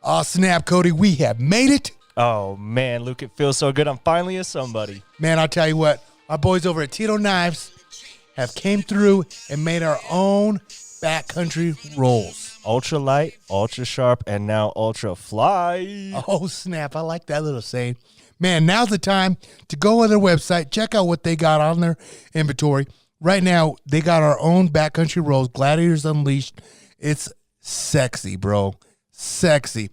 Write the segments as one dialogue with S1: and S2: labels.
S1: Oh, snap, Cody. We have made it.
S2: Oh, man, Luke, it feels so good. I'm finally a somebody.
S1: Man, I'll tell you what. Our boys over at Tito Knives have came through and made our own backcountry rolls.
S2: Ultra light, ultra sharp, and now ultra fly.
S1: Oh, snap. I like that little saying. Man, now's the time to go on their website, check out what they got on their inventory. Right now, they got our own backcountry rolls, Gladiators Unleashed. It's sexy, bro. Sexy.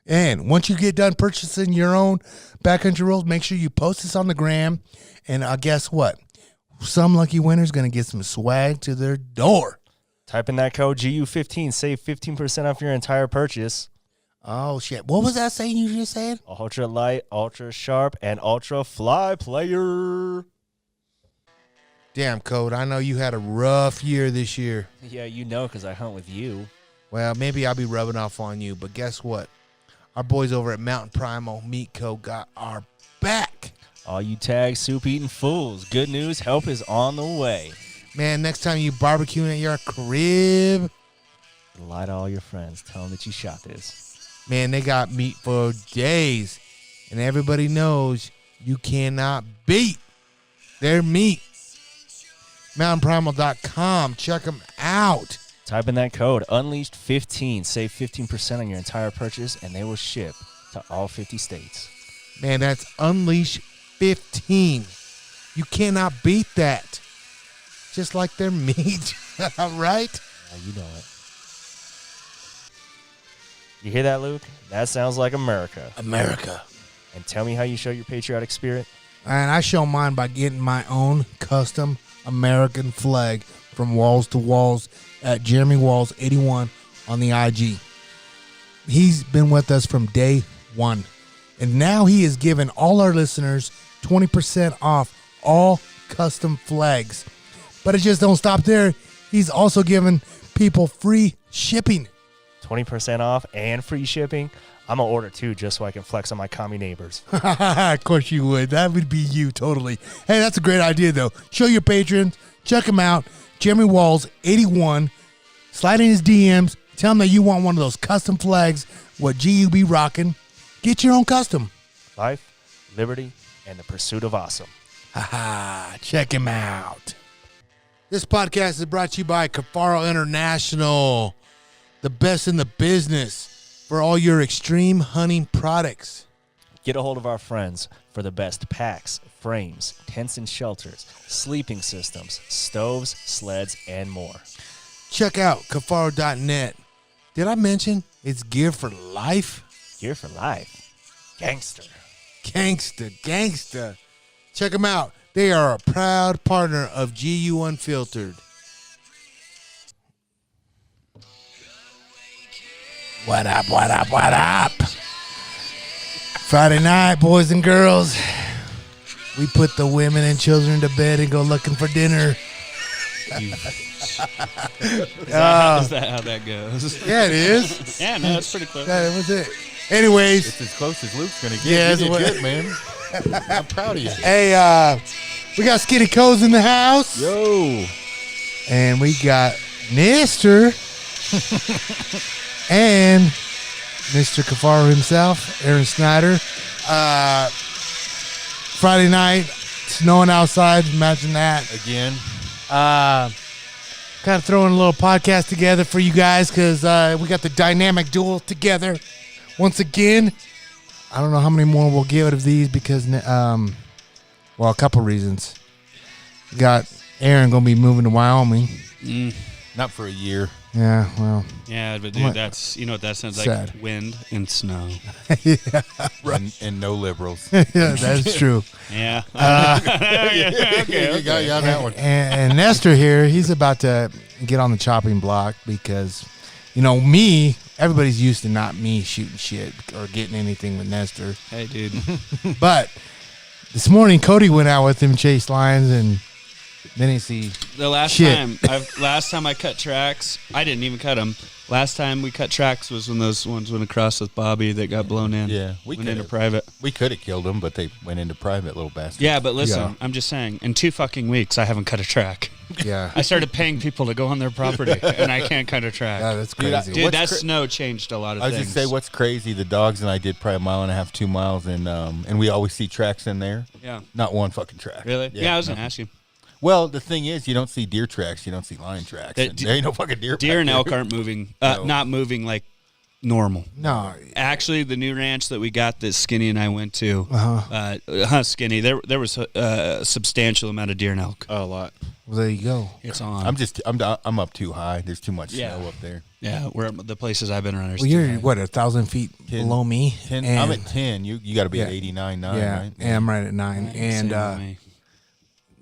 S1: And once you get done purchasing your own backcountry rolls, make sure you post this on the gram. And guess what? Some lucky winner's going to get some swag to their door.
S2: Type in that code GU15. Save 15% off your entire purchase.
S1: Oh, shit. What was that saying you just said?
S2: Ultra light, ultra sharp, and ultra fly player.
S1: Damn, Code. I know you had a rough year this year.
S2: Yeah, you know, because I hunt with you.
S1: Well, maybe I'll be rubbing off on you, but guess what? Our boys over at Mountain Primal Meat Co. got our back.
S2: All you tag soup-eating fools, good news, help is on the way.
S1: Man, next time you barbecuing at your crib,
S2: Lie to all your friends. Tell them that you shot this.
S1: man, they got meat for days. And everybody knows you cannot beat their meat. MountainPrimal.com. Check them out.
S2: Type in that code, Unleashed15. Save 15% on your entire purchase, and they will ship to all 50 states.
S1: Man, that's Unleash 15. You cannot beat that. Just like their meat. Right?
S2: Yeah, you know it. You hear that, Luke? That sounds like America.
S1: America.
S2: And tell me how you show your patriotic spirit.
S1: And I show mine by getting my own custom American flag from Walls to Walls at Jeremy Walls 81 on the IG. He's been with us from day one. And now he is giving all our listeners 20% off all custom flags. But it just don't stop there. He's also giving people free shipping.
S2: 20% off and free shipping. I'm going to order two just so I can flex on my commie neighbors.
S1: Of course you would. That would be you totally. Hey, that's a great idea, though. Show your patrons. Check him out. Jeremy Walls, 81. Slide in his DMs. Tell him that you want one of those custom flags, what GU be rocking. Get your own custom.
S2: Life, liberty, and the pursuit of awesome.
S1: Check him out. This podcast is brought to you by Cafaro International, the best in the business for all your extreme hunting products.
S2: Get a hold of our friends for the best packs, frames, tents and shelters, sleeping systems, stoves, sleds, and more.
S1: Check out Cafaro.net. Did I mention it's gear for life?
S2: Gear for life. Gangster.
S1: Gangsta. Check them out. They are a proud partner of GU Unfiltered. What up? Friday night, boys and girls. We put the women and children to bed and go looking for dinner.
S3: Is that how that goes?
S1: Yeah, it is.
S3: Yeah, no, that's pretty close.
S1: That was it. Anyways.
S4: It's as close as Luke's going to get.
S1: Yeah,
S4: you did good, man. I'm proud of you.
S1: Hey, we got Skitty Co's in the house.
S4: Yo.
S1: And we got Nestor and Mr. Cafaro himself, Aron Snyder. Friday night, snowing outside. Imagine that.
S4: Again.
S1: Kind of throwing a little podcast together for you guys because we got the dynamic duel together once again. I don't know how many more we'll give of these because, well, a couple reasons. We got Aaron going to be moving to Wyoming.
S4: Not for a year.
S1: Yeah, well.
S3: Yeah, but dude, that's, you know what that sounds
S1: Sad.
S3: like? Wind and snow.
S1: Yeah, right.
S4: And no liberals.
S1: Yeah, that's true.
S3: Yeah.
S4: Okay. You got that one.
S1: And Nestor here, he's about to get on the chopping block because, you know, me, everybody's used to not me shooting shit or getting anything with Nestor.
S3: Hey, dude.
S1: But this morning, Cody went out with him, chased lions, and then he see
S3: The last time I cut tracks, I didn't even cut them. Last time we cut tracks was when those ones went across with Bobby that got blown in.
S4: Yeah,
S3: went into private.
S4: We could have killed them, but they went into private, little bastards.
S3: Yeah, but listen,
S1: Yeah.
S3: I'm just saying, in 2 fucking weeks, I haven't cut a track.
S1: Yeah.
S3: I started paying people to go on their property, and I can't cut a track.
S1: Yeah, that's
S4: Dude,
S1: crazy.
S3: Dude, that snow changed a lot of
S4: I was
S3: things.
S4: just say what's crazy. The dogs and I did probably 1.5 to 2 miles, and we always see tracks in there.
S3: Yeah.
S4: Not one fucking track.
S3: Really? Yeah, I was gonna ask you.
S4: Well, the thing is, you don't see deer tracks, you don't see lion tracks.
S3: There
S4: ain't no fucking deer.
S3: Deer
S4: back
S3: and
S4: there.
S3: elk aren't moving.
S4: No.
S3: Not moving like normal.
S1: No.
S3: Actually, the new ranch that we got that Skinny and I went to, Skinny, there was a substantial amount of deer and elk.
S2: A lot.
S1: Well, there you go.
S3: It's on.
S4: I'm up too high. There's too much
S3: Yeah.
S4: snow up there.
S3: Yeah, where the places I've been around.
S1: Well, you're, what, 1,000 feet
S4: 10
S1: below me?
S4: 10,
S1: And-
S4: I'm at 10. You got to be at
S1: Yeah.
S4: 89, 9,
S1: Yeah,
S4: right?
S1: and I'm right at 9. And,
S3: me.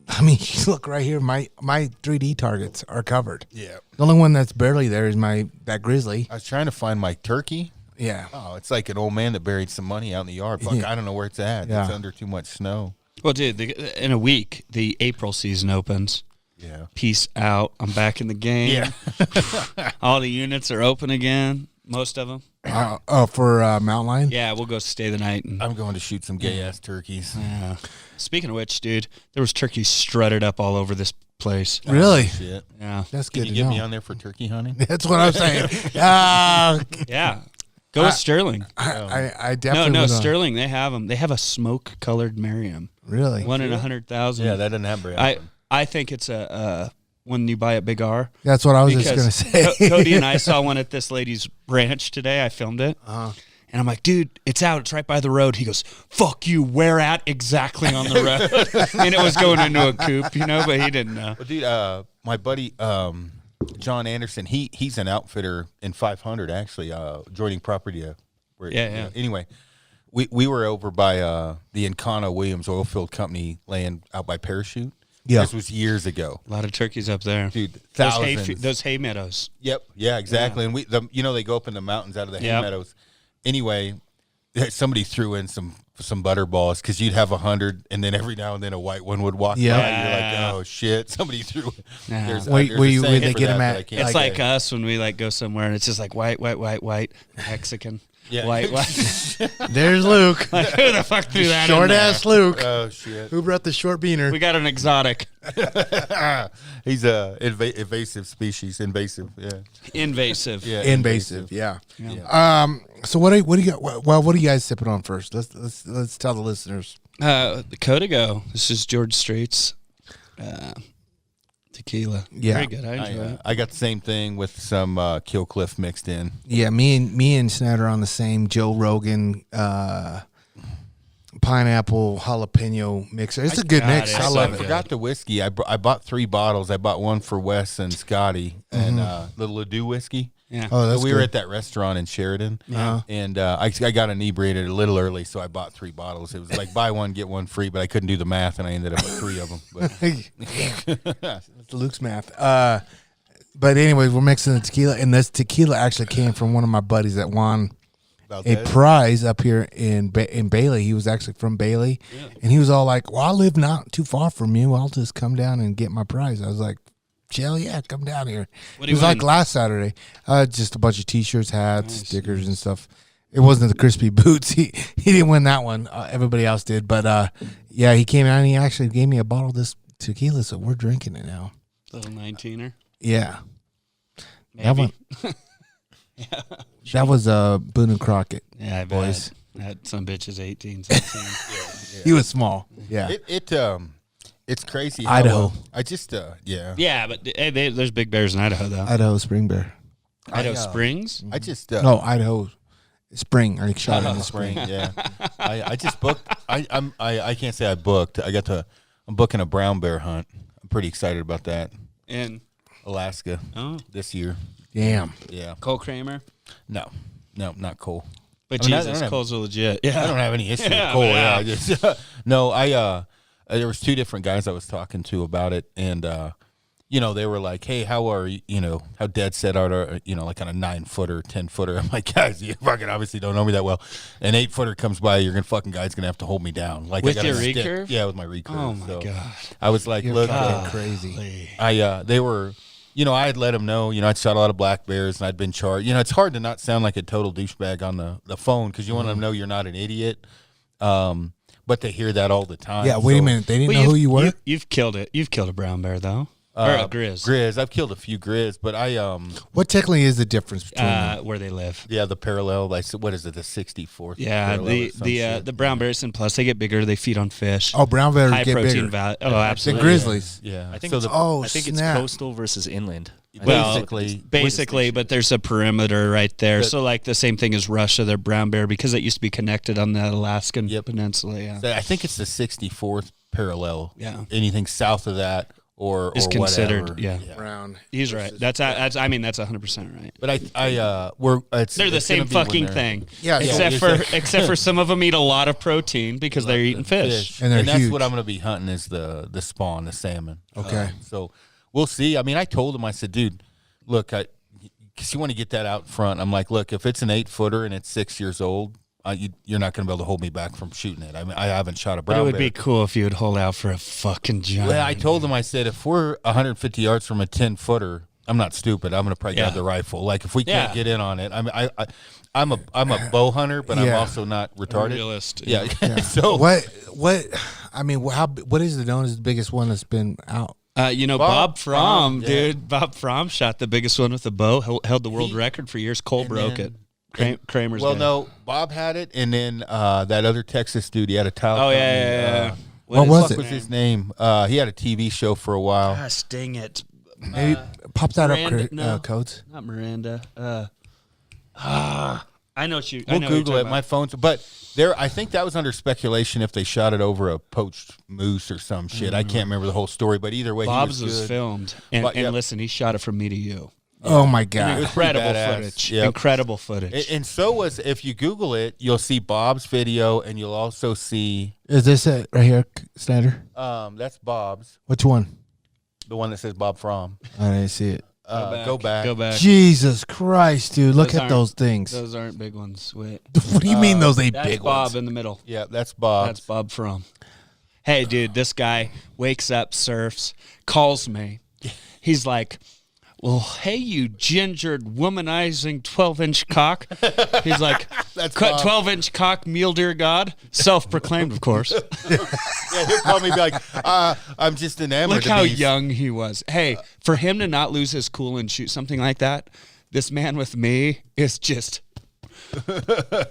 S1: I mean, look right here. My 3D targets are covered.
S4: Yeah.
S1: The only one that's barely there is that grizzly.
S4: I was trying to find my turkey.
S1: Yeah.
S4: Oh, it's like an old man that buried some money out in the yard. Fuck,
S1: Yeah.
S4: I don't know where it's at.
S1: Yeah.
S4: It's under too much snow.
S3: Well, dude, in a week, the April season opens.
S4: Yeah.
S3: Peace out. I'm back in the game.
S4: Yeah.
S3: All the units are open again. Most of them.
S1: For mountain lion?
S3: Yeah, we'll go stay the night. And,
S4: I'm going to shoot some gay ass turkeys.
S3: yeah. Speaking of which, dude, there was turkeys strutted up all over this place.
S1: Really?
S4: Shit.
S3: Yeah.
S1: That's
S4: Can
S1: good
S4: you
S1: to
S4: get
S1: know.
S4: me on there for turkey hunting?
S1: That's what I'm saying.
S3: Yeah. Go with Sterling.
S1: I definitely
S3: No,
S1: would,
S3: Sterling. They have them. They have a smoke-colored Merriam.
S1: Really?
S3: 1 in 100,000.
S4: Yeah, that doesn't happen very often.
S3: I think it's a when you buy at Big R.
S1: That's what I was just
S3: Because
S1: going to say.
S3: Cody and I saw one at this lady's ranch today. I filmed it. And I'm like, dude, it's out. It's right by the road. He goes, fuck you. Where at? Exactly on the road. And it was going into a coop, but he didn't know.
S4: Well, dude, my buddy John Anderson, he's an outfitter in 500 actually, joining property.
S3: Yeah.
S4: Anyway, we were over by the Encana Williams Oilfield Company laying out by Parachute.
S1: Yeah.
S4: This was years ago.
S3: A lot of turkeys up there.
S4: Dude,
S3: those
S4: thousands.
S3: those hay meadows.
S4: Yep. Yeah, exactly. And they go up in the mountains out of the hay
S3: Yep.
S4: meadows. Anyway, somebody threw in some butter balls because you'd have 100, and then every now and then a white one would walk
S1: Yeah.
S4: by. You're like, oh shit! Somebody threw.
S3: Yeah.
S4: There's,
S1: Wait,
S4: there's
S1: where
S4: a
S1: you-
S4: saying
S1: where they
S4: for
S1: get 'em
S4: that,
S1: at?
S4: but I can't
S3: It's
S4: say.
S3: like us when we go somewhere and it's just like white, Mexican.
S4: Yeah.
S3: White.
S1: There's Luke.
S3: Like, who the fuck threw that in
S1: Short
S3: there?
S1: ass Luke.
S4: Oh shit!
S1: Who brought the short beaner?
S3: We got an exotic.
S4: He's a invasive species. Invasive. Yeah.
S3: Invasive.
S4: Yeah.
S1: Invasive. Yeah.
S3: Yeah.
S1: So what do you got? Well, what are you guys sipping on first? Let's tell the listeners.
S3: The Codigo. This is George Strait's tequila.
S1: Yeah.
S3: Very good. I enjoy it.
S4: I got the same thing with some Killcliff mixed in.
S1: Yeah, me and Snyder are on the same Joe Rogan pineapple jalapeno mixer. It's a good
S3: God,
S1: mix.
S3: it's
S1: I
S3: so
S1: love
S4: I
S1: it.
S3: good.
S4: forgot the whiskey. I bought 3 bottles. I bought one for Wes and Scotty, and the Ledoux whiskey.
S3: Yeah.
S1: Oh, that's
S4: we
S1: good.
S4: were at that restaurant in Sheridan, and I got inebriated a little early, so I bought 3 bottles. It was like buy one get one free, but I couldn't do the math, and I ended up with 3 of them. But
S1: That's Luke's math. But anyways, we're mixing the tequila, and this tequila actually came from one of my buddies that won a
S4: Valdez?
S1: prize up here in Bailey. He was actually from Bailey, and he was all like, "Well, I live not too far from you. I'll just come down and get my prize." I was like, "Hell yeah, come down here."
S3: What
S1: It
S3: do
S1: was
S3: you
S1: like
S3: win?
S1: last Saturday. Just a bunch of T-shirts, hats, stickers, and stuff. It wasn't the crispy boots. He didn't win that one. Everybody else did. But yeah, he came out and he actually gave me a bottle of this tequila, so we're drinking it now.
S3: Little 19er.
S1: Yeah.
S3: Maybe.
S1: That one. That was Boone and Crockett.
S3: Yeah, I bet.
S1: Boys.
S3: That some bitch is 18, 16.
S1: He was small. Yeah.
S4: It's crazy. How,
S1: Idaho.
S4: I just yeah.
S3: Yeah, but hey, there's big bears in Idaho, though.
S1: Idaho Spring Bear.
S3: Idaho
S4: I,
S3: Springs?
S4: I just
S1: No, Idaho Spring. Or shot in the
S4: spring.
S1: spring.
S4: Yeah. I just booked. I can't say I booked. I'm booking a brown bear hunt. I'm pretty excited about that.
S3: In
S4: Alaska this year.
S1: Damn.
S4: Yeah.
S3: Cole Kramer?
S4: No, not Cole.
S3: But
S4: I mean, I
S3: Jesus,
S4: don't have-
S3: Cole's legit. Yeah.
S4: I don't have any issue
S3: Yeah,
S4: with Cole.
S3: but
S4: Yeah, I just no. There was 2 different guys I was talking to about it, and they were like, "Hey, how are you? How dead set are like on a 9-footer, 10-footer?" I'm like, "Guys, you fucking obviously don't know me that well. An 8-footer comes by, you're gonna fucking guy's gonna have to hold me down. Like
S3: With
S4: I got
S3: your
S4: a stick.
S3: recurve?
S4: Yeah, with my recurve.
S3: Oh, my
S4: So
S3: God.
S4: I was like,
S1: You're
S4: look,
S1: fucking crazy.
S4: they were. I had let them know, I'd shot a lot of black bears and I'd been charged. It's hard to not sound like a total douchebag on the phone because you want them to know you're not an idiot. But they hear that all the time.
S1: Yeah, wait a
S4: so-
S1: minute. They didn't
S3: Well,
S1: know who you were?
S3: You've killed it. You've killed a brown bear, though. Or a grizz.
S4: Grizz. I've killed a few grizz, but
S1: What technically is the difference between them?
S3: Where they live.
S4: yeah, the parallel. Like, what is it? The 64th.
S3: Yeah,
S4: parallel or some shit.
S3: the brown bears, and plus they get bigger. They feed on fish.
S1: Oh, brown bears
S3: High
S1: get
S3: protein
S1: bigger.
S3: value. Oh,
S1: The
S3: absolutely.
S1: grizzlies.
S4: Yeah.
S2: I think
S4: so
S2: it's,
S4: the,
S2: I think
S1: snap.
S2: it's coastal versus inland.
S3: Well,
S4: basically,
S3: but there's a perimeter right there.
S4: But-
S3: So like the same thing as Russia, their brown bear, because it used to be connected on the Alaskan peninsula. Yeah,
S4: I think it's the 64th parallel.
S3: Yeah.
S4: Anything south of that or
S3: is considered.
S4: whatever.
S3: Yeah.
S1: Brown.
S3: He's right. That's 100% right.
S4: But
S3: They're the same fucking thing.
S1: Yeah,
S3: Except for some of them eat a lot of protein because they're eating fish.
S1: And they're
S4: that's
S1: huge.
S4: what I'm going to be hunting is the spawn, the salmon.
S1: Okay.
S4: So we'll see. I mean, I told him, I said, dude, look, because you want to get that out front. I'm like, look, if it's an 8-footer and it's 6 years old, you're not going to be able to hold me back from shooting it. I mean, I haven't shot a brown
S3: But it would
S4: bear.
S3: be cool if you would hold out for a fucking giant.
S4: Well, I told him, I said, if we're 150 yards from a 10-footer, I'm not stupid. I'm going to probably grab the rifle. Like, if we can't get in on it, I mean, I'm a bow hunter, but I'm also not retarded.
S3: Realist.
S4: Yeah. So
S1: what? I mean, what is it known as the biggest one that's been out?
S3: Bob Fromm,
S4: yeah.
S3: dude. Bob Fromm shot the biggest one with a bow. Held the world record for years. Cole broke it. Kramer's
S4: well,
S3: guy.
S4: no, Bob had it, and then that other Texas dude, he had a towel.
S3: Oh,
S4: company.
S3: yeah.
S1: What was it?
S4: Was his name? He had a TV show for a while.
S3: Gosh, dang it.
S1: Maybe pop that
S3: Miranda,
S1: up,
S3: no.
S1: codes.
S3: Not Miranda. I know what you. I
S4: We'll
S3: know what you're
S4: Google it.
S3: talking
S4: My
S3: about.
S4: phone's, but there. I think that was under speculation if they shot it over a poached moose or some shit. I can't remember the whole story, but either way,
S3: Bob's
S4: he was
S3: was
S4: good.
S3: filmed, and,
S4: But, yeah.
S3: and listen, he shot it from me to you.
S1: Oh my god!
S3: Incredible
S4: badass.
S3: footage.
S4: Yep.
S3: Incredible footage.
S4: And so was, if you Google it, you'll see Bob's video, and you'll also see
S1: Is this it right here, Snyder?
S4: that's Bob's,
S1: Which one?
S4: the one that says Bob Fromm.
S1: I didn't see it.
S4: Go back.
S3: Go back.
S1: Jesus Christ, dude! Look
S3: Those
S1: at
S3: aren't-
S1: those things.
S3: Those aren't big ones. Wait.
S1: What do you mean those ain't
S3: That's
S1: big
S3: Bob
S1: ones?
S3: in the middle.
S4: Yeah, that's Bob.
S3: That's Bob Fromm. Hey, dude, this guy wakes up, surfs, calls me. He's like, well, hey, you gingered, womanizing 12-inch cock. He's like,
S4: That's Bob.
S3: 12-inch cock, mule deer God. Self-proclaimed, of course.
S4: Yeah, he'll call me and be like, I'm just enamored.
S3: Look
S4: of
S3: how
S4: these.
S3: young he was. Hey, for him to not lose his cool and shoot something like that, this man with me is just...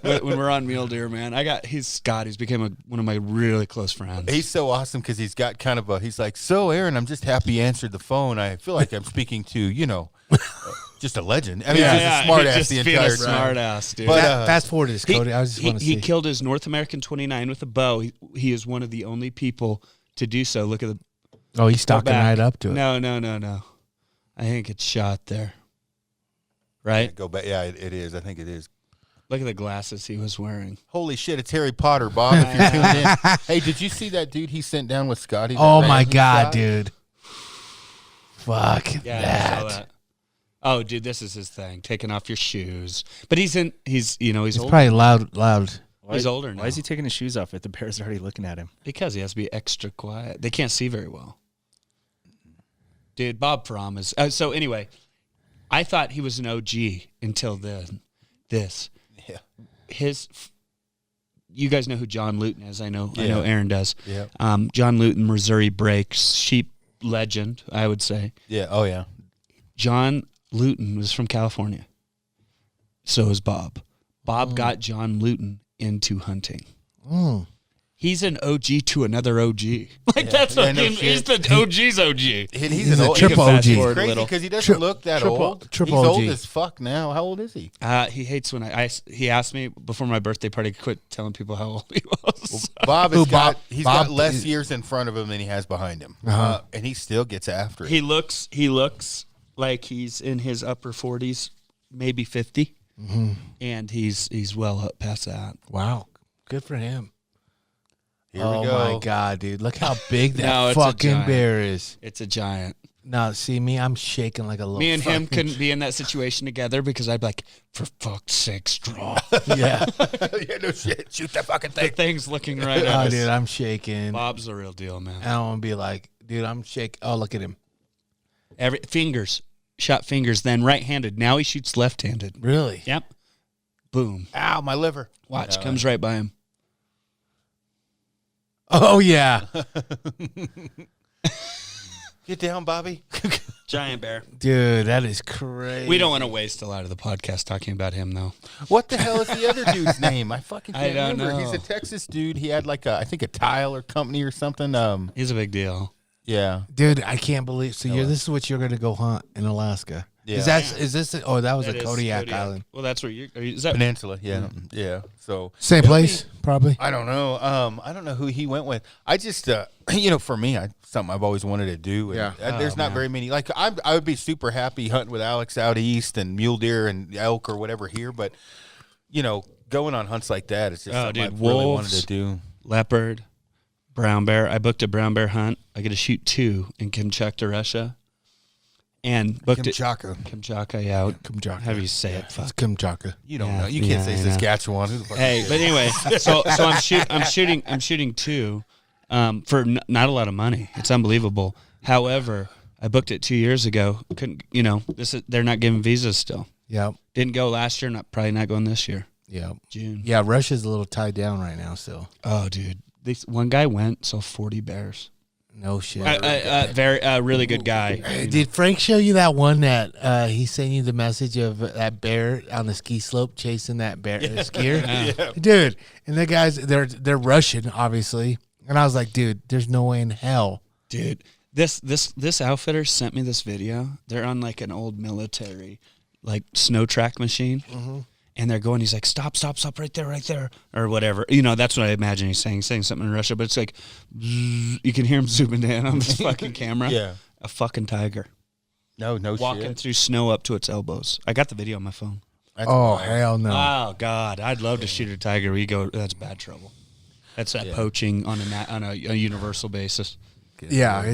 S3: when we're on mule deer, man, he's became one of my really close friends.
S4: He's so awesome because he's got kind of he's like, so Aaron, I'm just happy you answered the phone. I feel like I'm speaking to, just a legend. I mean, he's just a smart ass the entire time.
S3: Smart ass, dude.
S4: But,
S1: Fast forward to this, Cody. I just want to see.
S3: He killed his North American 29 with a bow. He is one of the only people to do so. Look at the
S1: Oh, he's stalking right up to it.
S3: No. I think it's shot there. Right?
S4: Go back. Yeah, it is. I think it is.
S3: Look at the glasses he was wearing.
S4: Holy shit, it's Harry Potter, Bob. If you're tuned in. Hey, did you see that dude he sent down with Scotty?
S1: Oh
S4: that
S1: my
S4: random
S1: god,
S4: shot?
S1: dude! Fuck
S3: Yeah,
S1: that.
S3: I saw that. Oh, dude, this is his thing. Taking off your shoes. But he's older.
S1: It's probably loud.
S3: He's older now.
S2: Why is he taking his shoes off if the bear's already looking at him?
S3: Because he has to be extra quiet. They can't see very well. Dude, Bob Fromm is... so anyway, I thought he was an OG until this.
S4: Yeah.
S3: You guys know who John Luten is. I know Aaron does.
S4: Yeah.
S3: John Luten, Missouri Breaks, sheep legend, I would say.
S4: Yeah. Oh, yeah.
S3: John Luten was from California. So is Bob. Bob got John Luten into hunting.
S1: Mm.
S3: He's an OG to another OG. Like that's
S4: Yeah, no
S3: he's
S4: shit.
S3: the OG's OG.
S1: He's a
S4: old,
S1: triple
S3: fast
S1: OG.
S4: He's
S3: forward a
S4: crazy
S3: little.
S4: because he doesn't look that old.
S1: triple
S4: He's
S1: OG.
S4: old as fuck now. How old is he?
S3: He hates when he asked me before my birthday party to quit telling people how old he was.
S4: Bob
S1: Who,
S4: has got
S1: Bob?
S4: he's
S1: Bob
S4: got less
S1: is-
S4: years in front of him than he has behind him, and he still gets after it.
S3: He looks like he's in his upper 40s, maybe 50, and he's well up past that.
S1: Wow, good for him.
S4: Here
S1: Oh
S4: we go.
S1: my god, dude! Look how big
S3: No,
S1: that
S3: it's a
S1: fucking
S3: giant.
S1: bear is.
S3: It's a giant.
S1: Now, see me, I'm shaking like a little.
S3: Me and him
S1: fucking-
S3: couldn't be in that situation together because I'd be like, for fuck's sake, straw.
S1: Yeah,
S4: Yeah, no shit. Shoot that fucking
S3: The
S4: thing.
S3: thing's looking right at
S1: oh,
S3: us.
S1: dude, I'm shaking.
S3: Bob's the real deal, man.
S1: I don't want to be like, dude, I'm shaking. Oh, look at him.
S3: Shot fingers, then right-handed. Now he shoots left-handed.
S1: Really?
S3: Yep. Boom.
S4: Ow, my liver.
S3: Watch, comes right by him.
S1: Oh yeah.
S4: Get down, Bobby.
S3: Giant bear.
S1: Dude, that is crazy.
S3: We don't want to waste a lot of the podcast talking about him, though.
S4: What the hell is the other dude's name? I fucking
S3: I
S4: can't
S3: don't
S4: remember.
S3: know.
S4: He's a Texas dude. He had like I think a tile or company or something.
S3: He's a big deal.
S4: Yeah.
S1: Dude, I can't believe. So this is what you're going to go hunt in Alaska.
S4: Yeah.
S1: Is this? Oh, that was
S3: That
S1: a
S3: is
S1: Kodiak Island.
S3: Well, that's where you're. Is that
S4: Peninsula. Yeah. Yeah. So
S1: Same place, probably.
S4: I don't know. I don't know who he went with. I just, for me, something I've always wanted to do. And, there's not very many. Like I would be super happy hunting with Alex out east and mule deer and elk or whatever here, but going on hunts like that, it's just something I really wanted to do.
S3: leopard, brown bear. I booked a brown bear hunt. I get to shoot 2 in Kamchatka, Russia. And booked
S1: Kamchatka.
S3: Kamchatka, yeah.
S1: Kamchatka.
S3: How do you say it?
S1: It's
S3: Fuck.
S1: Kamchatka.
S4: You don't know. You can't say
S3: I know.
S4: Saskatchewan. Who the fuck
S3: Hey, but anyway, so I'm shooting 2 for not a lot of money. It's unbelievable. However, I booked it 2 years ago. Couldn't they're not giving visas still.
S1: Yeah.
S3: Didn't go last year. Probably not going this year.
S1: Yeah.
S3: June.
S1: Yeah, Russia's a little tied down right now still.
S3: Oh, dude. One guy went, saw 40 bears.
S1: No shit.
S3: Very really good guy.
S1: Did Frank show you that one that he sent you the message of that bear on the ski slope chasing that bear skier?
S3: Yeah.
S1: Dude, and the guys they're Russian, obviously. And I was like, dude, there's no way in hell.
S3: Dude, this outfitter sent me this video. They're on like an old military like snow track machine. Mm-hmm. And they're going, he's like, stop right there, or whatever. That's what I imagine he's saying something in Russia, but it's like, you can hear him zooming in on this fucking camera.
S4: Yeah.
S3: A fucking tiger.
S4: No
S3: Walking
S4: shit.
S3: through snow up to its elbows. I got the video on my phone.
S4: That's
S1: Oh,
S4: wild.
S1: hell no.
S3: Oh, God. I'd love to shoot a tiger. We go, that's bad trouble. That's that poaching on a universal basis.
S1: Yeah,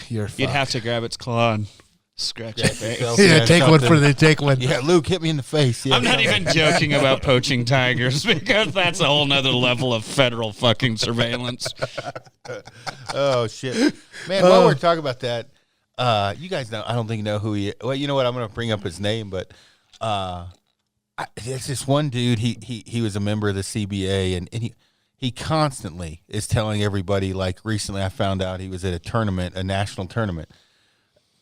S1: you're fucked.
S3: You'd have to grab its claw and scratch it.
S1: Yeah, take one.
S4: Yeah, Luke, hit me in the face. Yeah,
S3: I'm not even joking about poaching tigers because that's a whole nother level of federal fucking surveillance.
S4: Oh shit, man! While we're talking about that, you guys know. I don't think you know who he is. Well, you know what? I'm going to bring up his name, but there's this one dude. He was a member of the CBA, and he constantly is telling everybody. Like recently, I found out he was at a national tournament.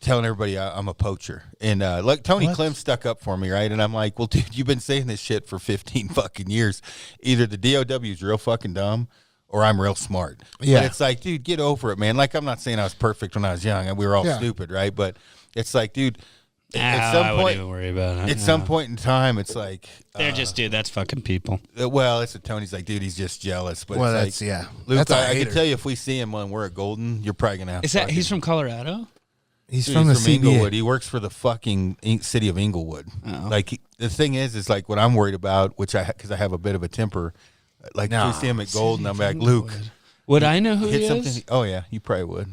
S4: Telling everybody I'm a poacher. And like Tony Clem stuck up for me, right? And I'm like, well, dude, you've been saying this shit for 15 fucking years. Either the DOW is real fucking dumb or I'm real smart.
S1: Yeah.
S4: But it's like, dude, get over it, man. Like, I'm not saying I was perfect when I was young and we were all stupid, right? But it's like, dude, at some
S3: I
S4: point,
S3: wouldn't even worry about it.
S4: at some point in time, it's like,
S3: They're just, dude, that's fucking people.
S4: well, that's what Tony's like, dude, he's just jealous. But
S1: Well,
S4: it's
S1: that's,
S4: like,
S1: yeah.
S4: Luke,
S1: That's a
S4: I can
S1: hater.
S4: tell you if we see him when we're at Golden, you're probably going to have
S3: Is that he's from Colorado?
S1: He's
S4: Dude,
S1: from the
S4: he's from
S1: CBA.
S4: Inglewood. He works for the fucking city of Inglewood.
S3: Oh.
S4: Like the thing is like what I'm worried about, which because I have a bit of a temper. Like if we see him at Golden, I'm like, Luke,
S3: Would I know who
S4: hit
S3: he
S4: something.
S3: is?
S4: Oh yeah, you probably would.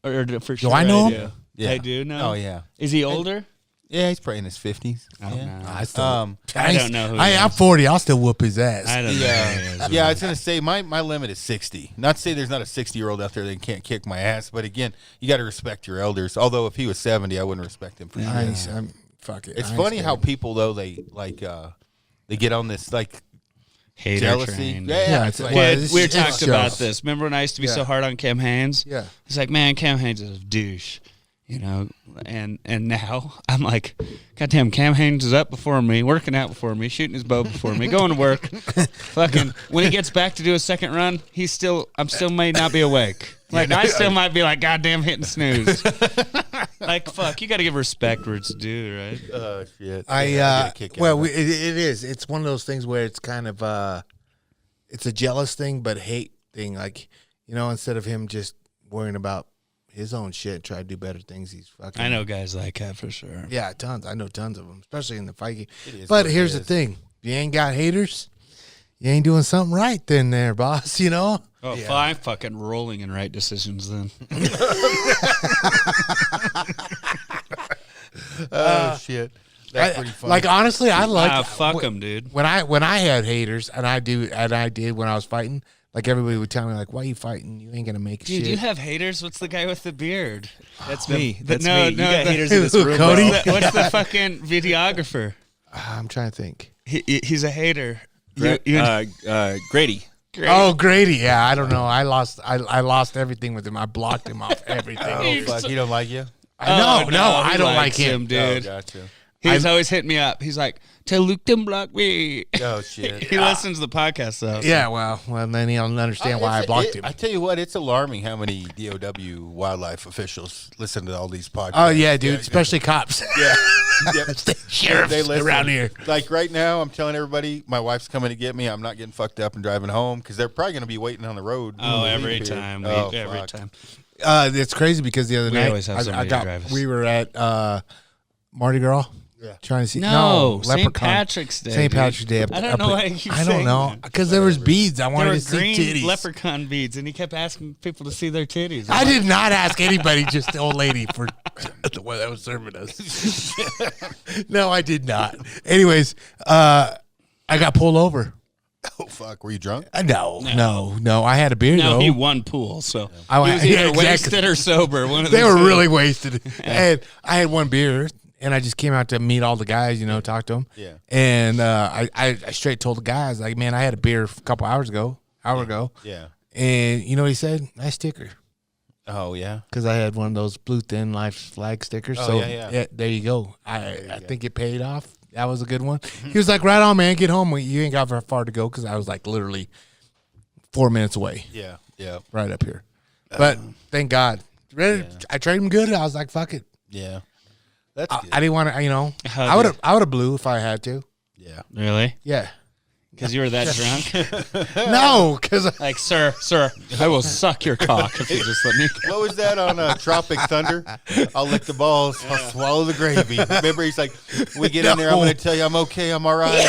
S3: Or for sure
S1: I know
S3: I
S1: him?
S3: do.
S4: Yeah,
S3: I do know.
S4: Oh yeah,
S3: Is he older?
S4: yeah. He's probably in his 50s.
S3: I don't
S4: yeah.
S3: know.
S1: I still,
S3: I don't know who he
S1: I'm
S3: is.
S1: 40. I'll still whoop his ass.
S3: I don't know.
S4: Yeah,
S3: Who he is.
S4: yeah. I was gonna say my limit is 60. Not to say there's not a 60-year-old out there that can't kick my ass, but again, you got to respect your elders. Although if he was 70, I wouldn't respect him for sure.
S1: Fuck it.
S4: It's
S1: I ain't
S4: funny how
S1: scared.
S4: people though they get on this like
S3: Hater
S4: jealousy.
S3: train.
S4: Yeah,
S1: it's
S4: it's like,
S1: well,
S3: Dude,
S1: it's-
S3: we
S1: it's
S3: talked
S1: shows.
S3: about this. Remember when I used to be so hard on Cam Haynes?
S1: Yeah.
S3: He's like, man, Cam Haynes is a douche, And now I'm like, goddamn, Cam Haynes is up before me, working out before me, shooting his bow before me, going to work. Fucking when he gets back to do a second run, I'm still may not be awake. Like I still might be like, goddamn, hitting snooze. Like fuck, you got to give respect where it's due, right?
S4: oh shit.
S1: I
S4: get a kick out
S1: well,
S4: of
S1: it is. It's one of those things where it's kind of it's a jealous thing, but hate thing. Like instead of him just worrying about his own shit, try to do better things. He's fucking.
S3: I know guys like that for sure.
S1: Yeah, tons. I know tons of them, especially in the fight game.
S4: is
S1: But
S4: what it
S1: here's the
S4: is.
S1: thing: if you ain't got haters, you ain't doing something right. Then there, boss.
S3: Oh, fine, fucking rolling in right decisions then.
S4: Oh shit. That's pretty funny.
S1: Like honestly, I like
S3: Fuck them, dude.
S1: when I had haters, and I did when I was fighting. Like everybody would tell me, like, "Why you fighting? You ain't gonna make
S3: Dude,
S1: shit."
S3: you have haters? What's the guy with the beard?
S2: That's me. That's
S3: no,
S2: me. You
S3: no,
S2: got
S3: the-
S2: haters in this
S1: Who,
S2: room.
S1: Cody?
S2: bro.
S3: What's the fucking videographer?
S1: I'm trying to think.
S3: He's a hater.
S2: Grady.
S1: Oh, Grady. Yeah, I don't know. I lost everything with him. I blocked him off everything.
S4: Oh, fuck. He don't like you?
S1: No,
S3: he
S1: I don't like
S3: likes
S1: him.
S3: dude.
S4: Oh, gotcha.
S3: He's always hitting me up. He's like, tell Luke to block me.
S4: Oh, shit.
S3: He listens to the podcast, though.
S1: Yeah, well, then he'll understand why I blocked him.
S4: I tell you what, it's alarming how many DOW wildlife officials listen to all these podcasts.
S1: Oh, yeah, dude, especially cops.
S4: Yeah. Yep.
S1: Sheriffs
S4: They listen.
S1: around here.
S4: Like right now, I'm telling everybody, my wife's coming to get me. I'm not getting fucked up and driving home because they're probably going to be waiting on the road.
S3: Oh,
S4: when we
S3: every
S4: leave here.
S3: time.
S4: Oh,
S3: Every
S4: fuck.
S3: time.
S1: It's crazy because the other
S3: We
S1: night
S3: always have somebody to drive us.
S1: we were at Mardi Gras.
S4: Yeah.
S1: Trying to see.
S3: No, St.
S1: Leprechaun.
S3: Patrick's Day.
S1: St.
S3: dude.
S1: Patrick's Day.
S3: I don't know why you keep
S1: I don't
S3: saying
S1: know
S3: that.
S1: because there was beads. I
S3: There
S1: wanted
S3: were
S1: to see
S3: green
S1: titties.
S3: leprechaun beads, and he kept asking people to see their titties.
S1: I did not ask anybody, just the old lady for the one that was serving us. No, I did not. Anyways, I got pulled over.
S4: Oh, fuck. Were you drunk?
S1: No. I had a beer
S3: No,
S1: though.
S3: he won pool, so
S1: I
S3: he was
S1: yeah,
S3: either
S1: exactly.
S3: wasted or sober. One of
S1: They
S3: those
S1: were
S3: two.
S1: really wasted. And I had one beer, and I just came out to meet all the guys, talk to them.
S4: Yeah.
S1: And I straight told the guys, like, man, I had a beer a couple hour ago.
S4: Yeah.
S1: And you know what he said? Nice sticker.
S4: Oh, yeah.
S1: Because I had one of those Blue Thin Life flag stickers.
S4: Oh,
S1: so
S4: yeah.
S1: there you go. I think it paid off. That was a good one. He was like, right on, man. Get home. You ain't got very far to go because I was like literally 4 minutes away.
S4: Yeah. Yeah.
S1: Right up here. But thank God. I traded him good. I was like, fuck it.
S4: Yeah. That's good.
S1: I didn't want to, I would have blew if I had to.
S4: Yeah.
S3: Really?
S1: Yeah.
S3: Because you were that drunk?
S1: No, because
S3: Like, sir, I will suck your cock if you just let me go.
S4: What was that on Tropic Thunder? I'll lick the balls. I'll swallow the gravy. Remember, he's like, we get in there. I'm going to tell you I'm okay. I'm all right.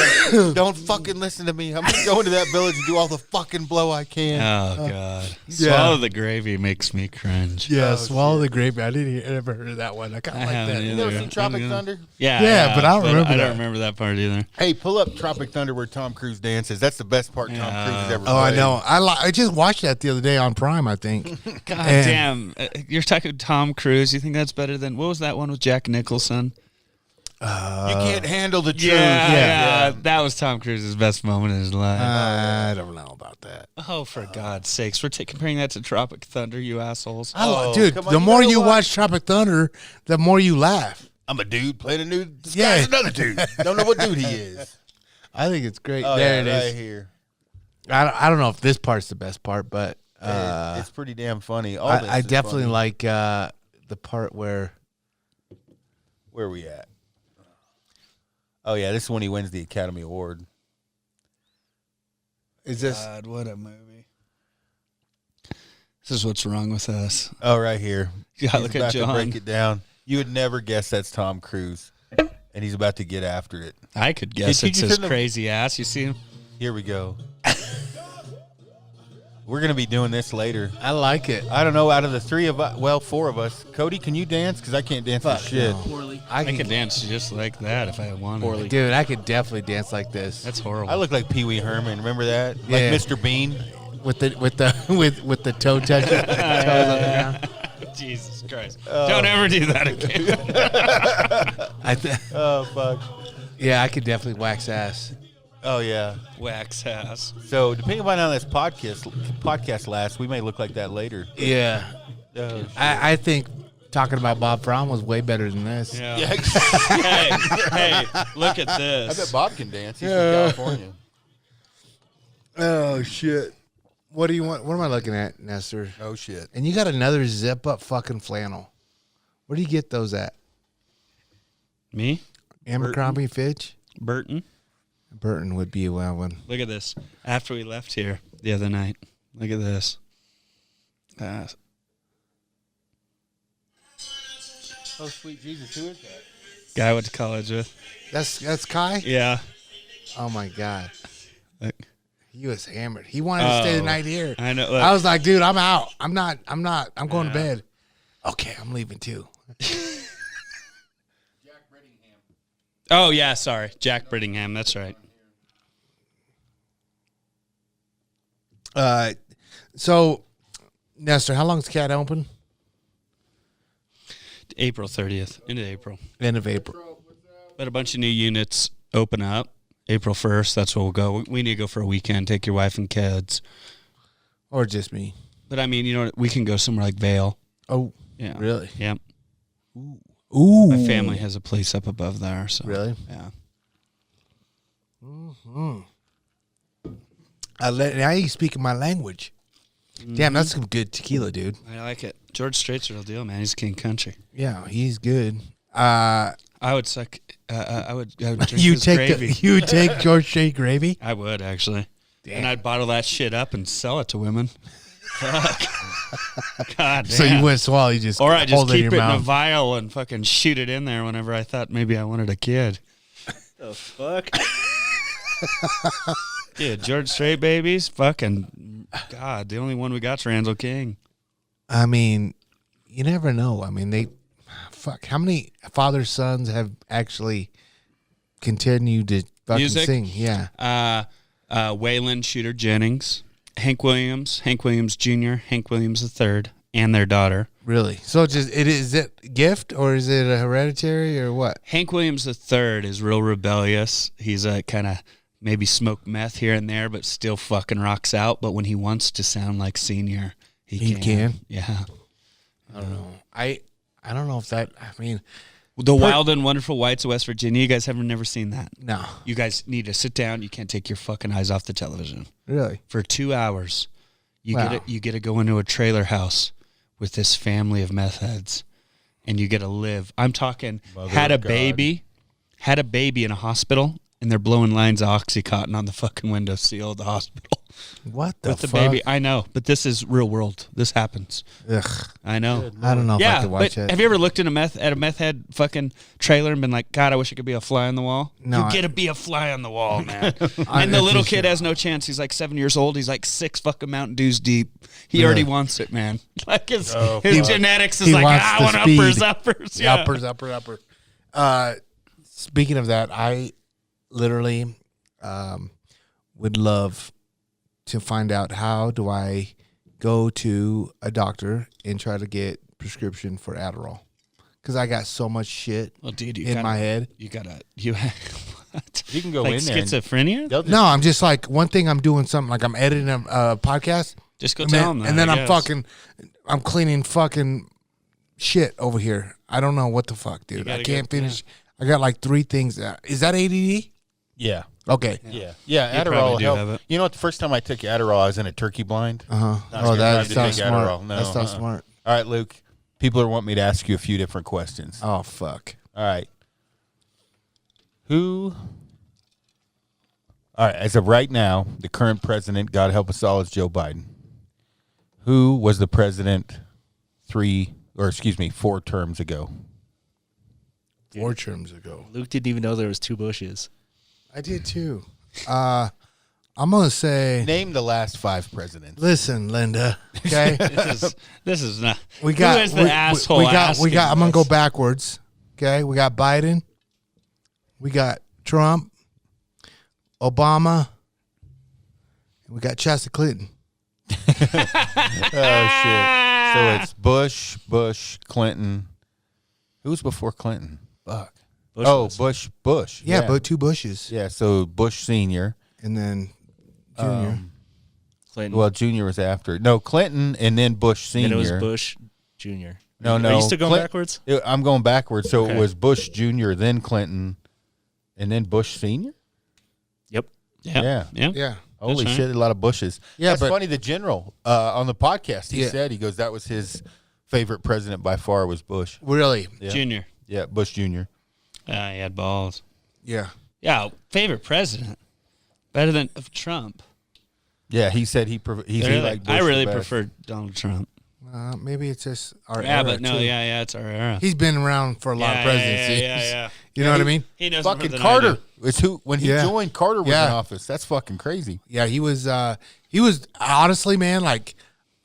S4: Don't fucking listen to me. I'm going to go into that village and do all the fucking blow I can.
S3: Oh, God. Swallow the gravy makes me cringe.
S1: yeah, swallow the grape. I didn't ever heard of that one. I kind of like
S3: haven't
S1: that.
S4: You
S3: either.
S4: never seen Tropic Thunder?
S3: Yeah,
S1: but I don't remember
S3: I
S1: that.
S3: don't remember that part either.
S4: Hey, pull up Tropic Thunder where Tom Cruise dances. That's the best part Tom Cruise has ever played.
S1: Oh, I know. I just watched that the other day on Prime, I think.
S3: God
S1: And-
S3: damn. You're talking Tom Cruise. You think that's better than, what was that one with Jack Nicholson?
S4: You can't handle the truth.
S3: Yeah, that was Tom Cruise's best moment in his life.
S1: I don't know about that.
S3: Oh, for God's sakes. We're comparing that to Tropic Thunder, you assholes.
S1: Dude,
S4: come on,
S1: the
S4: you
S1: more
S4: know
S1: you
S4: what?
S1: watch Tropic Thunder, the more you laugh.
S4: I'm a dude playing a dude. This
S1: Yeah.
S4: guy's another dude. Don't know what dude he is.
S1: I think it's great.
S4: Oh,
S1: there
S4: yeah,
S1: it is.
S4: right here.
S1: I don't know if this part's the best part, but
S4: It's pretty damn funny. All this
S1: I
S4: is
S1: definitely
S4: funny.
S1: like the part where
S4: Where are we at? Oh, yeah, this is when he wins the Academy Award.
S1: is this.
S3: God, what a movie. This is what's wrong with us.
S4: Oh, right here.
S3: Yeah,
S4: He's
S3: look
S4: about
S3: at
S4: to
S3: John.
S4: break it down. You would never guess that's Tom Cruise. And he's about to get after it.
S3: I could guess
S4: Did you
S3: it's
S4: just
S3: his
S4: turn the-
S3: crazy ass. You see him?
S4: Here we go. We're going to be doing this later.
S1: I like it.
S4: I don't know, out of the three of us, well, four of us. Cody, can you dance? Because I can't dance for shit.
S1: I
S3: I could dance just like that if I wanted.
S1: dude. I could definitely dance like this
S3: That's horrible.
S4: I look like Pee Wee Herman. Remember that? Like
S1: Yeah.
S4: Mr. Bean.
S1: with the toe touching toes on the ground.
S3: Jesus Christ. Don't ever do that again.
S4: Oh, fuck.
S1: Yeah, I could definitely wax ass.
S4: Oh, yeah.
S3: Wax ass.
S4: So, depending upon how this podcast lasts, we may look like that later.
S1: Yeah,
S4: Oh,
S1: I think talking about Bob Fromm was way better than this.
S3: Yeah.
S4: yeah.
S3: hey, look at
S4: I
S3: this.
S4: bet Bob can dance. He's
S1: Yeah.
S4: from California.
S1: Oh shit! What do you want? What am I looking at, Nestor?
S4: Oh, shit.
S1: And you got another zip up fucking flannel. Where do you get those at?
S3: Me?
S1: Abercrombie Fitch?
S3: Burton?
S1: Burton would be a wild one.
S3: Look at this. After we left here the other night, look at this.
S4: Oh, sweet Jesus. Who is that?
S3: Guy I went to college with.
S1: That's Kai?
S3: Yeah.
S1: Oh my god.
S3: Look.
S1: He was hammered. He wanted to stay the night here.
S3: I know.
S1: I was like, dude, I'm out. I'm not. I'm going to bed. Okay, I'm leaving too.
S3: Oh, yeah, sorry. Jack Brittingham. That's right.
S1: So, Nestor, how long's Cat open?
S3: April 30th. Into April.
S1: End of April.
S3: But a bunch of new units open up. April 1st. That's where we'll go. We need to go for a weekend. Take your wife and kids.
S1: Or just me.
S3: But I mean, you know, we can go somewhere like Vail.
S1: Oh,
S3: Yeah.
S1: really?
S3: Yeah.
S1: Ooh.
S3: My family has a place up above there. So
S1: Really?
S3: Yeah.
S1: Now you speaking my language. Damn, that's some good tequila, dude.
S3: I like it. George Strait's the real deal, man. He's king country.
S1: Yeah, he's good.
S3: I would suck. I would drink
S1: You
S3: his
S1: take
S3: gravy.
S1: you take George Strait gravy.
S3: I would actually. And I'd bottle that shit up and sell it to women. Fuck. God damn.
S1: So you wouldn't swallow, you just
S3: Or I just
S1: hold
S3: keep
S1: it
S3: it
S1: in your
S3: in a
S1: mouth.
S3: vial and fucking shoot it in there whenever I thought maybe I wanted a kid.
S2: The fuck?
S3: Dude, George Strait babies, fucking God, the only one we got's Randall King.
S1: I mean, you never know. I mean, how many father sons have actually continued to fucking
S3: Music?
S1: sing? Yeah.
S3: Waylon Shooter Jennings, Hank Williams Jr., Hank Williams III, and their daughter.
S1: Really? So is it gift or is it a hereditary or what?
S3: Hank Williams III is real rebellious. He's a kind of maybe smoked meth here and there, but still fucking rocks out. But when he wants to sound like Senior, he can. Yeah.
S1: I don't know. I don't know if that. I mean,
S3: The Wild and Wonderful Whites of West Virginia. You guys have never seen that?
S1: no.
S3: You guys need to sit down. You can't take your fucking eyes off the television
S1: Really?
S3: for 2 hours. You
S1: Wow.
S3: get to go into a trailer house with this family of meth heads, and you get to live. I'm talking
S4: Mother
S3: had a
S4: of God.
S3: baby in a hospital, and they're blowing lines of OxyContin on the fucking window of the hospital
S1: What the
S3: with the
S1: fuck?
S3: baby. I know, but this is real world. This happens.
S1: Ugh.
S3: I know.
S1: I don't know if I
S3: Yeah,
S1: could watch
S3: but
S1: it.
S3: have you ever looked at a meth head fucking trailer and been like, God, I wish I could be a fly on the wall?
S1: No,
S3: You get to be a fly on the wall, man.
S1: I
S3: And the little
S1: appreciate
S3: kid has no chance. He's like 7 years old. He's like 6 fucking Mountain Dews deep. He already wants it, man. Like his genetics is
S1: He
S3: like,
S1: wants
S3: I
S1: the
S3: want
S1: speed.
S3: uppers. Yeah.
S1: Uppers. Speaking of that, I literally would love to find out how do I go to a doctor and try to get prescription for Adderall because I got so much shit
S3: Well, dude,
S1: in my head.
S3: You what?
S4: You can go
S3: Like
S4: in there. and
S3: schizophrenia?
S4: they'll just-
S1: No, I'm just like one thing. I'm doing something like I'm editing a podcast,
S3: Just go
S1: and
S3: tell
S1: then,
S3: him that.
S1: and then
S3: I guess.
S1: I'm cleaning fucking shit over here. I don't know what the fuck, dude. I
S3: gotta
S1: can't
S3: get-
S1: finish. I got like 3 things. Is that ADD?
S4: Yeah.
S1: Okay.
S4: Yeah.
S3: You
S4: Adderall
S3: probably do have
S4: helped.
S3: it.
S4: You know what? The first time I took Adderall, I was in a turkey blind.
S1: Oh,
S4: gonna
S1: that
S4: try to
S1: sounds
S4: take
S1: smart.
S4: Adderall. No,
S1: That sounds
S4: uh-uh.
S1: smart.
S4: All right, Luke. People are wanting me to ask you a few different questions.
S1: Oh, fuck.
S4: All right. All right, as of right now, the current president, God help us all, is Joe Biden. Who was the president 4 terms ago?
S1: 4 terms ago.
S2: Luke didn't even know there was 2 Bushes.
S1: I did too. I'm going to say,
S4: Name the last 5 presidents.
S1: listen, Linda. Okay.
S3: This is not.
S1: We got
S3: Who is the asshole?
S1: We got.
S3: asking
S1: I'm gonna go
S3: this?
S1: backwards. Okay, we got Biden. We got Trump, Obama. And we got Chester Clinton.
S4: Oh, shit. So it's Bush, Clinton. Who's before Clinton? Fuck. Bush.
S1: Yeah, but 2 Bushes,
S4: Yeah, so Bush Sr.
S1: and then Junior.
S2: Clinton.
S4: Well, Jr. was after. No, Clinton and then Bush Sr.
S2: and it was Bush Jr.
S4: No,
S2: Are you still going backwards?
S4: I'm going backwards. So
S2: Okay.
S4: it was Bush Jr., then Clinton, and then Bush Sr.?
S2: Yep.
S3: Yeah.
S1: yeah.
S4: Holy
S3: right.
S4: shit, a lot of Bushes.
S1: Yeah,
S4: That's
S1: but-
S4: funny. The general on the podcast, he
S1: Yeah.
S4: said, he goes, that was his favorite president by far was Bush.
S1: Really?
S4: Yeah.
S3: Junior.
S4: Yeah, Bush Jr.
S3: He had balls.
S1: Yeah.
S3: Yeah, favorite president. Better than of Trump.
S4: Yeah, he said he
S3: Really?
S4: liked Bush
S3: I really
S4: the best.
S3: prefer Donald Trump.
S1: Maybe it's just our
S3: Yeah,
S1: era,
S3: but no,
S1: too.
S3: yeah, it's our era.
S1: He's been around for a lot of presidencies.
S3: Yeah.
S1: You know what I mean?
S3: He knows more
S4: Fucking
S3: than I
S4: Carter.
S3: do.
S4: It's who when he
S1: Yeah.
S4: joined, Carter was
S1: Yeah.
S4: in office. That's fucking crazy.
S1: Yeah, he was honestly, man, like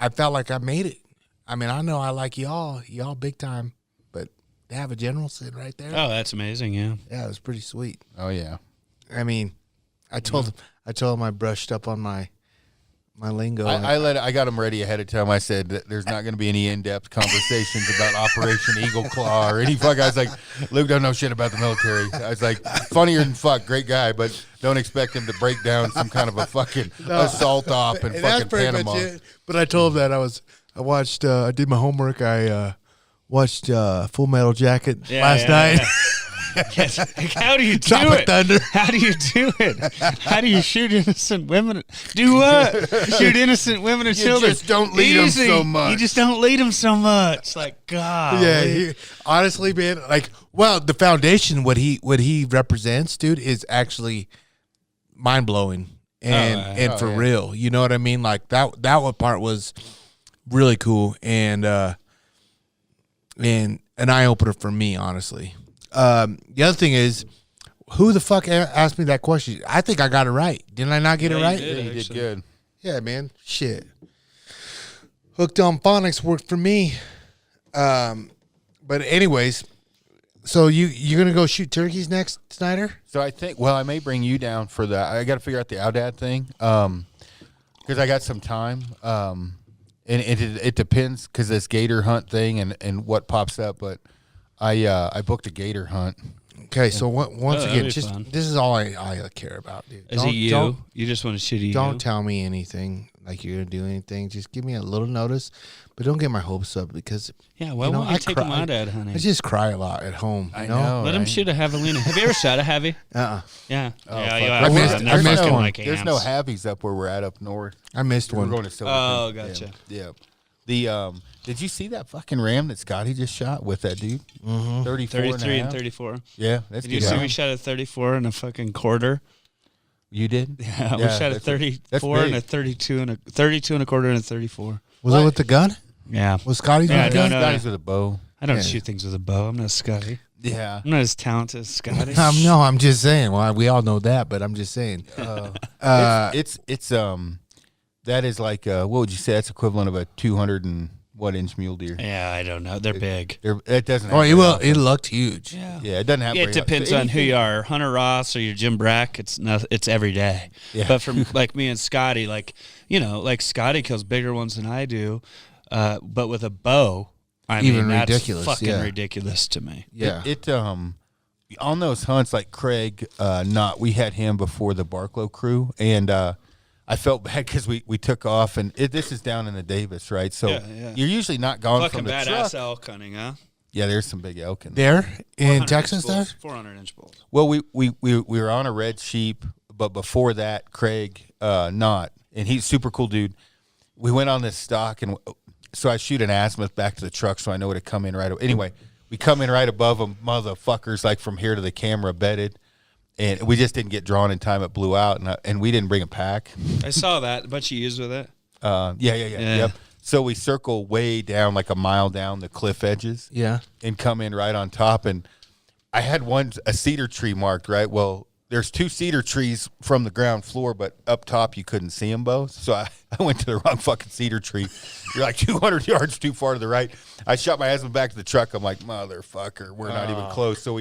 S1: I felt like I made it. I mean, I know I like y'all big time, but to have a general sitting right there,
S3: Oh, that's amazing. Yeah.
S1: yeah, it was pretty sweet.
S4: Oh yeah.
S1: I mean, I told him I brushed up on my my lingo.
S4: I got him ready ahead of time. I said that there's not going to be any in-depth conversations about Operation Eagle Claw or any fuck. I was like, Luke don't know shit about the military. I was like, funnier than fuck, great guy, but don't expect him to break down some kind of a fucking assault op in fucking Panama.
S1: Much it. But I told him that I watched. I did my homework. I watched Full Metal Jacket last night.
S3: Yeah. Yes. How do you do
S1: Drop
S3: it?
S1: Thunder.
S3: How do you do it? How do you shoot innocent women? Do what? Shoot innocent women and children.
S4: Just don't lead them so much.
S3: You just don't lead them so much. Like, God.
S1: Yeah, honestly, man, like, well, the foundation, what he represents, dude, is actually mind blowing and for real. You know what I mean? Like that one part was really cool and an eye opener for me, honestly. The other thing is, who the fuck asked me that question? I think I got it right. Didn't I not get it right?
S3: You
S4: You did good.
S1: Yeah, man. Shit. Hooked on Phonics worked for me. But anyways, so you're gonna go shoot turkeys next, Snyder?
S4: So I think, well, I may bring you down for that. I got to figure out the Outdad thing because I got some time. And it depends because this gator hunt thing and what pops up. But I booked a gator hunt.
S1: Okay, so once
S3: that'd
S1: again,
S3: be
S1: just
S3: fun.
S1: this is all I care about, dude.
S3: Is it you? You just want to shoot you?
S1: Don't tell me anything like you're gonna do anything. Just give me a little notice, but don't get my hopes up because
S3: Yeah, why won't you take him out at hunting?
S1: I just cry a lot at home. You
S4: I
S1: know?
S4: know.
S3: Let him
S4: right?
S3: shoot a javelina. Have you ever shot a heavy?
S1: Yeah,
S3: Yeah.
S4: Oh,
S3: yeah,
S4: fuck.
S3: yeah.
S1: I missed-
S3: They're
S1: I missed
S3: fucking
S1: one.
S3: like
S4: There's no
S3: ants.
S4: Habbies up where we're at up north.
S1: I missed
S4: We're
S1: one.
S4: going to Silver.
S3: Oh, gotcha.
S4: Yeah. The did you see that fucking ram that Scotty just shot with that dude? 34
S3: 33 and
S4: half?
S3: 34.
S4: Yeah, that's
S3: Did you
S4: good.
S3: see we shot a 34 and a fucking quarter?
S4: You did?
S3: Yeah, we shot a
S4: that's
S3: 34 and a
S4: big.
S3: 32 and a 32 and a quarter and a 34.
S1: Was it with the gun?
S3: Yeah.
S1: Was Scotty doing
S3: Yeah,
S1: the gun?
S3: no.
S4: Scotty's with a bow.
S3: I don't
S1: Yeah.
S3: shoot things with a bow. I'm not Scotty.
S4: Yeah.
S3: I'm not as talented as Scotty.
S1: No, I'm just saying. Well, we all know that, but I'm just saying.
S4: It's that is like what would you say? That's equivalent of a 200 and what inch mule deer.
S3: Yeah, I don't know. They're big.
S4: It doesn't.
S1: Oh,
S4: have
S1: it looked huge.
S3: Yeah.
S4: Yeah, it doesn't have.
S3: It depends on who you are, Hunter Ross or your Jim Brack. It's every day.
S4: Yeah.
S3: But from like me and Scotty, like Scotty kills bigger ones than I do, but with a bow, I
S1: Even
S3: mean that's
S1: ridiculous,
S3: fucking
S1: yeah.
S3: ridiculous to me.
S1: Yeah.
S4: It on those hunts like Craig, we had him before the Barklow crew, and I felt bad because we took off, and this is down in the Davis, right? So
S3: Yeah.
S4: you're usually not gone
S3: Fucking
S4: from the
S3: badass
S4: truck.
S3: elk hunting, huh?
S4: Yeah, there's some big elk in there.
S1: There in
S3: 400
S1: Texas,
S3: inch
S1: there.
S3: bulls, 400-inch bulls.
S4: Well, we were on a red sheep, but before that, Craig not, and he's a super cool dude. We went on this stock, and so I shoot an azimuth back to the truck, so I know where to come in right away. Anyway, we come in right above them, motherfuckers, like from here to the camera, bedded, and we just didn't get drawn in time. It blew out, and we didn't bring a pack.
S3: I saw that. A bunch of ewes with it.
S4: Yeah. Yep. So we circle way down, like a mile down the cliff edges.
S1: Yeah.
S4: And come in right on top. And I had a cedar tree marked, right? Well, there's two cedar trees from the ground floor, but up top you couldn't see them both. So I went to the wrong fucking cedar tree. You're like 200 yards too far to the right. I shot my husband back to the truck. I'm like, motherfucker, we're not even close. So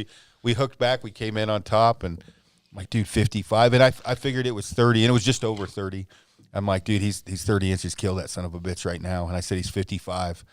S4: we hooked back. We came in on top, and I'm like, dude, 55. And I figured it was 30, and it was just over 30. I'm like, dude, he's 30 inches. Kill that son of a bitch right now. And I said he's 55,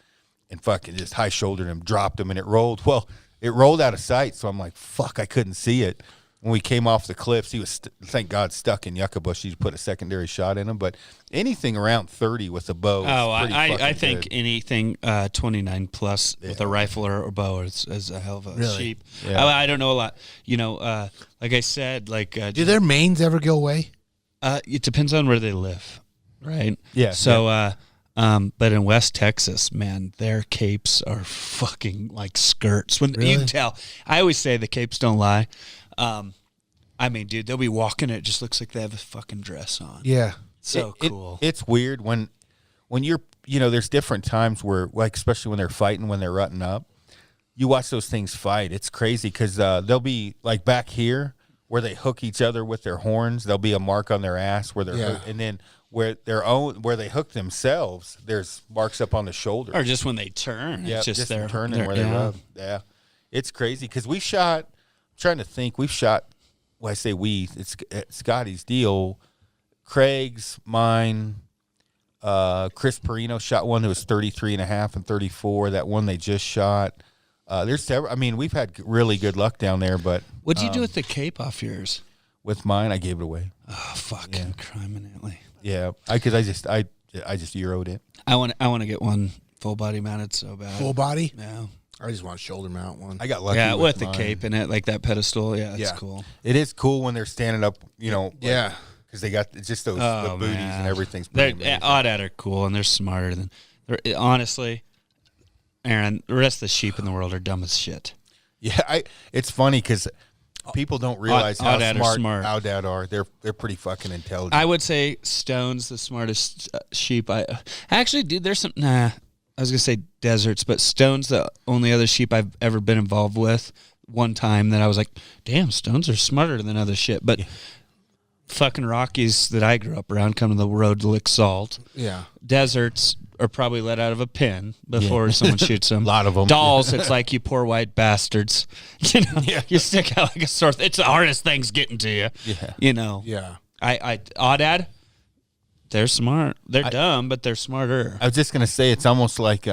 S4: and fucking just high shouldered him, dropped him, and it rolled. Well, it rolled out of sight. So I'm like, fuck, I couldn't see it. When we came off the cliffs, he was, thank God, stuck in yucca bush. You put a secondary shot in him. But anything around 30 with a bow.
S3: I think
S4: good.
S3: anything 29 plus with a rifle or a bow is a hell of a
S1: Really?
S3: sheep.
S4: Yeah.
S3: I don't know a lot. Like I said,
S1: Do their manes ever go away?
S3: it depends on where they live, right?
S4: Yeah,
S3: So, but in West Texas, man, their capes are fucking like skirts. You
S1: Really?
S3: can tell. I always say the capes don't lie. I mean, dude, they'll be walking. It just looks like they have a fucking dress on.
S1: Yeah.
S3: So cool.
S4: It's weird when you're, there's different times where, like, especially when they're fighting, when they're rutting up, you watch those things fight. It's crazy because they'll be like back here where they hook each other with their horns. There'll be a mark on their ass where they're, and then where they hook themselves, there's marks up on the shoulder.
S3: Or just when they turn.
S4: Yeah,
S3: It's just their
S4: turning where they rub. Yeah, it's crazy because we shot. I'm trying to think. We've shot. Well, I say we. It's Scotty's deal. Craig's, mine, Chris Perino shot one that was 33.5 and 34. That one they just shot. There's several. I mean, we've had really good luck down there, but
S3: What'd you do with the cape off yours?
S4: with mine, I gave it away.
S3: Oh, fucking criminally.
S4: Yeah, because I just Euroed it.
S3: I want to get one full body mounted so bad.
S1: Full body?
S3: Yeah.
S1: I just want a shoulder mount one.
S4: I got lucky.
S3: Yeah, with the
S4: mine.
S3: cape in it, like that pedestal. Yeah, it's
S1: Yeah.
S3: cool.
S4: It is cool when they're standing up. You know.
S1: Yeah.
S4: Because they got just those the
S3: Oh,
S4: booties
S3: man.
S4: and everything's pretty
S3: They're
S4: amazing.
S3: Audad are cool and they're smarter than. Honestly, Aaron, the rest of the sheep in the world are dumb as shit.
S4: Yeah, it's funny because people don't realize how
S3: Audad are
S4: smart
S3: smart.
S4: Audad are. They're pretty fucking intelligent.
S3: I would say Stone's the smartest sheep. Actually, dude, there's some. Nah, I was gonna say deserts, but Stone's the only other sheep I've ever been involved with. One time that I was like, damn, Stones are smarter than other shit. But fucking Rockies that I grew up around come to the road to lick salt.
S1: Yeah.
S3: Deserts are probably let out of a pen before someone shoots them.
S4: A lot of them.
S3: Dolls, it's like, you poor white bastards. You know, you stick out like a sore. It's the hardest thing's getting to you.
S4: Yeah.
S3: You know.
S1: Yeah.
S3: Audad, they're smart. They're dumb, but they're smarter.
S4: I was just gonna say it's almost like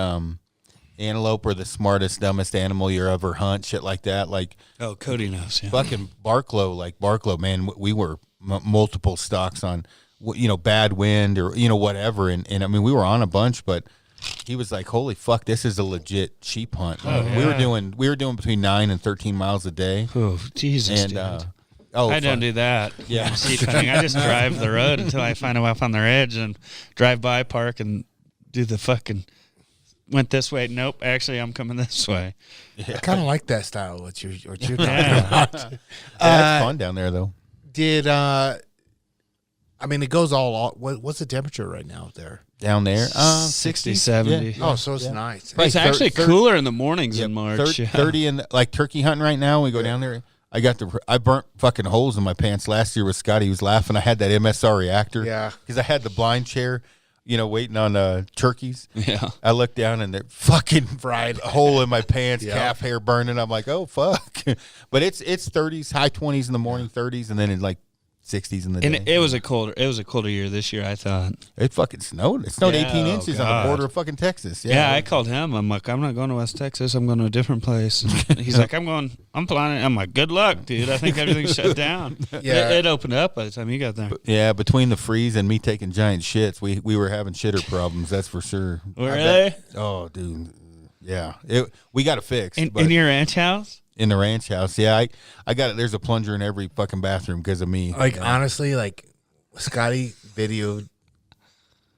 S4: antelope are the smartest, dumbest animal you ever hunt. Shit like that. Like
S3: Oh, Cody knows. Yeah.
S4: fucking Barklow, man. We were multiple stocks on, bad wind or whatever, and I mean we were on a bunch, but he was like, "Holy fuck, this is a legit sheep hunt." We were doing between 9 and 13 miles a day,
S3: Oh, Jesus,
S4: and
S3: dude.
S4: fuck.
S3: I don't do that.
S4: Yeah.
S3: Sheep hunting. I just drive the road until I find a up on their edge and drive by, park, and do the fucking. Went this way. Nope. Actually, I'm coming this way.
S1: I kind of like that style. What you're talking about.
S4: Yeah, it's fun down there though.
S1: I mean, it goes all. What's the temperature right now up there?
S4: Down there,
S3: 60, 70.
S1: Oh, so it's nice.
S3: It's actually cooler in the mornings in March.
S4: 30 and like turkey hunting right now. We go down there. I burnt fucking holes in my pants last year with Scotty. He was laughing. I had that MSR reactor.
S1: Yeah.
S4: Because I had the blind chair, waiting on turkeys.
S3: Yeah.
S4: I looked down and they're fucking fried hole in my pants, calf hair burning. I'm like, oh fuck. But it's 30s, high 20s in the morning, 30s, and then in like 60s in the day.
S3: And it was a colder year this year, I thought.
S4: It fucking snowed. It snowed 18 inches on
S3: God.
S4: the border of fucking Texas.
S3: Yeah, I called him. I'm like, I'm not going to West Texas. I'm going to a different place. And he's like, I'm planning. I'm like, good luck, dude. I think everything's shut down.
S1: Yeah.
S3: It opened up by the time you got there.
S4: Yeah, between the freeze and me taking giant shits, we were having shitter problems. That's for sure.
S3: Really?
S4: Oh, dude. Yeah. We got it fixed.
S3: In
S4: but
S3: your ranch house?
S4: in the ranch house. Yeah, I got it. There's a plunger in every fucking bathroom because of me.
S1: Like, honestly, like, Scotty videoed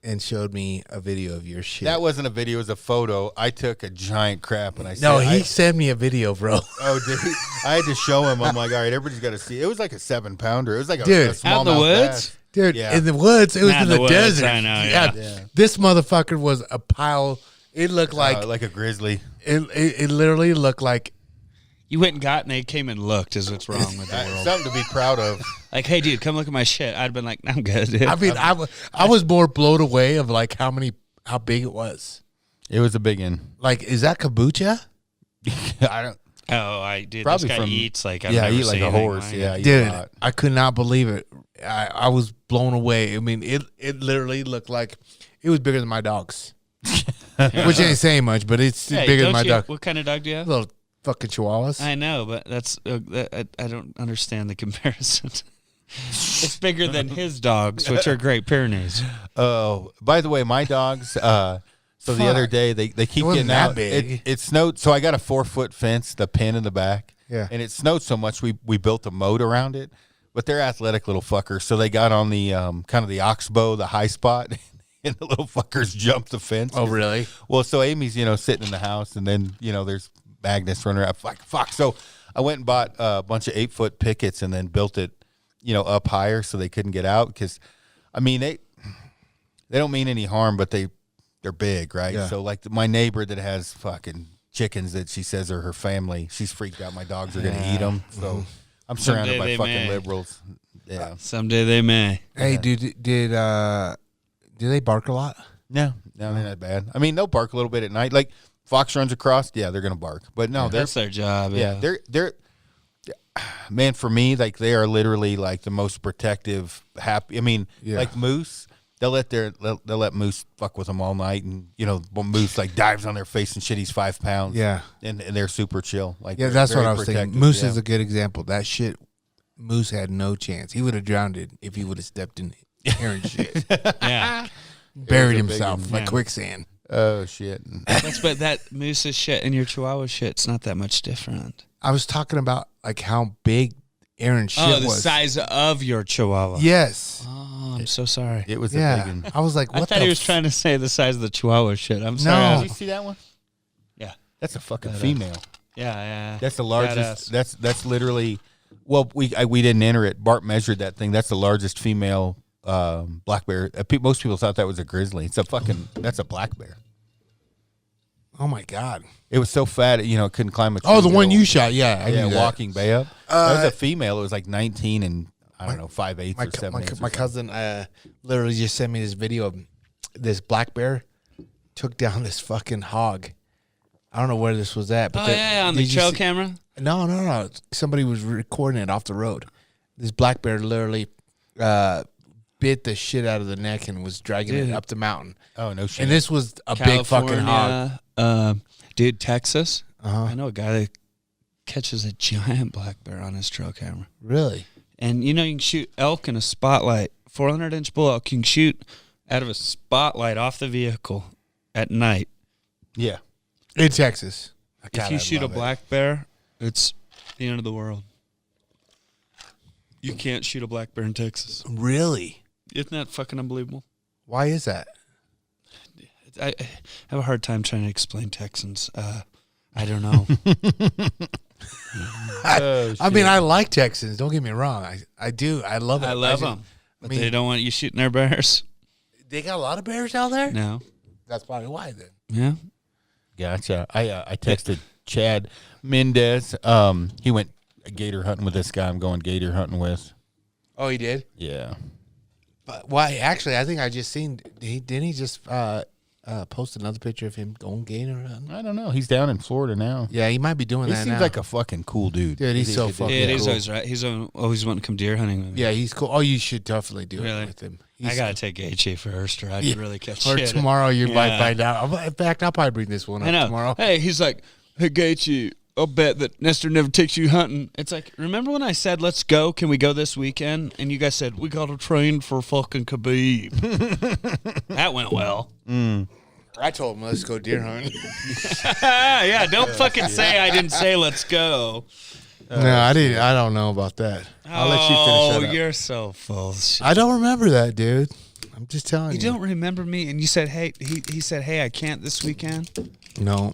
S1: and showed me a video of your shit.
S4: That wasn't a video. It was a photo. I took a giant crap and I said,
S1: No, he sent me a video, bro.
S4: Oh, dude. I had to show him. I'm like, all right, everybody's got to see. It was like a 7-pounder. It was like
S1: Dude,
S4: a small
S3: out in the woods?
S1: Dude,
S4: Yeah.
S1: in the woods. It was
S3: Not
S1: in
S3: in the
S1: the
S3: woods,
S1: desert.
S3: I know, yeah.
S1: This motherfucker was a pile. It looked
S4: like a grizzly.
S1: it literally looked like.
S3: You went and got, and they came and looked. Is what's wrong with the world?
S4: Something to be proud of.
S3: Like, hey, dude, come look at my shit. I'd been like, I'm good. Dude.
S1: I mean, I was more blown away of like how big it was.
S4: It was a big one.
S1: Like, is that kombucha?
S4: I don't.
S3: Oh, I did.
S4: Probably
S3: This guy
S4: from-
S3: eats like I've
S4: Yeah,
S3: never
S4: I eat like
S3: seen
S4: a
S3: anything
S4: horse.
S3: like it.
S4: Yeah, I eat a
S1: Dude,
S4: lot.
S1: I could not believe it. I was blown away. I mean, it literally looked like it was bigger than my dog's. Which ain't saying much, but it's
S3: Hey,
S1: bigger than
S3: don't
S1: my
S3: you-
S1: dog.
S3: What kind of dog do you have?
S1: Little fucking chihuahuas.
S3: I know, but that's I don't understand the comparison. It's bigger than his dogs, which are Great Pyrenees.
S4: Oh, by the way, my dogs. So the other day they keep
S1: wasn't
S4: getting
S1: that
S4: out.
S1: big.
S4: It snowed, so I got a 4-foot fence, the pin in the back.
S1: Yeah.
S4: And it snowed so much we built a moat around it. But they're athletic little fuckers, so they got on the kind of the oxbow, the high spot, and the little fuckers jumped the fence.
S1: Oh, really?
S4: Well, so Amy's sitting in the house, and then there's Magnus running around. Fuck. So I went and bought a bunch of 8-foot pickets, and then built it, up higher so they couldn't get out. Because, I mean, they don't mean any harm, but they're big, right?
S1: Yeah.
S4: So like my neighbor that has fucking chickens that she says are her family, she's freaked out. My dogs are gonna eat them. So I'm surrounded
S3: Someday
S4: by
S3: they
S4: fucking
S3: may.
S4: liberals. Yeah.
S3: Someday they may.
S1: Hey, dude, did they bark a lot?
S4: No, they're not bad. I mean, they'll bark a little bit at night. Like fox runs across, yeah, they're gonna bark. But no,
S3: That's their job.
S4: yeah, they're man, for me, like they are literally like the most protective, happy. I mean,
S1: Yeah.
S4: like moose. They'll let moose fuck with them all night, and moose like dives on their face and shit. He's 5 pounds.
S1: Yeah,
S4: and they're super chill. Like
S1: that's what I was
S4: protective.
S1: thinking. Moose is a good example. That shit, Moose had no chance. He would have drowned it if he would have stepped in Aaron's shit.
S3: Yeah.
S1: Buried himself like
S3: yeah.
S1: quicksand.
S4: Oh shit!
S3: But that moose's shit and your Chihuahua shit's not that much different.
S1: I was talking about like how big Aaron's shit was.
S3: The size of your Chihuahua.
S1: Yes.
S3: Oh, I'm so sorry.
S4: It was a big one.
S1: I was like, what
S3: I thought he was trying to say the size of the Chihuahua shit. I'm
S1: No.
S3: sorry.
S4: Did you see that one?
S3: Yeah.
S4: That's a fucking female.
S3: Yeah.
S4: That's the largest.
S3: Badass.
S4: That's literally. Well, we didn't enter it. Bart measured that thing. That's the largest female black bear. Most people thought that was a grizzly. That's a black bear.
S1: Oh my God.
S4: It was so fat, it couldn't climb a tree.
S1: Oh, the one you shot. Yeah. I knew that.
S4: Walking Bay up. That was a female. It was like 19 and I don't know, 5/8 or 7/8.
S1: My cousin literally just sent me this video of this black bear took down this fucking hog. I don't know where this was at. But
S3: on the trail camera?
S1: No. Somebody was recording it off the road. This black bear literally bit the shit out of the neck and was dragging it up the mountain.
S4: Oh, no shit.
S1: And this was a big fucking hog.
S3: Dude, Texas.
S1: Uh-huh.
S3: I know a guy that catches a giant black bear on his trail camera.
S1: Really?
S3: And you can shoot elk in a spotlight. 400-inch bull elk, you can shoot out of a spotlight off the vehicle at night.
S4: Yeah.
S1: In Texas.
S3: If you shoot a black bear, it's the end of the world. You can't shoot a black bear in Texas.
S1: Really?
S3: Isn't that fucking unbelievable?
S1: Why is that?
S3: I have a hard time trying to explain Texans. I don't know.
S1: I mean, I like Texans. Don't get me wrong. I do. I love it.
S3: I love them. But they don't want you shooting their bears.
S1: They got a lot of bears out there?
S3: No.
S1: That's probably why then.
S3: Yeah.
S4: Gotcha. I texted Chad Mendez. He went gator hunting with this guy I'm going gator hunting with.
S1: Oh, he did?
S4: Yeah.
S1: But why? Actually, I think I just seen. Didn't he just post another picture of him going gator hunting?
S4: I don't know. He's down in Florida now.
S1: Yeah, he might be doing
S4: He
S1: that
S4: seems
S1: now.
S4: like a fucking cool dude.
S1: Dude, he's so fucking
S3: Yeah,
S1: cool.
S3: he's always right. He's always wanting to come deer hunting with me.
S1: Yeah, he's cool. Oh, you should definitely do
S3: Really?
S1: it with him.
S3: I got to take HA first, or I'd really catch
S1: Or
S3: shit.
S1: tomorrow you might
S3: Yeah.
S1: find out. In fact, I'll probably bring this one
S3: I
S1: up
S3: know.
S1: tomorrow.
S3: Hey, he's like, hey, Gaethje, I'll bet that Nestor never takes you hunting. It's like, remember when I said, let's go? Can we go this weekend? And you guys said, we got to train for fucking Khabib. That went well.
S1: I told him, let's go deer hunting.
S3: Yeah, don't fucking say I didn't say let's go.
S1: No, I didn't. I don't know about that. I'll let you finish that up.
S3: You're so full of shit.
S1: I don't remember that, dude. I'm just telling you.
S3: You don't remember me? And you said, hey, he said, hey, I can't this weekend?
S1: No.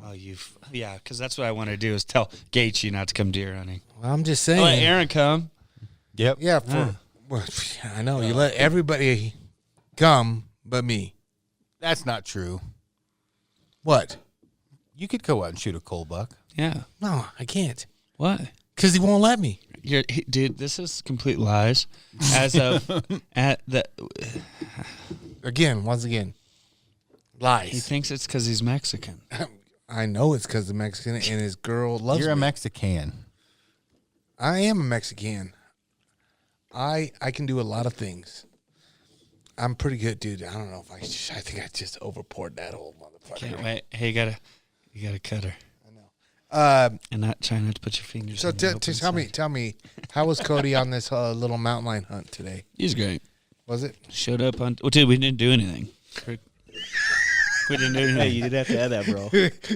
S3: Oh, yeah, because that's what I want to do is tell Gaethje not to come deer hunting.
S1: Well, I'm just saying.
S3: Let Aaron come.
S4: Yep.
S1: Yeah, well, I know. You let everybody come but me.
S4: That's not true.
S1: What?
S4: You could go out and shoot a coal buck.
S3: Yeah.
S1: No, I can't.
S3: What?
S1: Because he won't let me.
S3: Dude, this is complete lies. As of at the,
S1: Once again,
S3: he
S1: lies.
S3: thinks it's because he's Mexican.
S1: I know it's because the Mexican and his girl loves
S4: You're a
S1: me.
S4: Mexican.
S1: I am a Mexican. I can do a lot of things. I'm pretty good, dude. I don't know if I think I just overpoured that whole motherfucker.
S3: Can't wait. Hey, you gotta cut her. And not try not to put your fingers.
S1: So
S3: in the open
S1: tell me, how was Cody on this little mountain lion hunt today?
S3: He's great.
S1: Was it?
S3: Showed up on. Well, dude, we didn't do anything. We didn't do anything.
S2: Hey, you did have to add that, bro.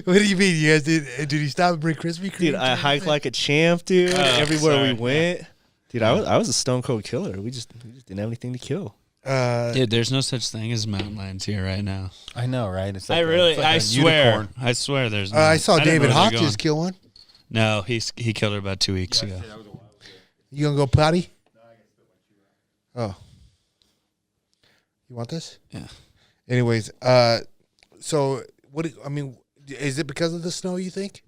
S1: What do you mean? You guys did you stop and bring Krispy Kreme?
S2: Dude, I hiked like a champ, dude. Everywhere
S3: sorry.
S2: we went. Dude, I was a stone cold killer. We just didn't have anything to kill.
S3: Dude, there's no such thing as mountain lions here right now.
S4: I know, right? It's
S3: I
S4: a
S3: swear,
S4: unicorn.
S3: I swear, there's. No,
S1: I saw
S3: didn't know
S1: David
S3: where they're
S1: Hodges
S3: going.
S1: kill one.
S3: No, he killed her about 2 weeks ago.
S1: You gonna go potty? Oh, you want this?
S3: Yeah.
S1: Anyways, so I mean, is it because of the snow? You think?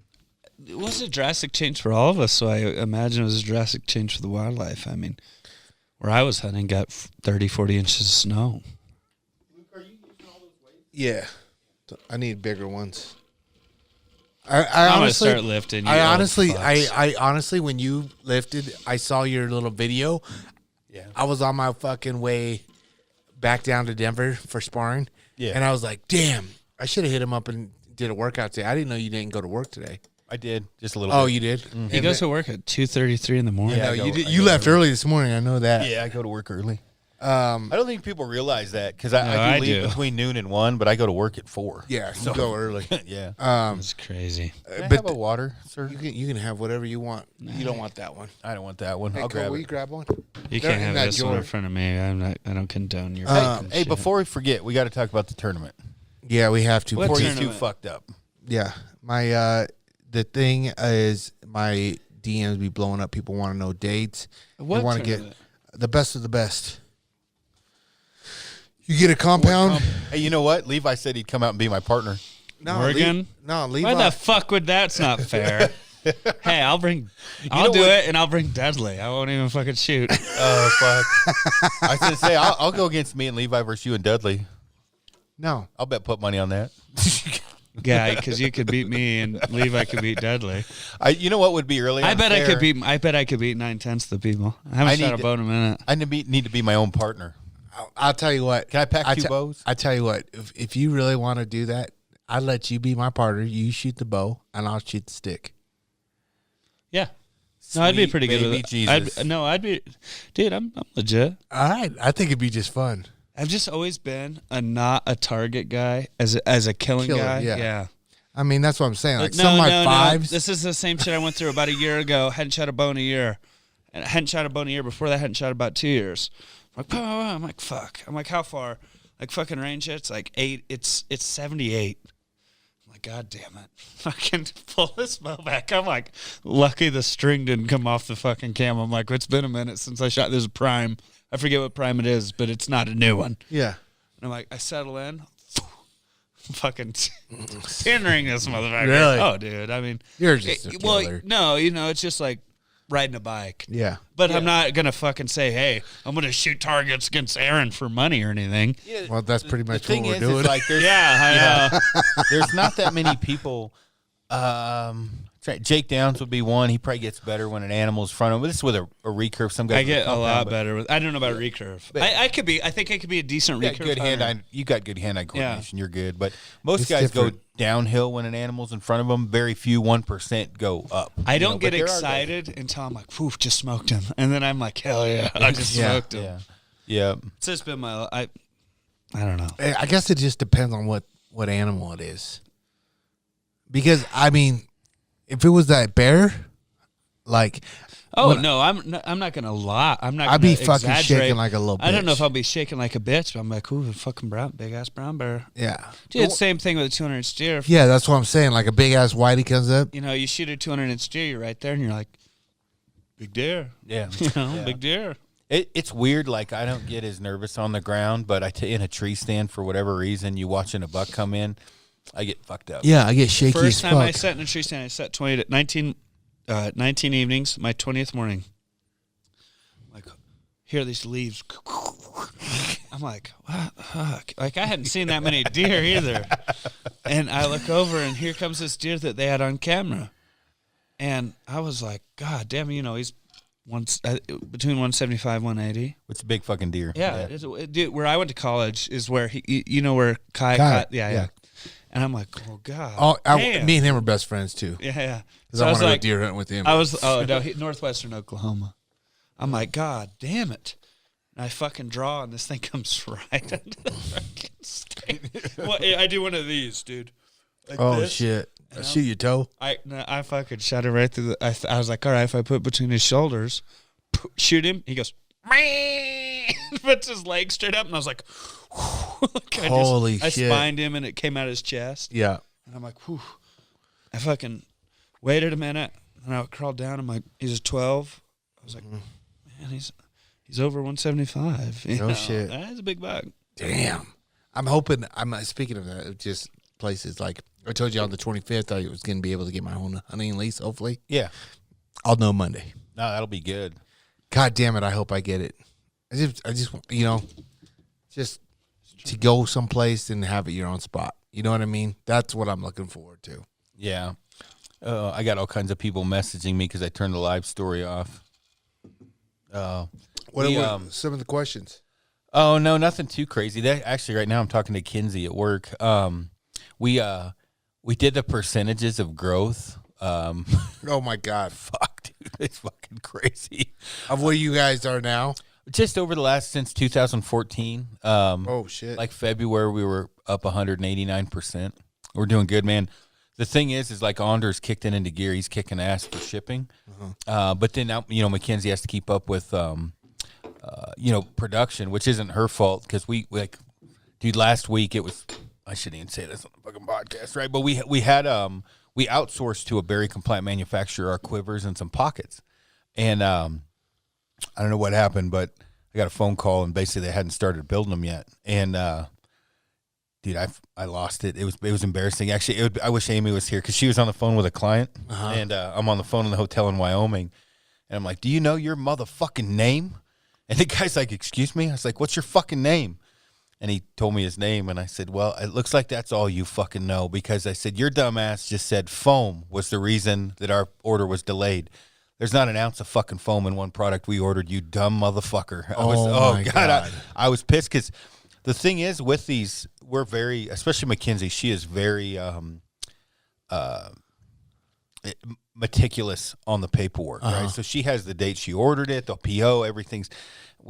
S3: It was a drastic change for all of us, so I imagine it was a drastic change for the wildlife. I mean, where I was hunting got 30, 40 inches of snow.
S1: Yeah, I need bigger ones. I
S3: I'm
S1: honestly
S3: gonna start lifting. You
S1: I
S3: old
S1: honestly,
S3: fucks.
S1: I honestly, when you lifted, I saw your little video.
S4: Yeah.
S1: I was on my fucking way back down to Denver for sparring.
S4: Yeah.
S1: And I was like, damn, I should have hit him up and did a workout today. I didn't know you didn't go to work today.
S4: I did just a little.
S1: Oh,
S4: bit.
S1: you did?
S3: He goes to work at 2:33 in the morning.
S1: No,
S4: I
S1: you
S4: go-
S1: did.
S4: I
S1: You
S4: go
S1: left
S4: early.
S1: early this morning. I know that.
S4: Yeah, I go to work early.
S1: I
S4: I don't think people realize that because
S3: No,
S4: I
S3: I
S4: do leave
S3: do.
S4: between noon and 1, but I go to work at 4.
S1: yeah, you go early.
S4: Yeah.
S3: It's crazy.
S4: Can I
S1: but
S4: have a water, sir?
S1: you can have whatever you want. You don't want that one.
S4: I don't want that one.
S1: Hey,
S4: I'll
S1: Cole,
S4: grab
S1: will
S4: it.
S1: you grab one?
S3: You
S1: They're
S3: can't
S1: in
S3: have
S1: that
S3: this one in
S1: drawer.
S3: front of me. I don't condone your.
S4: Hey,
S3: fucking
S4: hey,
S3: shit.
S4: before we forget, we got to talk about the tournament.
S1: Yeah, we have to.
S3: What
S4: Before you
S3: tournament?
S4: too fucked up.
S1: Yeah, my the thing is my DMs be blowing up. People want to know dates.
S3: What
S1: They want to get
S3: tournament?
S1: the best of the best. You get a compound.
S4: Hey, you know what? Levi said he'd come out and be my partner.
S1: No,
S3: Oregon?
S1: Levi.
S3: Why the fuck would that's not fair? Hey, I'll
S4: know
S3: do
S4: what-
S3: it, and I'll bring Dudley. I won't even fucking shoot.
S4: Oh, fuck. I was going to say, I'll go against me and Levi versus you and Dudley.
S1: No.
S4: I'll put money on that.
S3: Yeah, because you could beat me, and Levi could beat Dudley.
S4: You know what would be really
S3: I bet I
S4: unfair?
S3: could beat 9/10 of the people. I haven't
S4: I
S3: shot
S4: need
S3: a
S4: to-
S3: bow in a minute.
S4: I need to be my own partner.
S1: I'll tell you what.
S4: Can I pack two bows?
S1: I tell you what. If you really want to do that, I'd let you be my partner. You shoot the bow, and I'll shoot the stick.
S3: Yeah. No, I'd be
S4: Sweet
S3: pretty good
S4: baby
S3: with it.
S4: Jesus.
S3: I'd be, dude. I'm legit.
S1: All right. I think it'd be just fun.
S3: I've just always been not a target guy as a killing
S1: Killer,
S3: guy.
S1: yeah. I mean, that's what I'm saying. Like
S3: No,
S1: some of my
S3: no,
S1: fives.
S3: no. This is the same shit I went through about a year ago. Hadn't shot a bow in a year. And I hadn't shot a bow in a year before that. Hadn't shot about 2 years. I'm like, I'm like, fuck. I'm like, how far? Like fucking range it's like 8. It's 78. I'm like, God damn it. Fucking pull this bow back. I'm like, lucky the string didn't come off the fucking cam. I'm like, it's been a minute since I shot this prime. I forget what prime it is, but it's not a new one.
S1: Yeah.
S3: And I'm like, I settle in. Fucking pin-ring this motherfucker.
S1: Really?
S3: Oh, dude. I mean,
S1: You're just a killer.
S3: no, it's just like riding a bike.
S1: Yeah.
S3: But I'm not going to fucking say, hey, I'm going to shoot targets against Aaron for money or anything.
S1: Well, that's pretty much
S4: The thing
S1: what we're
S4: is,
S1: doing.
S4: it's like there's,
S3: Yeah, I know.
S4: there's not that many people. Jake Downs would be one. He probably gets better when an animal's in front of him. But this is with a recurve. Some guys
S3: I get
S4: with
S3: a lot
S4: compound, but
S3: better with. I don't know about recurve.
S4: But-
S3: I think I could be a decent
S4: You got
S3: recurve.
S4: good
S3: hunter.
S4: hand-eye. You got good hand-eye coordination. You're good. But most
S1: It's
S4: guys
S1: different.
S4: go downhill when an animal's in front of them. Very few, 1% go up.
S3: I
S4: You
S3: don't
S4: know,
S3: get
S4: but there are guys-
S3: excited until I'm like, "Poof, just smoked him," and then I'm like, "Hell yeah, I just
S1: Yeah.
S3: smoked him."
S4: Yeah, yeah.
S3: It's just been I don't know.
S1: I guess it just depends on what animal it is. Because I mean, if it was that bear, like
S3: Oh
S1: when-
S3: no, I'm not gonna lie. I'm not.
S1: I'd be
S3: gonna
S1: fucking
S3: exaggerate.
S1: shaking like a little
S3: I don't know
S1: bitch.
S3: if I'll be shaking like a bitch, but I'm like, ooh, fucking big ass brown bear.
S1: yeah,
S3: Dude, it's the same thing with a 200-inch deer.
S1: yeah, that's what I'm saying. Like a big ass whitey comes up.
S3: You know, you shoot a 200-inch deer, you're right there, and you're like, big deer.
S4: Yeah.
S3: You know,
S4: Yeah.
S3: big deer.
S4: It's weird. Like I don't get as nervous on the ground, but in a tree stand for whatever reason, you watching a buck come in, I get fucked up.
S1: Yeah, I get shaky
S3: First
S1: as
S3: time I
S1: fuck.
S3: sat in a tree stand, I sat 19 evenings. My 20th morning, like, hear these leaves. I'm like, what the fuck? Like, I hadn't seen that many deer either. And I look over, and here comes this deer that they had on camera. And I was like, God damn, he's between 175 180.
S4: It's a big fucking deer.
S3: Yeah, dude, where I went to college is where where Kai
S1: Kai,
S3: yeah.
S1: yeah.
S3: And I'm like, oh God. damn.
S1: Me and him are best friends too.
S3: Yeah.
S1: Because
S3: So
S1: I
S3: I was
S1: want to go
S3: like,
S1: deer hunting with him.
S3: Northwestern Oklahoma. I'm like, God damn it. And I fucking draw, and this thing comes right under the fucking stake. Well, I do one of these, dude. Like
S1: oh
S3: this.
S1: shit! Shoot your toe.
S3: I fucking shot it right through the. I was like, all right, if I put it between his shoulders, shoot him. He goes, puts his leg straight up, and I was like, like
S1: Holy
S3: I
S1: shit.
S3: spined him, and it came out of his chest.
S1: Yeah.
S3: And I'm like, whew. I fucking waited a minute, and I crawled down. I'm like, he's a 12. I was like, man, he's over 175. You
S1: No
S3: know?
S1: shit.
S3: That's a big buck.
S1: Damn. I'm hoping. I'm speaking of that. Just places like I told you on the 25th, I was going to be able to get my own hunting lease. Hopefully,
S4: Yeah.
S1: I'll know Monday.
S4: No, that'll be good.
S1: God damn it! I hope I get it. I just just to go someplace and have it your own spot. You know what I mean? That's what I'm looking forward to.
S4: Yeah. I got all kinds of people messaging me because I turned the live story off.
S1: What are some of the questions?
S4: Oh no, nothing too crazy. That actually, right now I'm talking to Kinsey at work. We did the percentages of growth.
S1: Oh my God.
S4: Fuck, dude, it's fucking crazy.
S1: Of where you guys are now?
S4: Just over the last since 2014.
S1: Oh shit.
S4: Like February, we were up 189%. We're doing good, man. The thing is like Anders kicked it into gear. He's kicking ass for shipping. But then now, Mackenzie has to keep up with, production, which isn't her fault because dude, last week it was. I shouldn't even say this on the fucking podcast, right? But we had we outsourced to a berry compliant manufacturer our quivers and some pockets, and I don't know what happened, but I got a phone call and basically they hadn't started building them yet, and dude, I lost it. It was embarrassing. Actually, I wish Amy was here because she was on the phone with a client, and I'm on the phone in the hotel in Wyoming, and I'm like, "Do you know your motherfucking name?" And the guy's like, "Excuse me?" I was like, "What's your fucking name?" And he told me his name, and I said, well, it looks like that's all you fucking know, because I said, your dumb ass just said foam was the reason that our order was delayed. There's not an ounce of fucking foam in one product we ordered, you dumb motherfucker.
S1: My God.
S4: I was pissed because the thing is with these, we're very, especially Mackenzie, she is very meticulous on the paperwork, right? So she has the date she ordered it, the PO, everything's.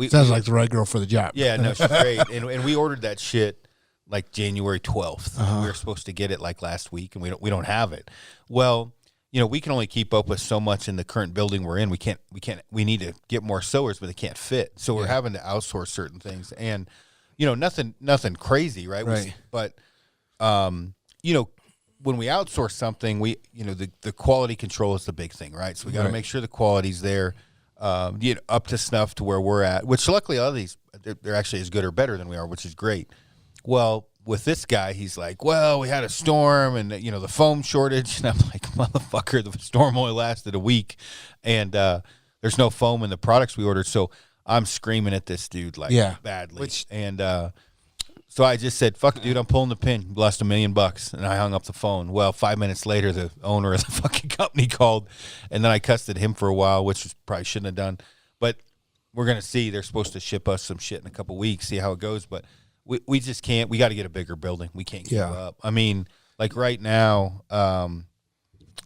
S1: Sounds like the right girl for the job.
S4: Yeah, no, she's great. And we ordered that shit like January 12th. We were supposed to get it like last week, and we don't have it. Well, we can only keep up with so much in the current building we're in. We need to get more sewers, but they can't fit. So we're having to outsource certain things. And nothing crazy, right?
S1: Right.
S4: But when we outsource something, the quality control is the big thing, right? So we got to make sure the quality's there. Up to snuff to where we're at, which luckily all these, they're actually as good or better than we are, which is great. Well, with this guy, he's like, well, we had a storm and, the foam shortage. And I'm like, motherfucker, the storm only lasted a week and there's no foam in the products we ordered. So I'm screaming at this dude badly. So I just said, fuck it, dude, I'm pulling the pin. You lost $1 million. And I hung up the phone. Well, 5 minutes later, the owner of the fucking company called, and then I cussed at him for a while, which probably shouldn't have done. But we're going to see. They're supposed to ship us some shit in a couple weeks, see how it goes. But we just can't. We got to get a bigger building. We can't give up. I mean, like right now,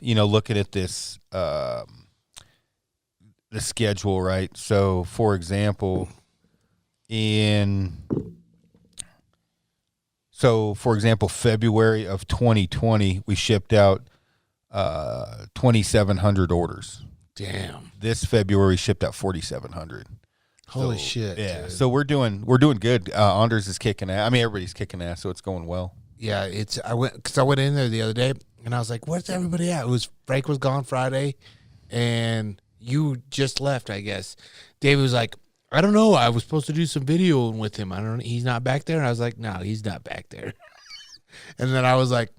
S4: looking at this, the schedule, right? So, for example, February of 2020, we shipped out 2,700 orders.
S1: Damn.
S4: This February, we shipped out 4,700.
S1: Holy shit.
S4: Yeah.
S1: Dude.
S4: So we're doing good. Anders is kicking ass. I mean, everybody's kicking ass, so it's going well.
S1: Yeah, I went in there the other day and I was like, "Where's everybody at?" Frank was gone Friday, and you just left, I guess. David was like, "I don't know. I was supposed to do some video with him. I don't know. He's not back there." And I was like, "No, he's not back there." And then I was like,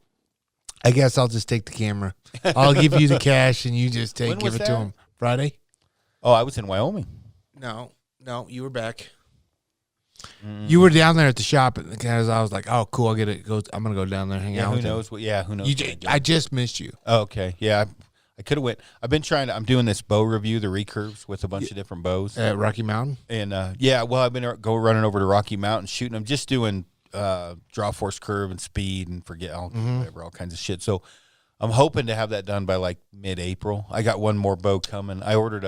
S1: "I guess I'll just take the camera. I'll give you the cash, and you just give it to him." Friday.
S4: Oh, I was in Wyoming.
S1: No, you were back. You were down there at the shop because I was like, "Oh, cool, I'll get it. I'm gonna go down there and hang out."
S4: Who knows? Who knows?
S1: I just missed you.
S4: Oh, okay, yeah, I could have went. I've been I'm doing this bow review, the recurves with a bunch of different bows
S1: at Rocky Mountain.
S4: And I've been running over to Rocky Mountain, shooting them, just doing draw force curve and speed and all kinds of shit. So I'm hoping to have that done by like mid-April. I got one more bow coming. I ordered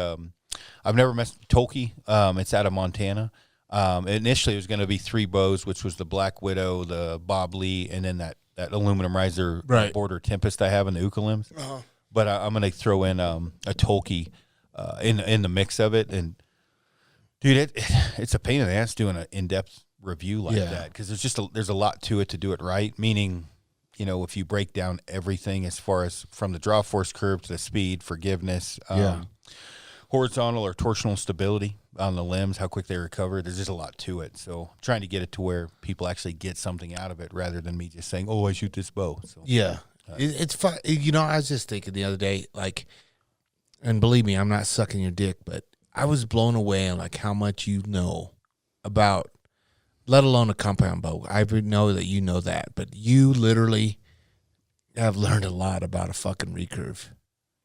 S4: I've never messed with Tolkien. It's out of Montana. Initially, it was going to be 3 bows, which was the Black Widow, the Bob Lee, and then that aluminum riser border Tempest I have in the Ukalims. But I'm going to throw in a Tolkien in the mix of it. And, dude, it's a pain in the ass doing an in-depth review like that because there's a lot to it to do it right, meaning, if you break down everything as far as from the draw force curve to the speed, forgiveness, horizontal or torsional stability on the limbs, how quick they recover. There's just a lot to it. So trying to get it to where people actually get something out of it rather than me just saying, "Oh, I shoot this bow." So
S1: it's fun. I was just thinking the other day, like, and believe me, I'm not sucking your dick, but I was blown away on like how much you know about, let alone a compound bow. I know that you know that, but you literally have learned a lot about a fucking recurve.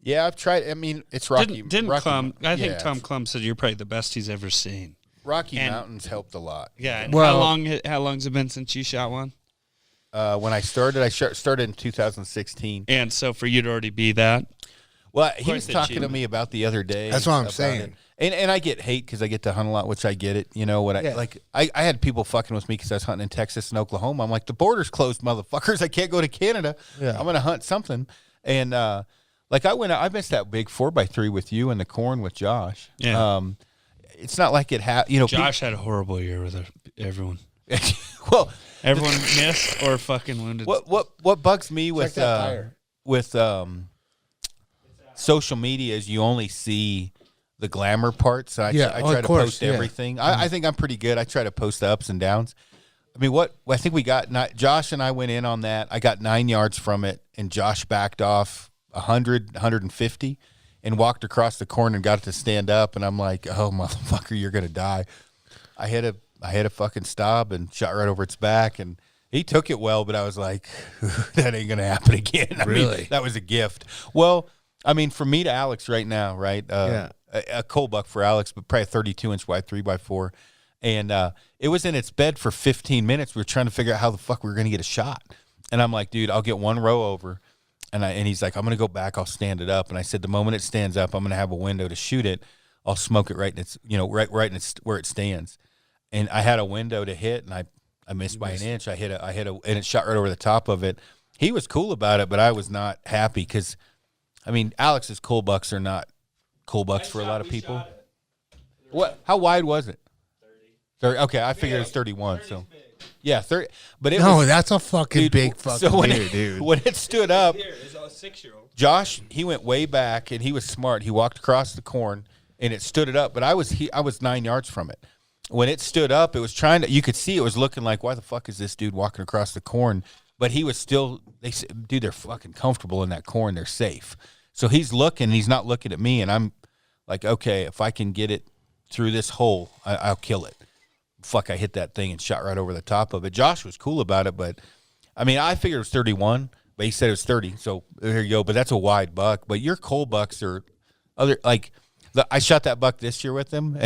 S4: Yeah, I've tried. I mean, it's Rocky.
S3: Didn't
S4: Rocky,
S3: Clum? I think Tom Clum said you're probably the best he's ever seen.
S4: Rocky
S3: And-
S4: Mountains helped a lot.
S3: Yeah. And
S1: Well-
S3: how long's it been since you shot one?
S4: When I started, started in 2016.
S3: And so for you to already be that,
S4: Well, he
S3: Quite
S4: was
S3: the
S4: talking to
S3: achievement.
S4: me about the other day.
S1: That's what I'm
S4: about
S1: saying.
S4: it. And I get hate because I get to hunt a lot, which I get it. You know what? I had people fucking with me because I was hunting in Texas and Oklahoma. I'm like, the border's closed, motherfuckers. I can't go to Canada.
S1: Yeah.
S4: I'm gonna hunt something. And like I missed that big 4x3 with you and the corn with Josh.
S3: Yeah.
S4: It's not like it
S3: Josh had a horrible year with everyone.
S4: well,
S3: Everyone missed or fucking wounded.
S4: what bugs me with
S1: that tire.
S4: social media is you only see the glamour parts. I
S1: Yeah,
S4: I
S1: oh,
S4: try
S1: of
S4: to
S1: course,
S4: post
S1: yeah.
S4: everything. I think I'm pretty good. I try to post the ups and downs. I mean, I think we got Josh and I went in on that. I got 9 yards from it, and Josh backed off 100, 150 and walked across the corner and got it to stand up. And I'm like, oh, motherfucker, you're going to die. I hit a fucking stop and shot right over its back, and he took it well, but I was like, that ain't going to happen again. I mean,
S1: Really?
S4: that was a gift. Well, I mean, from me to Alex right now, right?
S1: Yeah.
S4: A cold buck for Alex, but probably a 32-inch wide 3x4. And it was in its bed for 15 minutes. We were trying to figure out how the fuck we were going to get a shot. And I'm like, dude, I'll get one row over. And he's like, I'm going to go back. I'll stand it up. And I said, the moment it stands up, I'm going to have a window to shoot it. I'll smoke it right in its, right in its where it stands. And I had a window to hit, and I missed by an inch. I hit and it shot right over the top of it. He was cool about it, but I was not happy because, I mean, Alex's cool bucks are not cool bucks for a lot of people. What? How wide was it? 30. Okay, I figured it was 31. So, yeah, 30. But it
S1: No,
S4: was,
S1: that's a fucking
S4: dude,
S1: big fucking
S4: so when
S1: deer,
S4: it,
S1: dude.
S4: when it stood up,
S2: It's a 6-year-old.
S4: Josh, he went way back, and he was smart. He walked across the corn, and it stood it up. But I was 9 yards from it. When it stood up, it was trying to. You could see it was looking like, why the fuck is this dude walking across the corn? But he was still. They said, dude, they're fucking comfortable in that corn. They're safe. So he's looking. He's not looking at me, and I'm like, okay, if I can get it through this hole, I'll kill it. Fuck, I hit that thing and shot right over the top of it. Josh was cool about it, but I mean, I figured it was 31, but he said it was 30. So there you go. But that's a wide buck. But your coal bucks are other like. I shot that buck this year with him.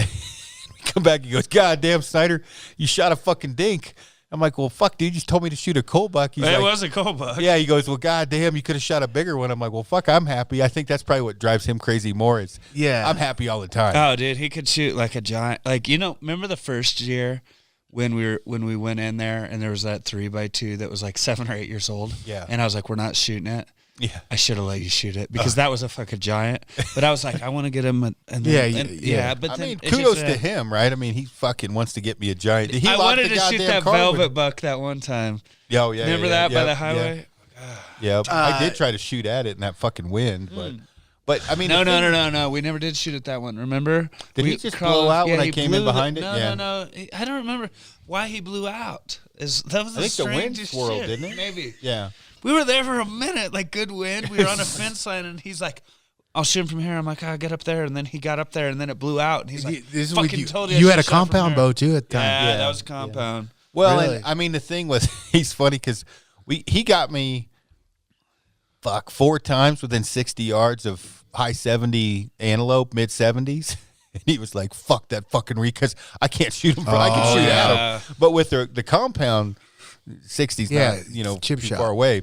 S4: Come back, he goes, God damn, Snyder, you shot a fucking dink. I'm like, well, fuck, dude, you just told me to shoot a coal buck. He's
S3: It
S4: like,
S3: was a cold buck.
S4: yeah, he goes, well, God damn, you could have shot a bigger one. I'm like, well, fuck, I'm happy. I think that's probably what drives him crazy more is
S1: Yeah.
S4: I'm happy all the time.
S3: Oh, dude, he could shoot like a giant. Like, remember the first year when we went in there and there was that 3x2 that was like 7 or 8 years old?
S4: Yeah.
S3: And I was like, we're not shooting it.
S4: Yeah.
S3: I should have let you shoot it because that was a fucking giant. But I was like, I want to get him.
S1: Yeah.
S3: But
S4: I
S3: then
S4: mean,
S3: it's
S4: kudos
S3: just,
S4: to him, right? I mean, he fucking wants to get me a giant. He
S3: I
S4: locked
S3: wanted
S4: the
S3: to shoot
S4: goddamn
S3: that
S4: car
S3: velvet
S4: with-
S3: buck that one time.
S4: Yeah, oh, yeah,
S3: Remember
S4: yeah,
S3: that by
S4: yeah,
S3: the highway?
S4: Yeah, I did try to shoot at it in that fucking wind, but I mean, the thing-
S3: No. We never did shoot at that one. Remember?
S4: Did
S3: We
S4: he just
S3: crawled-
S4: blow out when
S3: yeah,
S4: I
S3: he
S4: came
S3: blew
S4: in behind it?
S3: No,
S4: Yeah.
S3: no. I don't remember why he blew out. That was
S4: I think the wind
S3: strangest
S4: swirled,
S3: shit.
S4: didn't it?
S3: Maybe.
S4: Yeah.
S3: We were there for a minute, like good wind. We were on a fence line, and he's like, "I'll shoot him from here." I'm like, "I'll get up there," and then he got up there, and then it blew out. And he's like,
S1: This is what
S3: "Fucking
S1: you,
S3: told you."
S1: you
S3: I
S1: had a
S3: should shot from
S1: compound
S3: here."
S1: bow too at the time.
S3: Yeah,
S4: Yeah.
S3: that was a compound.
S4: Well,
S1: Really?
S4: and I mean, the thing was, he's funny because he got me, 4 times within 60 yards of high 70 antelope, mid 70s. And he was like, fuck that fucking because I can't shoot him. I can shoot
S3: yeah.
S4: at him. But with the compound, 60's
S1: Yeah,
S4: not,
S1: chip
S4: too
S1: shot.
S4: far away.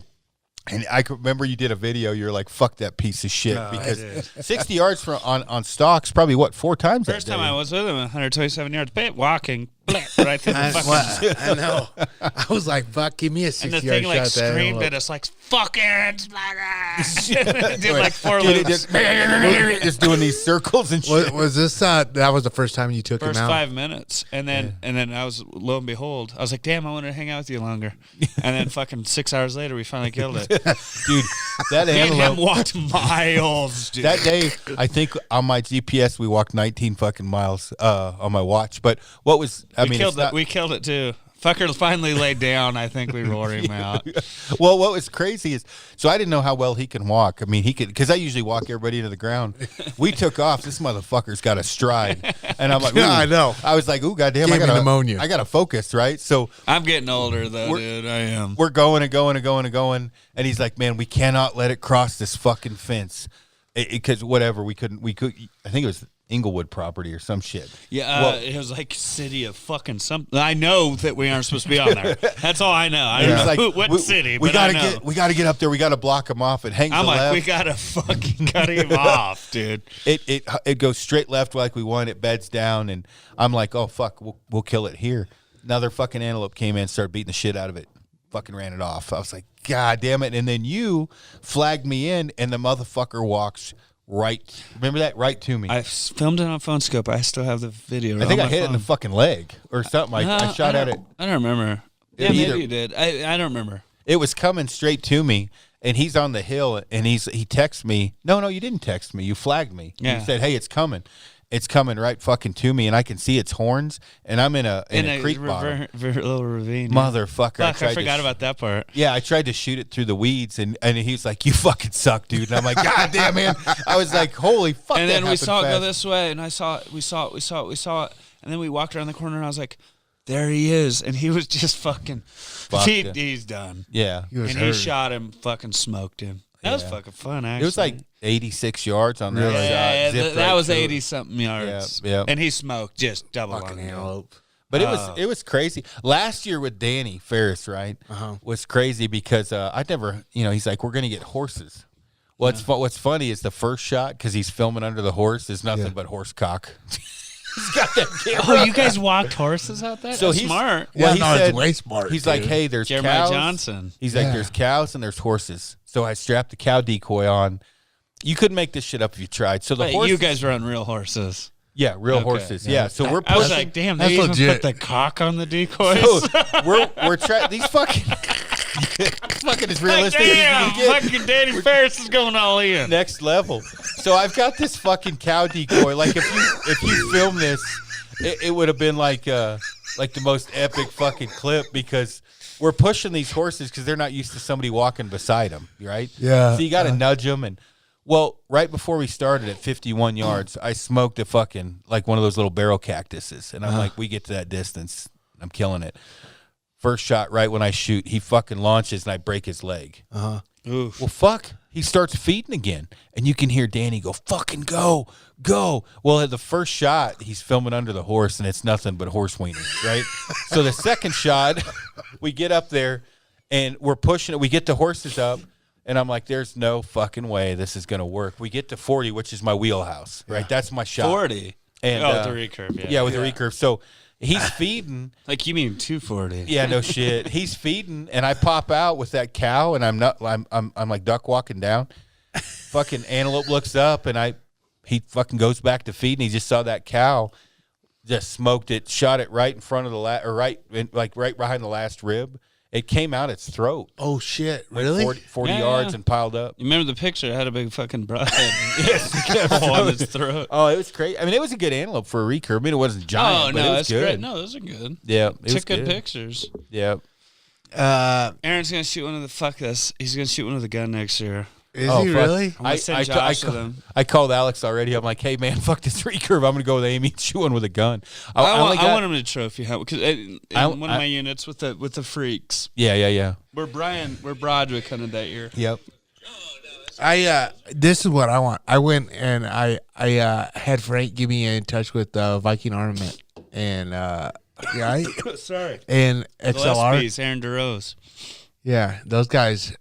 S4: And I could remember you did a video. You're like, "Fuck that piece of shit," because 60 yards on stocks probably 4 times.
S3: First
S4: that
S3: time
S4: day.
S3: I was with him, 127 yards, bam, walking, blap, right through the
S1: I,
S3: fucking.
S1: I know. I was like, fuck, give me a
S3: And
S1: 60
S3: the
S1: yard
S3: thing like
S1: shot. That
S3: screamed
S1: antelope.
S3: at us like "fucking it did like 4
S4: Dude,
S3: loops.
S4: just doing these circles and shit.
S1: Was this? That was the first time you took
S3: First
S1: him out.
S3: 5 minutes, and then I was lo and behold, I was like, "Damn, I wanted to hang out with you longer." And then fucking 6 hours later, we finally killed it.
S4: Dude, that
S3: Me and him
S4: antelope.
S3: walked miles, dude.
S4: That day, I think on my GPS we walked 19 fucking miles on my watch. But what was
S3: we killed it too. Fucker finally laid down. I think we wore him out.
S4: Well, what was crazy is, so I didn't know how well he can walk. I mean, he could, because I usually walk everybody into the ground. We took off. This motherfucker's got a stride, and I'm like,
S1: Yeah,
S4: ooh.
S1: I know.
S4: I was like, ooh, goddamn,
S1: Gave
S4: I
S1: me
S4: got
S1: pneumonia.
S4: I got to focus, right? So
S3: I'm getting older though,
S4: We're-
S3: dude. I am.
S4: we're going and going and going and going, and he's like, man, we cannot let it cross this fucking fence, because whatever we could. I think it was Inglewood property or some shit.
S3: Yeah,
S4: Well,
S3: it was like city of fucking something. I know that we aren't supposed to be on there. That's all I know. I
S4: He
S3: don't
S4: was
S3: know
S4: like,
S3: what city,
S4: we
S3: but
S4: gotta
S3: I know.
S4: we gotta get up there. We gotta block him off. It hangs.
S3: I'm
S4: to
S3: like,
S4: left.
S3: we gotta fucking cut him off, dude.
S4: It goes straight left like we want. It beds down, and I'm like, oh fuck, we'll kill it here. Another fucking antelope came in, started beating the shit out of it. Fucking ran it off. I was like, God damn it! And then you flagged me in, and the motherfucker walks right. Remember that? Right to me.
S3: I filmed it on phone scope. I still have the video.
S4: I think
S3: on
S4: I
S3: my
S4: hit it in the
S3: phone.
S4: fucking leg or something. I shot at it.
S3: I don't remember. Yeah,
S4: Either.
S3: maybe you did. I don't remember.
S4: It was coming straight to me, and he's on the hill, and he texts me. No, you didn't text me. You flagged me.
S3: Yeah.
S4: You said, hey, it's coming. It's coming right fucking to me, and I can see its horns, and I'm in a creek bottom.
S3: Little ravine.
S4: Motherfucker.
S3: Fuck, I forgot about that part.
S4: Yeah, I tried to shoot it through the weeds, and he was like, you fucking suck, dude. And I'm like, God damn, man. I was like, holy fuck,
S3: And
S4: that
S3: then we
S4: happened
S3: saw it go
S4: fast.
S3: this way, and we saw it. And then we walked around the corner, and I was like, there he is. And he was just fucking,
S4: it.
S3: he's done.
S4: Yeah.
S3: And he shot him, fucking smoked him. That was fucking fun, actually.
S4: It was like 86 yards on the other
S3: yeah,
S4: side. Zipped
S3: that
S4: right
S3: was
S4: through it.
S3: 80-something yards.
S4: Yeah.
S3: And he smoked just double
S1: Fucking
S3: on
S1: antelope.
S4: But it was crazy. Last year with Danny Ferris, right, was crazy because I'd never, he's like, we're going to get horses. What's funny is the first shot, because he's filming under the horse, is nothing but horse cock. He's got that camera.
S3: Oh, you guys walked horses out there?
S4: So
S3: That's
S4: he's
S3: smart.
S1: Yeah,
S4: he
S1: no, it's
S4: said-
S1: way smart.
S4: He's
S1: dude.
S4: like, hey, there's
S3: Jeremiah
S4: cows.
S3: Johnson.
S4: He's like, there's cows and there's horses. So I strapped the cow decoy on. You couldn't make this shit up if you tried. So the
S3: Wait,
S4: horses,
S3: you guys were on real horses.
S4: yeah, real
S3: Okay.
S4: horses. Yeah. So we're
S3: I was
S4: pushing.
S3: like, damn,
S1: That's
S3: they even
S1: legit.
S3: put the cock on the decoys.
S4: So we're trying. These fucking fucking as realistic
S3: Damn,
S4: as you can get.
S3: fucking Danny Ferris is going all in.
S4: Next level. So I've got this fucking cow decoy. Like if you film this, it would have been like the most epic fucking clip, because we're pushing these horses because they're not used to somebody walking beside them, right?
S1: Yeah.
S4: So you got to nudge them. And well, right before we started at 51 yards, I smoked a fucking like one of those little barrel cactuses, and I'm like, we get to that distance, I'm killing it. First shot, right when I shoot, he fucking launches and I break his leg.
S3: Oof.
S4: Well, fuck. He starts feeding again, and you can hear Danny go, fucking go. Well, at the first shot, he's filming under the horse, and it's nothing but horse wieners, right? So the second shot, we get up there, and we're pushing it. We get the horses up, and I'm like, there's no fucking way this is going to work. We get to 40, which is my wheelhouse, right? That's my shot.
S3: 40.
S4: And,
S3: with the recurve,
S4: Yeah, with the recurve. So he's feeding.
S3: Like, you mean 240.
S4: Yeah, no shit. He's feeding, and I pop out with that cow, and I'm like duck walking down. Fucking antelope looks up, and he fucking goes back to feeding. He just saw that cow, just smoked it, shot it right in front of the right behind the last rib. It came out its throat.
S1: oh shit,
S4: Like
S1: really?
S4: 40
S3: Yeah,
S4: yards
S3: yeah.
S4: and piled up.
S3: You remember the picture? It had a big fucking broadhead
S4: Yes,
S3: on its throat.
S4: Oh, it was great. I mean, it was a good antelope for a recurve. I mean, it wasn't giant,
S3: Oh,
S4: but it
S3: no,
S4: was
S3: that's
S4: good.
S3: great. No, those are good.
S4: Yeah, it was
S3: Took good
S4: good.
S3: pictures.
S4: Yeah.
S3: Aaron's going to shoot one of the, fuck this. He's going to shoot one with a gun next year.
S1: Is
S4: Oh,
S1: he
S4: fuck.
S1: really?
S3: I'm going to send Josh with him.
S4: I called Alex already. I'm like, hey, man, fuck this recurve. I'm going to go with Amy and shoot one with a gun.
S3: I
S4: only got-
S3: want him to trophy hunt because in one of my units with the freaks.
S4: Yeah.
S3: We're Broderick hunted that year.
S4: Yep.
S1: This is what I want. I went and I had Frank give me in touch with Viking Armament and
S3: Sorry.
S1: and XLR.
S3: Gillespie's, Aaron DeRose.
S1: Yeah, those guys.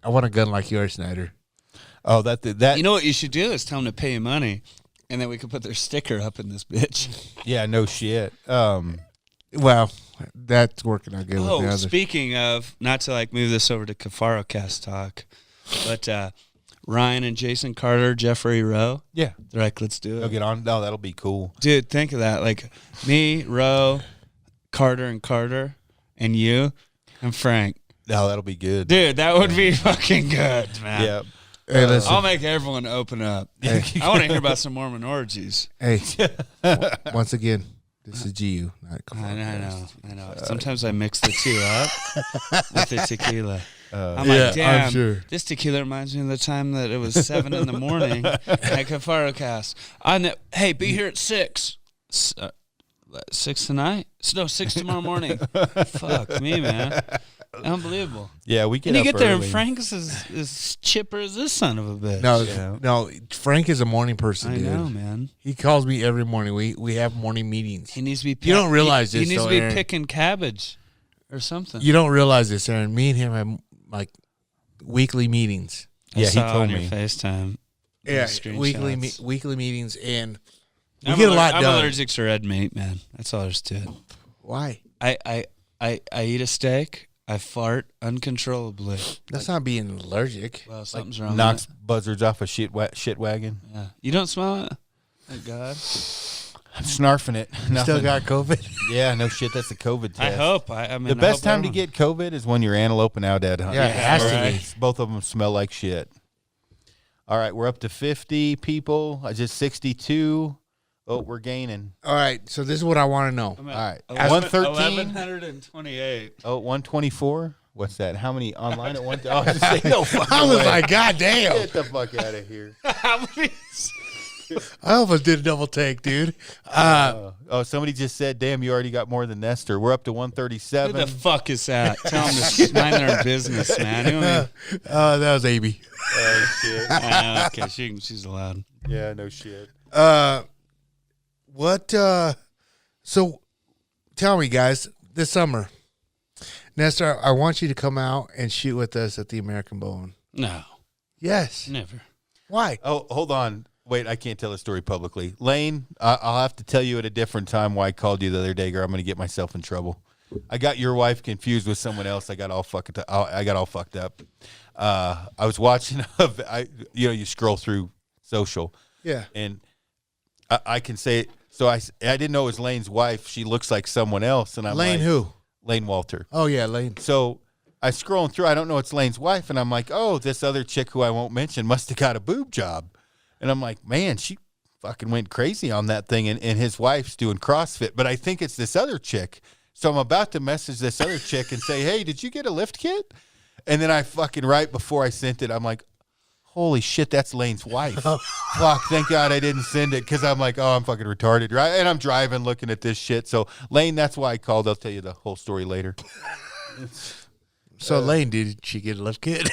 S1: I want a gun like yours, Snyder.
S4: Oh, that.
S3: You know what you should do is tell them to pay you money, and then we could put their sticker up in this bitch.
S4: Yeah, no shit.
S1: Well, that's working out good with the
S3: Oh,
S1: others.
S3: speaking of, not to like move this over to Cafaro Cast talk, but Ryan and Jason Carter, Jeffrey Rowe,
S4: Yeah.
S3: they're like, let's do
S4: They'll
S3: it.
S4: get on. No, that'll be cool.
S3: Dude, think of that. Like me, Rowe, Carter, and you, and Frank.
S4: No, that'll be good.
S3: Dude, that would be fucking good, man.
S4: Yeah.
S1: Hey, listen.
S3: I'll make everyone open up. I want to hear about some Mormon orgies.
S1: Hey, once again, this is GU. Not
S3: I know. Sometimes I mix the two up with the tequila. I'm
S1: Yeah,
S3: like, damn,
S1: I'm sure.
S3: this tequila reminds me of the time that it was 7 in the morning at Cafaro Cast. Hey, be here at 6. 6 tonight? No, 6 tomorrow morning. Fuck me, man. Unbelievable.
S4: Yeah, we get
S3: And you
S4: up
S3: get there,
S4: early.
S3: and Frank's as chipper as this son of a bitch.
S1: No, Frank is a morning person,
S3: I
S1: dude.
S3: know, man.
S1: He calls me every morning. We have morning meetings.
S3: He needs to be.
S1: You don't realize
S3: he
S1: this,
S3: needs
S1: though,
S3: to be
S1: Aaron.
S3: picking cabbage or something.
S1: You don't realize this, Aaron. Me and him have like weekly meetings.
S3: I
S4: Yeah, he
S3: saw
S4: told
S3: on
S4: me.
S3: your FaceTime.
S1: Yeah,
S3: Screenshots.
S1: weekly meetings, and we
S3: I'm
S1: get a lot
S3: I'm
S1: done.
S3: allergic to red meat, man. That's all there's to it.
S1: Why?
S3: I eat a steak. I fart uncontrollably.
S1: That's not being allergic.
S3: Well, something's wrong.
S4: Knocks
S3: with
S4: buzzards off a shit wagon.
S3: it. Yeah. You don't smell it? Thank God.
S4: I'm snarfing it.
S1: You still
S4: Nothing.
S1: got COVID?
S4: Yeah, no shit. That's a COVID test.
S3: I hope. I mean,
S4: The
S3: I
S4: best
S3: hope
S4: time to
S3: everyone-
S4: get COVID is when you're antelope and outdad hunting.
S1: Yeah, it has to
S3: right.
S1: be.
S4: Both of them smell like shit. All right, we're up to 50 people. I just 62. Oh, we're gaining.
S1: All right, so this is what I want to know.
S3: I'm
S4: All
S3: at
S4: right, 113.
S3: 1,128.
S4: Oh, 124. What's that? How many online at one time? Oh, I was saying, no fucking
S1: I was
S4: way.
S1: like, God damn.
S4: Get the fuck out of here.
S1: I almost did a double take, dude.
S4: Oh, somebody just said, damn, you already got more than Nestor. We're up to
S3: Who
S4: 137.
S3: the fuck is that? Tell them to mind their business, man. Who am
S1: That was Amy.
S4: Oh, shit.
S3: I? Okay, she's allowed.
S4: Yeah, no shit.
S1: So tell me, guys, this summer, Nestor, I want you to come out and shoot with us at the American Bowling.
S3: No,
S1: Yes.
S3: never.
S1: Why?
S4: Oh, hold on. Wait, I can't tell the story publicly. Lane, I'll have to tell you at a different time why I called you the other day, girl. I'm going to get myself in trouble. I got your wife confused with someone else. I got all fucked up. I was watching. You scroll through social,
S1: Yeah.
S4: and I can say. So I didn't know it was Lane's wife. She looks like someone else, and I'm
S1: Lane
S4: like,
S1: who?
S4: Lane Walter.
S1: Oh, yeah, Lane.
S4: So I scrolling through. I don't know it's Lane's wife, and I'm like, oh, this other chick who I won't mention must have got a boob job. And I'm like, man, she fucking went crazy on that thing, and his wife's doing CrossFit. But I think it's this other chick. So I'm about to message this other chick and say, hey, did you get a lift kit? And then I fucking, right before I sent it, I'm like, holy shit, that's Lane's wife. Fuck, thank God I didn't send it, because I'm like, oh, I'm fucking retarded, right? And I'm driving looking at this shit. So, Lane, that's why I called. I'll tell you the whole story later.
S1: So, Lane, did she get a lift kit?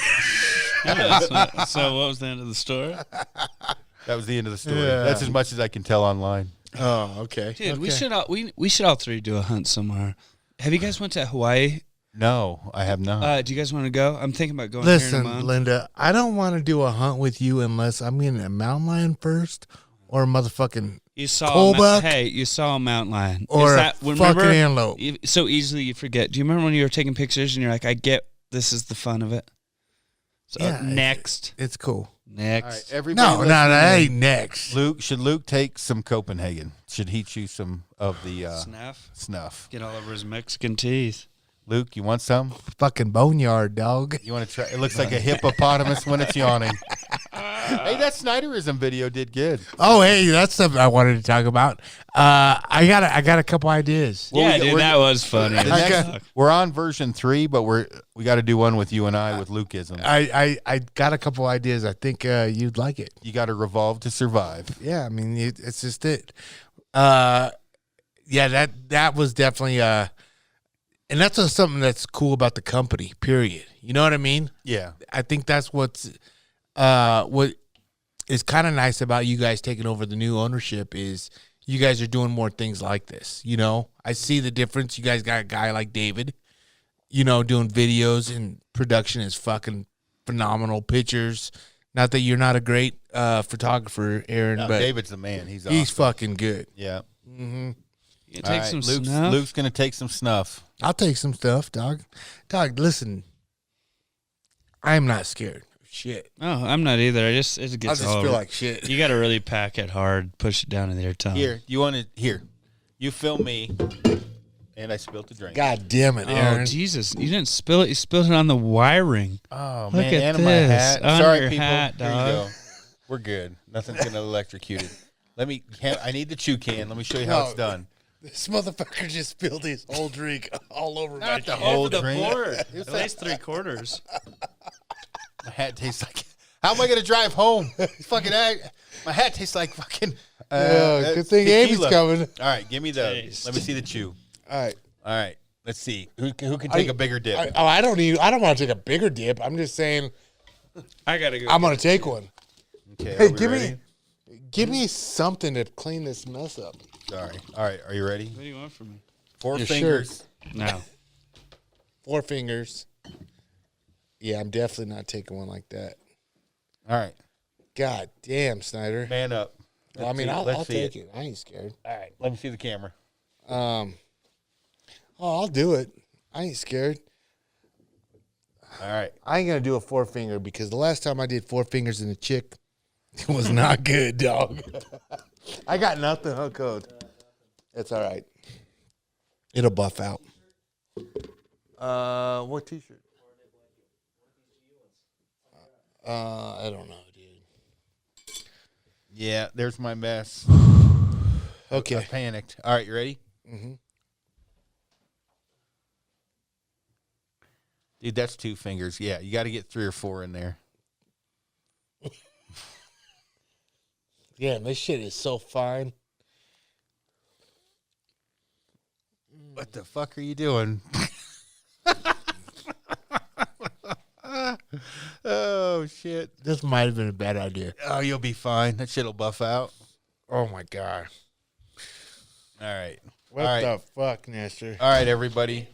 S3: Yeah, so what was the end of the story?
S4: That was the end of the story.
S1: Yeah.
S4: That's as much as I can tell online.
S1: Oh, okay.
S3: Dude, we
S1: Okay.
S3: should all three do a hunt somewhere. Have you guys went to Hawaii?
S4: No, I have not.
S3: Do you guys want to go? I'm thinking about going here in a
S1: Listen,
S3: month.
S1: Linda, I don't want to do a hunt with you unless I'm getting a mountain lion first or a motherfucking
S3: You saw
S1: Colbuck?
S3: you saw a mountain lion.
S1: or
S3: Is
S1: a
S3: that,
S1: fucking
S3: remember,
S1: antelope.
S3: so easily you forget. Do you remember when you were taking pictures and you're like, I get this is the fun of it? So
S1: Yeah,
S3: next.
S1: It's cool.
S4: All right,
S3: Next.
S4: everybody.
S1: No,
S4: listening
S1: that
S4: in,
S1: ain't next.
S4: Should Luke take some Copenhagen? Should he choose some of the
S3: Snuff.
S4: snuff?
S3: Get all over his Mexican teeth.
S4: Luke, you want some?
S1: Fucking boneyard, dog.
S4: You want to try? It looks like a hippopotamus when it's yawning. Hey, that Snyderism video did good.
S1: Oh, hey, that's something I wanted to talk about. I got a couple ideas.
S4: Well,
S3: yeah,
S4: we-
S3: dude,
S4: we're-
S3: that was funny.
S4: The next-
S1: Okay.
S4: we're on version 3, but we got to do one with you and I with Lukeism.
S1: I got a couple ideas. I think you'd like it.
S4: You got to revolve to survive.
S1: Yeah, I mean, it's just it. Yeah, that was definitely and that's just something that's cool about the company. Period. You know what I mean?
S4: Yeah.
S1: I think that's what is kind of nice about you guys taking over the new ownership is you guys are doing more things like this. You know, I see the difference. You guys got a guy like David, you know, doing videos and production is fucking phenomenal. Pictures. Not that you're not a great photographer, Aaron,
S4: No,
S1: but
S4: David's the man. He's
S1: he's
S4: awesome.
S1: fucking good.
S4: Yeah.
S1: Mm-hmm.
S3: You
S4: All
S3: take
S4: right,
S3: some
S4: Luke's,
S3: snuff.
S4: Luke's going to take some snuff.
S1: I'll take some stuff, dog. Dog, listen. I am not scared of shit.
S3: Oh, I'm not either. It
S1: I
S3: gets
S1: just
S3: all
S1: feel
S3: over.
S1: like shit.
S3: You got to really pack it hard, push it down into your tongue.
S4: Here, you want to? Here, you film me. And I spilled the drink.
S1: God damn it,
S3: Oh,
S1: Aaron.
S3: Jesus. You didn't spill it. You spilled it on the wiring.
S4: Oh
S3: Look
S4: man,
S3: at
S4: and my
S3: this.
S4: hat.
S3: On
S4: Sorry,
S3: your
S4: people.
S3: hat,
S4: Here you
S3: dog.
S4: go. We're good. Nothing's gonna electrocute it. I need the chew can. Let me show you how
S1: No.
S4: it's done.
S1: This motherfucker just spilled his whole drink all over my
S4: Not the
S1: shit.
S4: whole drink.
S3: At least 3/4.
S4: My hat tastes like. How am I gonna drive home? Fucking my hat tastes like fucking.
S1: Good thing
S4: tequila.
S1: Amy's coming.
S4: All right, give me the.
S3: Taste.
S4: Let me see the chew.
S1: All right.
S4: All right, Let's see who can take a bigger dip.
S1: I don't want to take a bigger dip. I'm just saying
S3: I gotta go.
S1: I'm gonna take one.
S4: Okay,
S1: Hey,
S4: are we ready?
S1: give me something to clean this mess up.
S4: Sorry. All right, are you ready?
S3: What do you want from me?
S4: 4
S1: Your
S4: fingers.
S3: No.
S1: 4 fingers. Yeah, I'm definitely not taking one like that.
S4: All right,
S1: God damn, Snyder.
S4: man up.
S1: Well, I mean, I'll take it. I ain't scared.
S4: All right, let me see the camera.
S1: I'll do it. I ain't scared.
S4: All right.
S1: I ain't gonna do a 4 finger because the last time I did 4 fingers in a chick, it was not good, dog. I got nothing, huh, Code? It's all right. It'll buff out. What t-shirt? I don't know, dude.
S4: Yeah, there's my mess. I
S1: Okay.
S4: panicked. All right, you ready?
S1: Mm-hmm.
S4: Dude, that's 2 fingers. Yeah, you got to get 3 or 4 in there.
S1: Yeah, this shit is so fine.
S4: What the fuck are you doing? Oh, shit.
S1: This might have been a bad idea.
S4: Oh, you'll be fine. That shit'll buff out.
S1: Oh my god.
S4: All right.
S1: What
S4: All right.
S1: the fuck, Nestor?
S4: All right, everybody.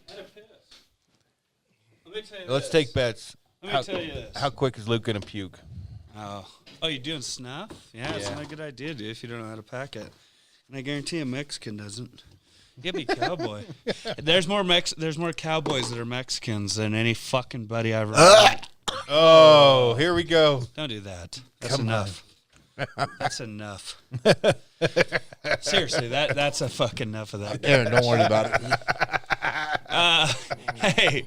S3: Let me tell you
S4: Let's
S3: this.
S4: take bets.
S3: Let me tell you this.
S4: How quick is Luke going to puke?
S3: Oh, you're doing snuff? Yeah, it's not a good idea, dude, if you don't know how to pack it. And I guarantee a Mexican doesn't. You gotta be cowboy. There's more cowboys that are Mexicans than any fucking buddy I've ever met.
S4: Oh, here we go.
S3: Don't do that. That's enough. That's enough. Seriously, that's a fucking enough of that.
S1: Aaron, don't worry about it.
S3: Hey,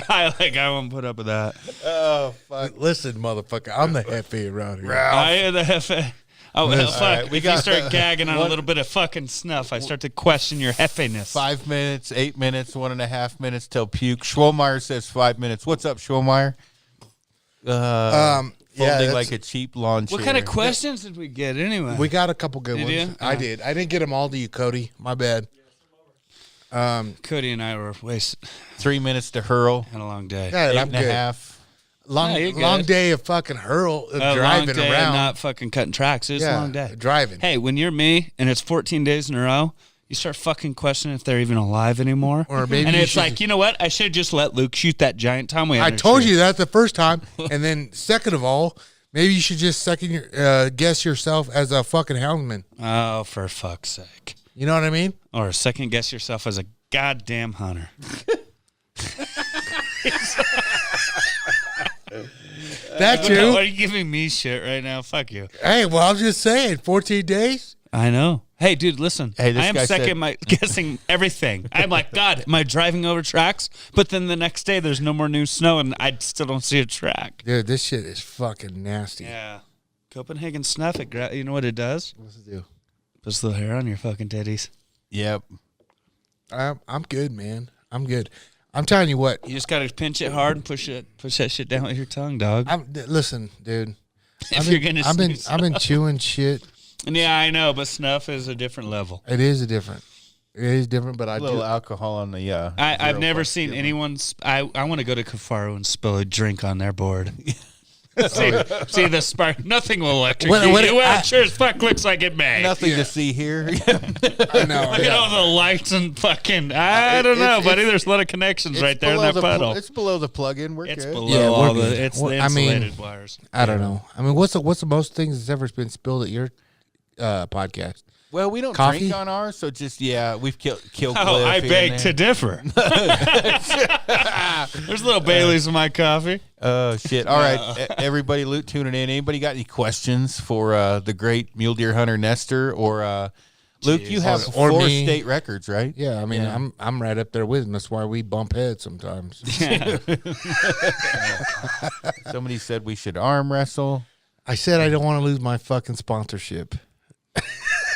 S3: I won't put up with that.
S4: Oh, fuck.
S1: Listen, motherfucker, I'm the hefe around here.
S3: I am the hefe. Oh, well, fuck.
S4: right, we
S3: if
S4: got-
S3: you start gagging on a little bit of fucking snuff, I start to question your hefeiness.
S4: 5 minutes, 8 minutes, 1.5 minutes till puke. Schwomeyer says 5 minutes. What's up, Schwomeyer? Folding
S1: that's-
S4: like a cheap lawn chair.
S3: What kind of questions did we get anyway?
S1: We got a couple good
S3: Did
S1: ones.
S3: you?
S1: I did. I didn't get them all to you, Cody. My bad.
S3: Cody and I were wasting
S4: 3 minutes to hurl.
S3: had a long day.
S1: Yeah,
S4: Eight
S1: I'm
S4: and a
S1: good.
S4: half.
S1: Long,
S3: Yeah, you're good.
S1: long day of fucking hurl,
S3: A
S1: driving
S3: long day
S1: around.
S3: and not fucking cutting tracks. It's a long day.
S1: Driving.
S3: Hey, when you're me and it's 14 days in a row, you start fucking questioning if they're even alive anymore.
S1: Or maybe
S3: and
S1: you
S3: it's
S1: should
S3: like,
S1: just-
S3: you know what? I should have just let Luke shoot that giant Tom Wayne.
S1: I told you that the first time. And then second of all, maybe you should just guess yourself as a fucking houndman.
S3: Oh, for fuck's sake.
S1: You know what I mean?
S3: Or second guess yourself as a goddamn hunter.
S1: That
S3: Why
S1: too.
S3: are you giving me shit right now? Fuck you.
S1: Hey, well, I'm just saying, 14 days.
S3: I know. Hey, dude, listen.
S4: Hey, this
S3: I am
S4: guy
S3: second
S4: said-
S3: my guessing everything. I'm like, God, am I driving over tracks? But then the next day, there's no more new snow, and I still don't see a track.
S1: Dude, this shit is fucking nasty.
S3: Yeah. Copenhagen snuff, you know what it does?
S1: What's it do?
S3: Puts the hair on your fucking titties.
S4: Yep.
S1: I'm good, man. I'm good. I'm telling you what.
S3: You just gotta pinch it hard and push that shit down with your tongue, dog.
S1: Listen, dude.
S3: If you're gonna snooze
S1: I've been chewing shit.
S3: And yeah, I know, but snuff is a different level.
S1: It is different, but I
S4: A little
S1: do.
S4: alcohol on the
S3: I've
S4: 0.5.
S3: never seen anyone. I want to go to Kafaru and spill a drink on their board. see the spark. Nothing will electrocute you. Well, it sure as fuck looks like it may.
S4: Nothing to see here.
S1: I know.
S3: Look at all the lights and fucking. I don't know, buddy. There's a lot of connections right there in that puddle.
S4: It's below the plug-in. We're
S3: It's
S4: good.
S3: below
S1: Yeah, we're
S3: all
S1: good.
S3: the. It's
S1: Well,
S3: the
S1: I mean,
S3: insulated wires.
S1: I don't know. I mean, what's the most things that's ever been spilled at your podcast?
S4: Well, we don't
S1: Coffee?
S4: drink on ours, so just we've killed.
S3: Oh,
S4: Cliff
S3: I
S4: here
S3: beg
S4: and
S3: to
S4: there.
S3: differ. There's little Baileys in my coffee.
S4: Oh shit! All right, everybody, Loot tuning in. Anybody got any questions for the great mule deer hunter Nestor or Luke? You have
S1: Or
S4: 4
S1: me.
S4: state records, right?
S1: Yeah, I mean, I'm right up there with him. That's why we bump heads sometimes.
S4: Somebody said we should arm wrestle.
S1: I said I don't want to lose my fucking sponsorship.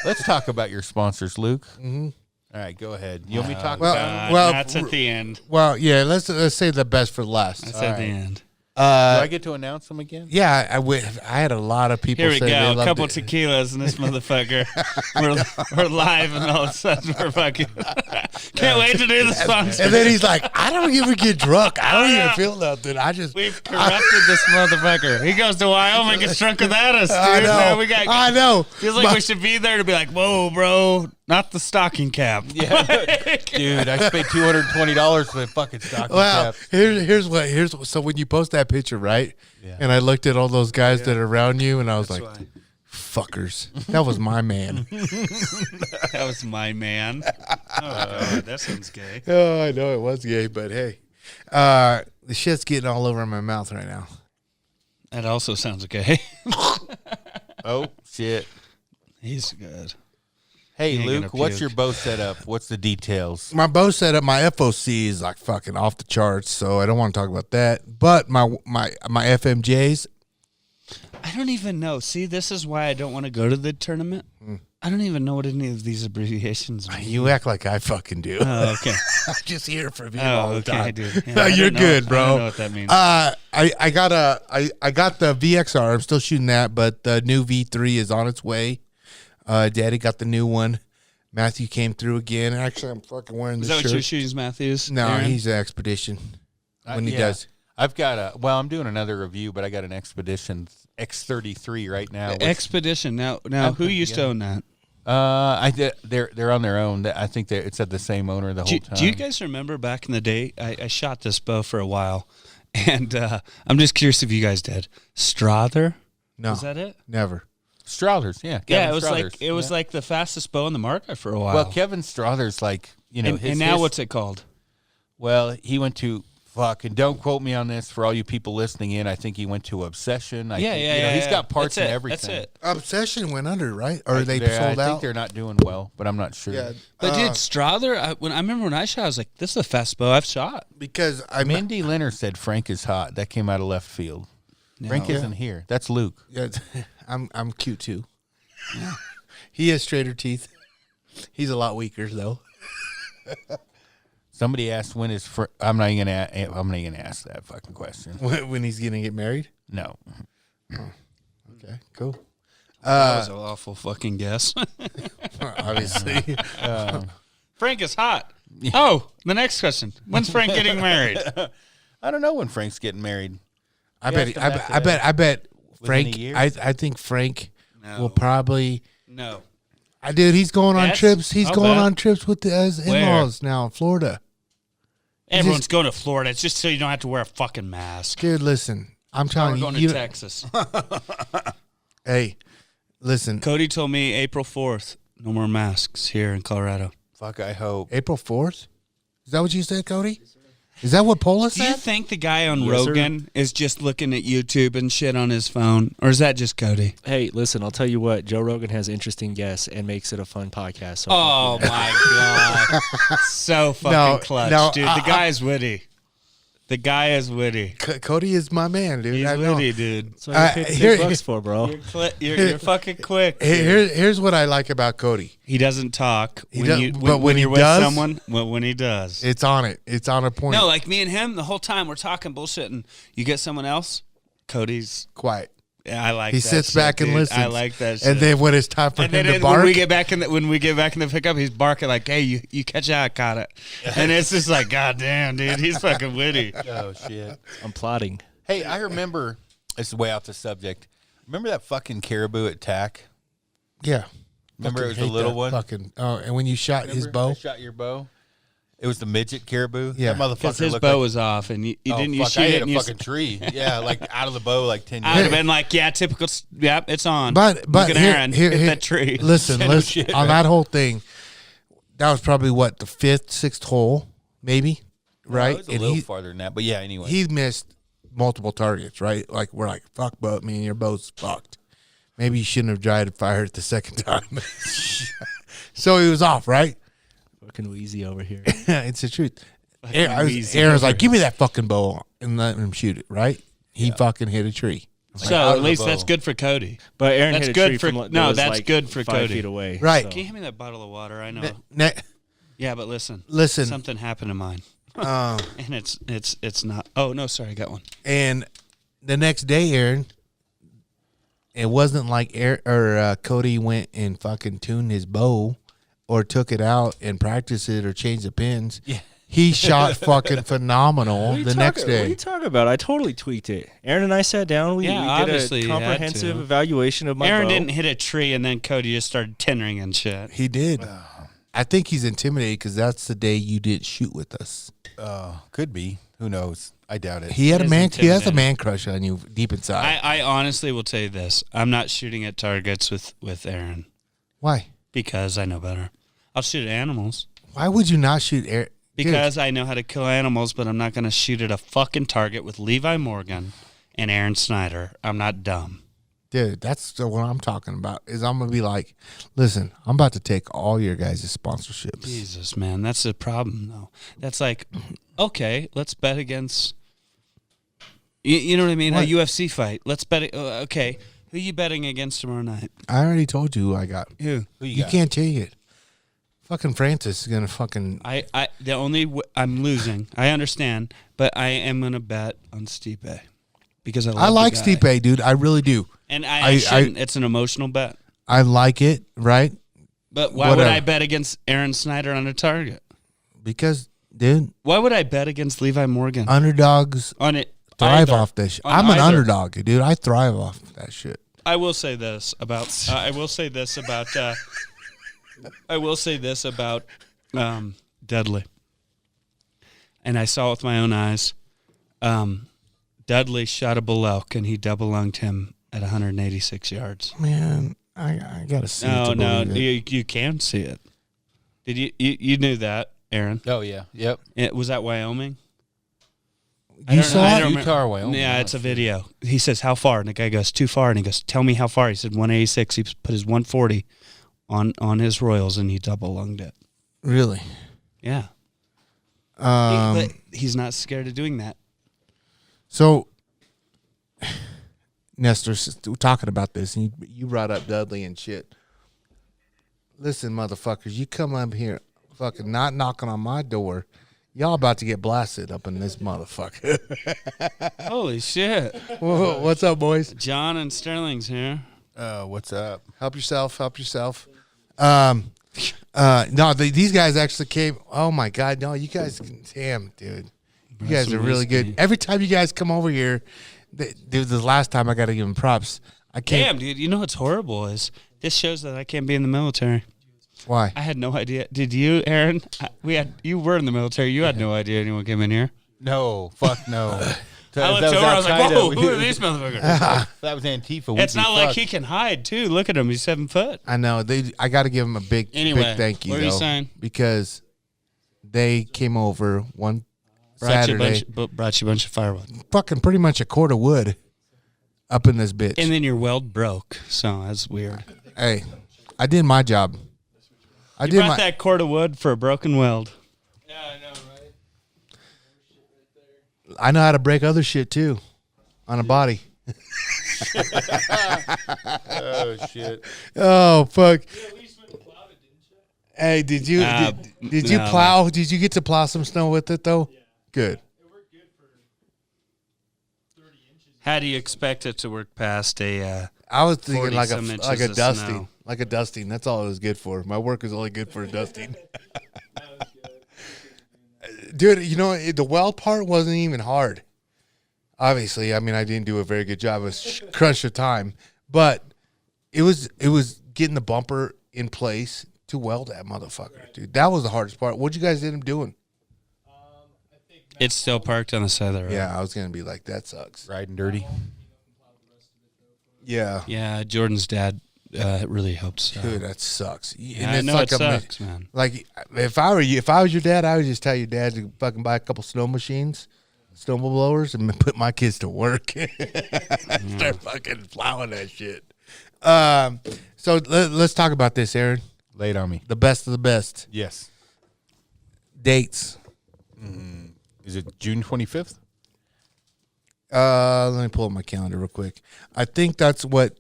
S4: Let's talk about your sponsors, Luke. Mm-hmm. All right, go ahead. You want me to talk
S1: Well,
S4: about?
S1: well,
S3: that's at the end.
S1: Well, yeah. Let's save the best for last.
S3: That's at the end.
S4: Do I get to announce them again?
S1: Yeah, I had a lot of people.
S3: Here we
S1: say
S3: go.
S1: they
S3: A
S1: loved
S3: couple
S1: it.
S3: tequilas and this motherfucker. we're live and all of a sudden we're fucking. Can't wait to do the sponsor.
S1: And then he's like, I don't even get drunk. I don't even feel nothing. I just.
S3: We've corrupted this motherfucker. He goes to Wyoming, gets drunk without us, dude.
S1: I know.
S3: Now we got.
S1: I know.
S3: Feels like we should be there to be like, whoa, bro, not the stocking cap.
S4: Yeah, dude, I spent $220 for the fucking stocking
S1: Well,
S4: cap.
S1: here's so when you post that picture, right?
S4: Yeah.
S1: And I looked at all those guys that are around you, and I was like,
S3: why.
S1: "Fuckers, that was my man."
S3: That was my man. Oh, God, that sounds gay.
S1: Oh, I know it was gay, but hey, the shit's getting all over my mouth right now.
S3: That also sounds gay.
S4: Oh, shit.
S3: He's good.
S4: Hey,
S3: He ain't
S4: Luke,
S3: gonna
S4: what's
S3: puke.
S4: your bow setup? What's the details?
S1: My bow setup, my FOC is like fucking off the charts, so I don't want to talk about that. But my FMJs,
S3: I don't even know. See, this is why I don't want to go to the tournament. I don't even know what any of these abbreviations mean.
S1: you act like I fucking do.
S3: Oh, okay.
S1: I just hear from you all
S3: Oh,
S1: the
S3: okay,
S1: time.
S3: dude. Yeah,
S1: No,
S3: I
S1: you're
S3: don't know.
S1: good, bro.
S3: I don't know what that means.
S1: I got the VXR. I'm still shooting that, but the new V3 is on its way. Daddy got the new one. Matthew came through again. Actually, I'm fucking wearing
S3: Is
S1: the
S3: that
S1: shirt.
S3: what you're shooting, Matthews?
S1: No,
S3: Aaron?
S1: he's an Expedition. When he
S4: Yeah.
S1: does.
S4: I've got I'm doing another review, but I got an Expedition X33 right now. which-
S3: Expedition. Now, who used to own that?
S4: They're on their own. I think it's at the same owner the whole time.
S3: Do you guys remember back in the day? I shot this bow for a while, and I'm just curious if you guys did. Strother?
S1: No,
S3: Was that it?
S1: never.
S4: Strothers, yeah.
S3: Yeah,
S4: Kevin
S3: it was
S4: Strothers.
S3: like the fastest bow in the market for a while.
S4: Well, Kevin Strothers, like,
S3: and now what's it called?
S4: Well, he went to and don't quote me on this for all you people listening in. I think he went to Obsession. He's got parts and everything.
S3: That's it.
S1: Obsession went under, right? Or they sold
S4: I
S1: out?
S4: think they're not doing well, but I'm not sure.
S1: Yeah,
S3: But dude, Strother, I remember when I shot, I was like, this is the fastest bow I've shot.
S1: because I mean,
S4: Mindy Leonard said Frank is hot. That came out of left field. Frank isn't here. That's Luke.
S1: yeah, I'm cute too. He has straighter teeth. He's a lot weaker though.
S4: Somebody asked when is I'm not even gonna ask that fucking question.
S1: When he's gonna get married.
S4: No.
S1: Okay, cool.
S3: That was an awful fucking guess.
S1: Obviously,
S3: Frank is hot. Oh, the next question. When's Frank getting married?
S4: I don't know when Frank's getting married.
S1: I
S4: You
S1: bet.
S4: asked him that today.
S1: I bet
S4: Within
S1: Frank.
S4: a year?
S1: I think Frank
S3: No.
S1: will probably.
S3: No.
S1: Dude, he's going on
S3: That's-
S1: trips. He's
S3: I'll
S1: going
S3: bet.
S1: on trips with his in-laws now in Florida.
S3: Everyone's going to Florida. It's just so you don't have to wear a fucking mask.
S1: Dude, listen, I'm
S3: We're
S1: telling
S3: going
S1: you.
S3: to Texas.
S1: Hey, listen.
S3: Cody told me April 4th, no more masks here in Colorado.
S4: Fuck, I hope.
S1: April 4th? Is that what you said, Cody? Is that what Pola
S3: Do you
S1: said?
S3: think the guy on
S2: Yes, sir.
S3: Rogan is just looking at YouTube and shit on his phone? Or is that just Cody?
S2: Hey, listen, I'll tell you what. Joe Rogan has interesting guests and makes it a fun podcast. So
S3: Oh, my God. So fucking clutch,
S1: no,
S3: dude. The guy is witty. The guy is witty.
S1: Cody is my man, dude.
S3: He's
S1: I know.
S3: witty, dude.
S2: That's what I paid
S1: here-
S2: $6 for, bro.
S3: You're fucking quick.
S1: Here's what I like about Cody.
S3: He doesn't talk.
S1: He
S3: When
S1: does-
S3: you,
S1: but when he
S3: you're with
S1: does-
S3: someone, when he does.
S1: It's on it. It's on a point.
S3: No, like me and him, the whole time we're talking bullshit, and you get someone else, Cody's.
S1: Quiet.
S3: Yeah, I like.
S1: He
S3: that
S1: sits
S3: shit,
S1: back and
S3: dude.
S1: listens.
S3: I like that. Shit.
S1: And then when it's time for
S3: And
S1: him
S3: then
S1: to bark,
S3: when we get back in the pickup, he's barking like, "Hey, you catch that? I caught it." And it's just like, God damn, dude, he's fucking witty.
S4: Oh shit.
S2: I'm plotting.
S4: Hey, I remember. This is way off the subject. Remember that fucking caribou at TAC?
S1: yeah.
S4: Remember it was
S1: Fucking
S4: the
S1: hate
S4: little
S1: that
S4: one.
S1: Fucking. Oh, and when you shot his
S4: Remember? I
S1: bow,
S4: shot your bow. It was the midget caribou.
S1: Yeah.
S4: That motherfucker
S3: Because his
S4: looked
S3: bow
S4: like,
S3: was off, and you
S4: oh,
S3: didn't
S4: fuck,
S3: shoot
S4: I
S3: it.
S4: hit
S3: And
S4: a
S3: you,
S4: fucking tree. Yeah, like out of the bow, like 10
S3: I
S4: yards.
S3: would have been like, "Yeah, typical. Yep, it's on."
S1: but
S3: Look at
S1: here,
S3: Aaron
S1: here,
S3: hit
S1: here-
S3: that tree.
S1: Listen,
S4: No
S1: listen.
S4: shit.
S1: On that whole thing, that was probably what the 5th, 6th hole, maybe, right?
S4: It was a little farther than that, but yeah. Anyway,
S1: he missed multiple targets, right? Like we're like, fuck, but me and your bow's fucked. Maybe you shouldn't have tried to fire it the second time. So he was off, right?
S2: Fucking wheezy over here.
S1: It's the truth.
S3: wheezy
S1: Aaron's
S3: over
S1: like, give me that fucking bow and let him shoot it, right? He fucking hit a tree.
S3: So
S4: out
S3: at
S4: of the
S3: least
S4: bow.
S3: that's good for Cody.
S2: But Aaron
S3: That's
S2: hit a
S3: good
S2: tree
S3: for-
S2: from that
S3: no,
S2: was
S3: that's
S2: like
S3: good for
S2: 5
S3: Cody.
S2: feet away.
S1: Right.
S2: so.
S3: Can you hand me that bottle of water? I know.
S1: Ne-
S3: Yeah, but listen.
S1: Listen.
S3: Something happened to mine,
S1: uh,
S3: and it's not. Oh no, sorry, I got one.
S1: and the next day, Aaron, it wasn't like Cody went and fucking tuned his bow or took it out and practiced it or changed the pins.
S4: Yeah.
S1: He shot fucking phenomenal the next
S2: What are
S1: day.
S2: you talking about? I totally tweaked it. Aaron and I sat down. We did
S3: obviously
S2: a
S3: you had
S2: comprehensive
S3: to.
S2: evaluation of my
S3: Aaron
S2: bow.
S3: didn't hit a tree, and then Cody just started tendering and shit.
S1: He did. I think he's intimidated because that's the day you didn't shoot with us.
S4: Could be. Who knows? I doubt it.
S1: He had
S3: He
S1: a
S3: is
S1: man. He has a
S3: intimidated.
S1: man crush on you deep inside.
S3: I honestly will tell you this: I'm not shooting at targets with Aaron
S1: Why?
S3: because I know better. I'll shoot at animals
S1: Why would you not shoot Aaron?
S3: because I know how to kill animals, but I'm not going to shoot at a fucking target with Levi Morgan and Aron Snyder. I'm not dumb.
S1: Dude, that's what I'm talking about. Is I'm gonna be like, listen, I'm about to take all your guys' sponsorships.
S3: Jesus, man, that's the problem, though. That's like, okay, let's bet against. You know what I mean?
S1: What?
S3: A UFC fight. Let's bet. Okay, who you betting against tomorrow night?
S1: I already told you who I got.
S3: Who?
S4: Who
S1: You
S4: got?
S1: can't take it. Fucking Francis is gonna fucking.
S3: I'm losing. I understand, but I am gonna bet on Stipe because I
S1: I
S3: love
S1: like
S3: the guy.
S1: Stipe, dude. I really do.
S3: And I shouldn't. It's an emotional bet.
S1: I like it, right?
S3: But why would
S1: Whatever.
S3: I bet against Aron Snyder on a target?
S1: Because, dude,
S3: Why would I bet against Levi Morgan
S1: underdogs
S3: on it?
S1: thrive
S3: either.
S1: off that shit.
S3: On
S1: I'm an
S3: either.
S1: underdog, dude. I thrive off that shit.
S3: I will say this about. I will say this about. I will say this about Dudley. And I saw it with my own eyes. Dudley shot a bull elk and he double lunged him at 186 yards.
S1: Man, I gotta see it
S3: No,
S1: to
S3: no,
S1: believe it.
S3: you can see it. Did you knew that, Aaron?
S4: Oh yeah. Yep.
S3: Was that Wyoming?
S1: You saw it?
S4: Utah or Wyoming.
S3: Yeah, it's a video. He says, how far? And the guy goes, too far. And he goes, tell me how far. He said 186. He put his 140 on his Royals and he double lunged it.
S1: Really?
S3: Yeah.
S1: Um,
S3: But he's not scared of doing that.
S1: So, Nestor, talking about this, and you brought up Dudley and shit. Listen, motherfuckers, you come up here fucking not knocking on my door. Y'all about to get blasted up in this motherfucker.
S3: Holy shit.
S1: Whoa, what's up, boys?
S3: John and Sterling's here.
S4: What's up?
S1: Help yourself. Help yourself. No, these guys actually came. Oh my God, no, you guys, damn, dude, you guys
S3: some
S1: are really
S3: whiskey.
S1: good. Every time you guys come over here, dude, the last time I got to give them props. I can't.
S3: Damn, dude. You know what's horrible is this shows that I can't be in the military.
S1: Why?
S3: I had no idea. Did you, Aaron? You were in the military. You had no idea anyone came in here.
S4: No, fuck no.
S3: I looked over. I was like,
S4: Al-Qaeda.
S3: whoa, who are these motherfuckers?
S4: That was Antifa.
S3: It's not like he can hide, too. Look at him. He's 7 foot.
S1: I know I got to give them a big thank you.
S3: what are you
S1: though,
S3: saying?
S1: Because they came over one
S3: Brought you
S1: Saturday,
S3: a bunch of firewood.
S1: fucking pretty much a cord of wood up in this bitch.
S3: And then your weld broke. So that's weird.
S1: Hey, I did my job. I
S3: You
S1: did
S3: brought
S1: my.
S3: that cord of wood for a broken weld.
S1: I know how to break other shit too, on a body.
S4: Oh shit.
S1: Oh fuck. Hey, did you did you
S3: no,
S1: plow? Did you get to plow some snow with it though? Good.
S3: How do you expect it to work past a...
S1: I was thinking
S3: 40
S1: like
S3: some inches
S1: a
S3: of
S1: dusting,
S3: snow.
S1: like a dusting. That's all it was good for. My work is only good for a dusting. Dude, you know the weld part wasn't even hard. Obviously, I mean I didn't do a very good job. It was crunch of time, but it was getting the bumper in place to weld that motherfucker, dude. That was the hardest part. What'd you guys end up doing?
S3: It's still parked on the side of the road.
S1: Yeah, I was gonna be like, that sucks.
S4: Riding dirty.
S1: Yeah,
S3: Yeah, Jordan's dad really helps.
S1: dude, that sucks.
S3: Yeah, I know it sucks, man.
S1: Like if I were you, if I was your dad, I would just tell your dad to fucking buy a couple snow machines, snow blowers, and put my kids to work. Start fucking plowing that shit. So let's talk about this, Aaron.
S4: Lay it on me.
S1: The best of the best
S4: Yes.
S1: dates.
S4: Is it June 25th?
S1: Let me pull up my calendar real quick. I think that's what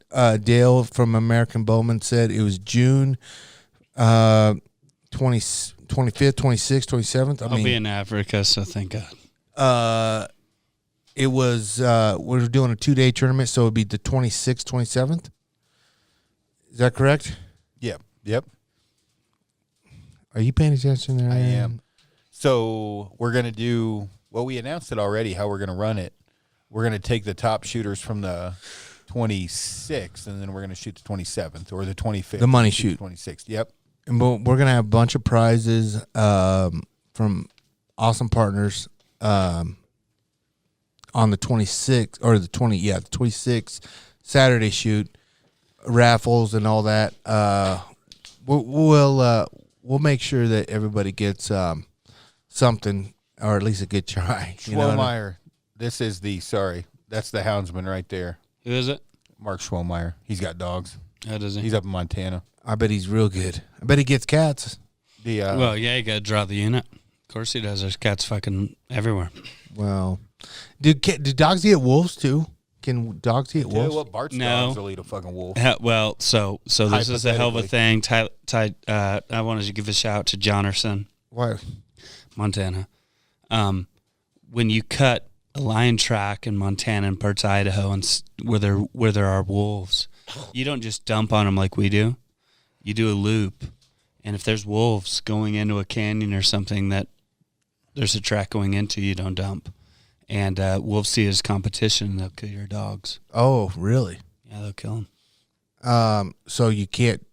S1: Dale from American Bowman said. It was June 25th, 26th, 27th.
S3: I'll be in Africa, so thank God.
S1: it was we're doing a 2-day tournament, so it'd be the 26th, 27th. Is that correct?
S4: Yep.
S1: Are you paying attention there?
S4: I am. So we're going to do, well, we announced it already, how we're going to run it. We're going to take the top shooters from the 26th, and then we're going to shoot the 27th or the 25th.
S1: The money shoot.
S4: 26th, yep.
S1: And we're going to have a bunch of prizes from awesome partners on the 26th, or the 26th Saturday shoot, raffles and all that. We'll make sure that everybody gets something, or at least a good try.
S4: Schwomeyer, this is that's the houndsman right there.
S3: Who is it?
S4: Mark Schwomeyer. He's got dogs.
S3: How does he?
S4: He's up in Montana.
S1: I bet he's real good. I bet he gets cats.
S3: Well, yeah, you got to draw the unit. Of course he does. There's cats fucking everywhere.
S1: Well, do dogs eat wolves too? Can dogs eat
S4: Tell you
S1: wolves?
S4: what, Bart's
S3: No.
S4: dogs will eat a fucking wolf.
S3: Well, so this is a hell of a thing. I wanted to give a shout out to Johnnerson,
S1: Why?
S3: Montana. When you cut a lion track in Montana and parts of Idaho, and where there are wolves, you don't just dump on them like we do. You do a loop, and if there's wolves going into a canyon or something that there's a track going into, you don't dump. And wolves see it as competition, and they'll kill your dogs.
S1: Oh, really?
S3: Yeah, they'll kill them.
S1: So you can't.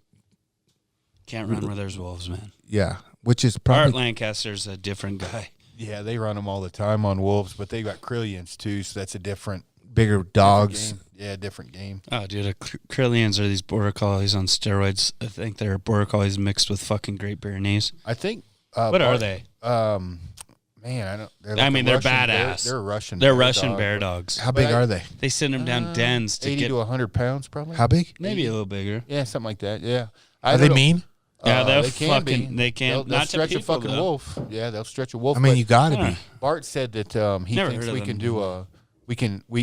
S3: Can't run where there's wolves, man.
S1: Yeah, which is
S3: Art
S1: probably
S3: Lancaster's a different guy.
S4: Yeah, they run them all the time on wolves, but they got Krillians too, so that's a different
S1: bigger dogs.
S4: game. Yeah, different game.
S3: Oh, dude, Krillians are these border collies on steroids. I think they're border collies mixed with fucking Great Pyrenees.
S4: I think.
S3: What are they?
S4: Man, I don't. They're
S3: They're
S4: Russian
S3: badass.
S4: They're Russian.
S3: They're
S4: bear
S3: Russian
S4: dog,
S3: bear
S4: but
S3: dogs.
S1: How big
S4: But
S1: are they?
S3: They send them down dens to
S4: 80
S3: get
S4: to 100 pounds, probably.
S1: How big?
S3: maybe a little bigger.
S4: Yeah, something like that. Yeah.
S1: Are they mean?
S3: Yeah, they'll
S4: they can
S3: fucking.
S4: be.
S3: They can.
S4: They'll
S3: not
S4: stretch
S3: to people,
S4: a fucking
S3: though.
S4: wolf. Yeah, they'll stretch a wolf.
S1: I mean,
S4: but
S1: you got to
S3: Yeah.
S1: be.
S4: Bart said that he
S3: Never
S4: thinks
S3: heard
S4: we
S3: of
S4: can
S3: them.
S4: do a.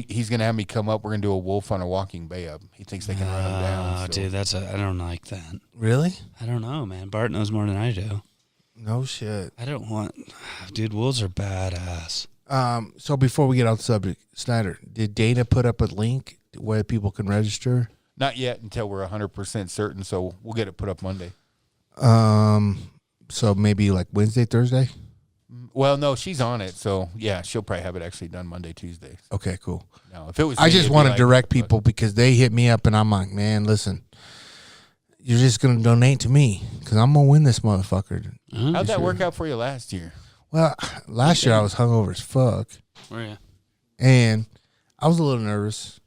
S4: He's gonna have me come up. We're gonna do a wolf on a walking bay up. He thinks they can run them down.
S3: Oh,
S4: so.
S3: dude, I don't like that.
S1: Really?
S3: I don't know, man. Bart knows more than I do.
S1: No shit.
S3: I don't want. Dude, wolves are badass.
S1: So before we get off the subject, Snyder, did Dana put up a link where people can register?
S4: Not yet until we're 100% certain. So we'll get it put up Monday.
S1: So maybe like Wednesday, Thursday?
S4: Well, no, she's on it. So yeah, she'll probably have it actually done Monday, Tuesday.
S1: Okay, cool.
S4: No, if it was,
S1: I
S4: me,
S1: just
S4: it'd be
S1: want to
S4: like-
S1: direct people because they hit me up and I'm like, man, listen, you're just going to donate to me because I'm going to win this motherfucker.
S4: How'd that work out for you last year?
S1: Well, last year I was hungover as fuck
S3: Where are you?
S1: and I was a little nervous.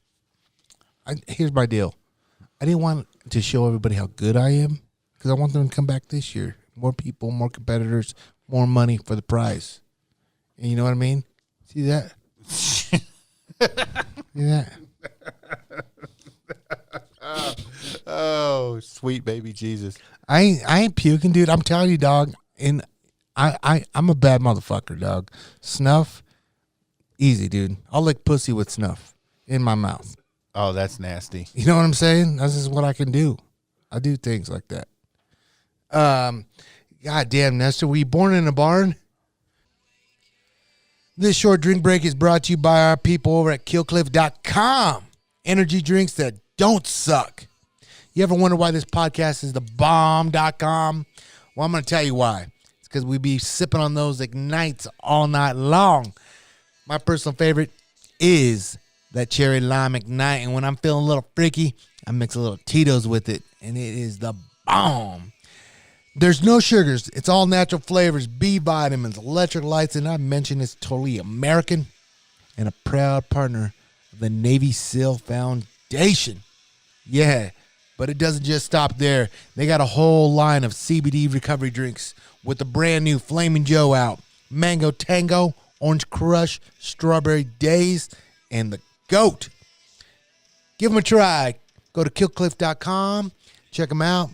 S1: Here's my deal. I didn't want to show everybody how good I am because I want them to come back this year. More people, more competitors, more money for the prize. And you know what I mean? See that? See that?
S4: Oh, sweet baby Jesus.
S1: I ain't puking, dude. I'm telling you, dog. And I'm a bad motherfucker, dog. Snuff, easy, dude. I'll lick pussy with snuff in my mouth.
S4: Oh, that's nasty.
S1: You know what I'm saying? That's just what I can do. I do things like that. God damn, Nestor, were you born in a barn? This short drink break is brought to you by our people over at killcliff.com. Energy drinks that don't suck. You ever wonder why this podcast is the bomb.com? Well, I'm going to tell you why. It's because we be sipping on those Ignites all night long. My personal favorite is that cherry lime Ignite. And when I'm feeling a little freaky, I mix a little Tito's with it. And it is the bomb. There's no sugars. It's all natural flavors, B vitamins, electric lights, and I mentioned it's totally American and a proud partner of the Navy SEAL Foundation. Yeah, but it doesn't just stop there. They got a whole line of CBD recovery drinks with the brand new Flaming Joe out, Mango Tango, Orange Crush, Strawberry Daze, and the GOAT. Give them a try. Go to killcliff.com, check them out,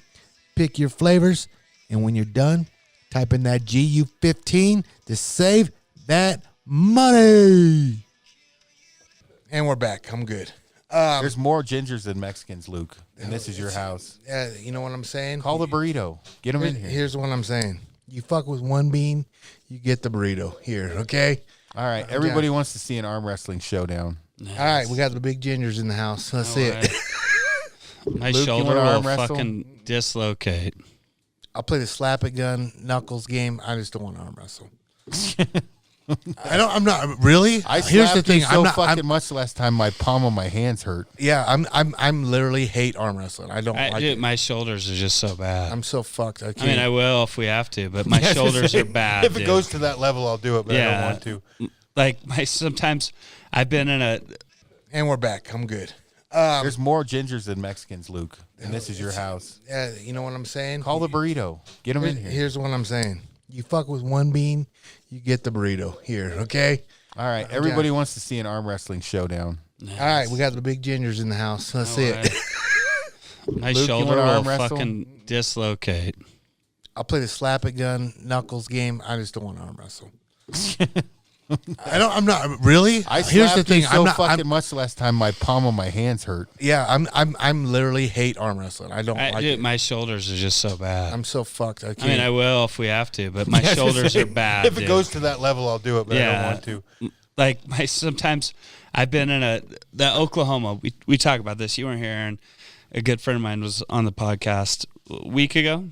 S1: pick your flavors. And when you're done, type in that GU15 to save that money. And we're back. I'm good.
S4: There's more gingers than Mexicans, Luke. And this is your house.
S1: You know what I'm saying?
S4: Call the burrito. Get them in here.
S1: Here's what I'm saying. You fuck with one bean, you get the burrito here, okay?
S4: All right. Everybody wants to see an arm wrestling showdown.
S1: All right, we got the big gingers in the house. Let's see it.
S3: My
S4: Luke,
S3: shoulder
S4: you wanna
S3: will
S4: arm wrestle?
S3: fucking dislocate.
S1: I'll play the slap it gun knuckles game. I just don't want to arm wrestle. I'm not really.
S4: I
S1: Here's the
S4: slapped you
S1: thing.
S4: so
S1: I'm not.
S4: fucking much last time. My palm of my hands hurt.
S1: Yeah, I'm literally hate arm wrestling. I don't like
S3: Dude,
S1: it.
S3: my shoulders are just so bad.
S1: I'm so fucked. I
S3: I
S1: can't.
S3: mean, I will if we have to, but my shoulders are bad.
S4: If it
S3: dude.
S4: goes to that level, I'll do it, but I don't want to.
S3: Like sometimes I've been in a.
S1: And we're back. I'm good.
S4: There's more gingers than Mexicans, Luke, and this is your house.
S1: Yeah, you know what I'm saying?
S4: Call the burrito. Get them in here.
S1: Here's what I'm saying. You fuck with one bean, you get the burrito here, okay?
S4: All right. Everybody wants to see an arm wrestling showdown.
S1: All right, we got the big gingers in the house. Let's see it.
S3: My
S4: Luke, you
S3: shoulder
S4: wanna
S3: will
S4: arm wrestle?
S3: fucking dislocate.
S1: I'll play the slap it gun knuckles game. I just don't want to arm wrestle. I'm not really.
S4: I
S1: Here's the
S4: slapped you
S1: thing.
S4: so
S1: I'm not.
S4: fucking much last time. My palm of my hands hurt.
S1: Yeah, I'm literally hate arm wrestling. I don't like
S3: Dude,
S1: it.
S3: my shoulders are just so bad.
S1: I'm so fucked. I can't.
S3: I mean, I will if we have to, but my shoulders are bad.
S4: If it
S3: dude.
S4: goes to that level, I'll do it, but I don't want to.
S3: Like sometimes I've been in the Oklahoma. We talk about this. You weren't here, and a good friend of mine was on the podcast a week ago.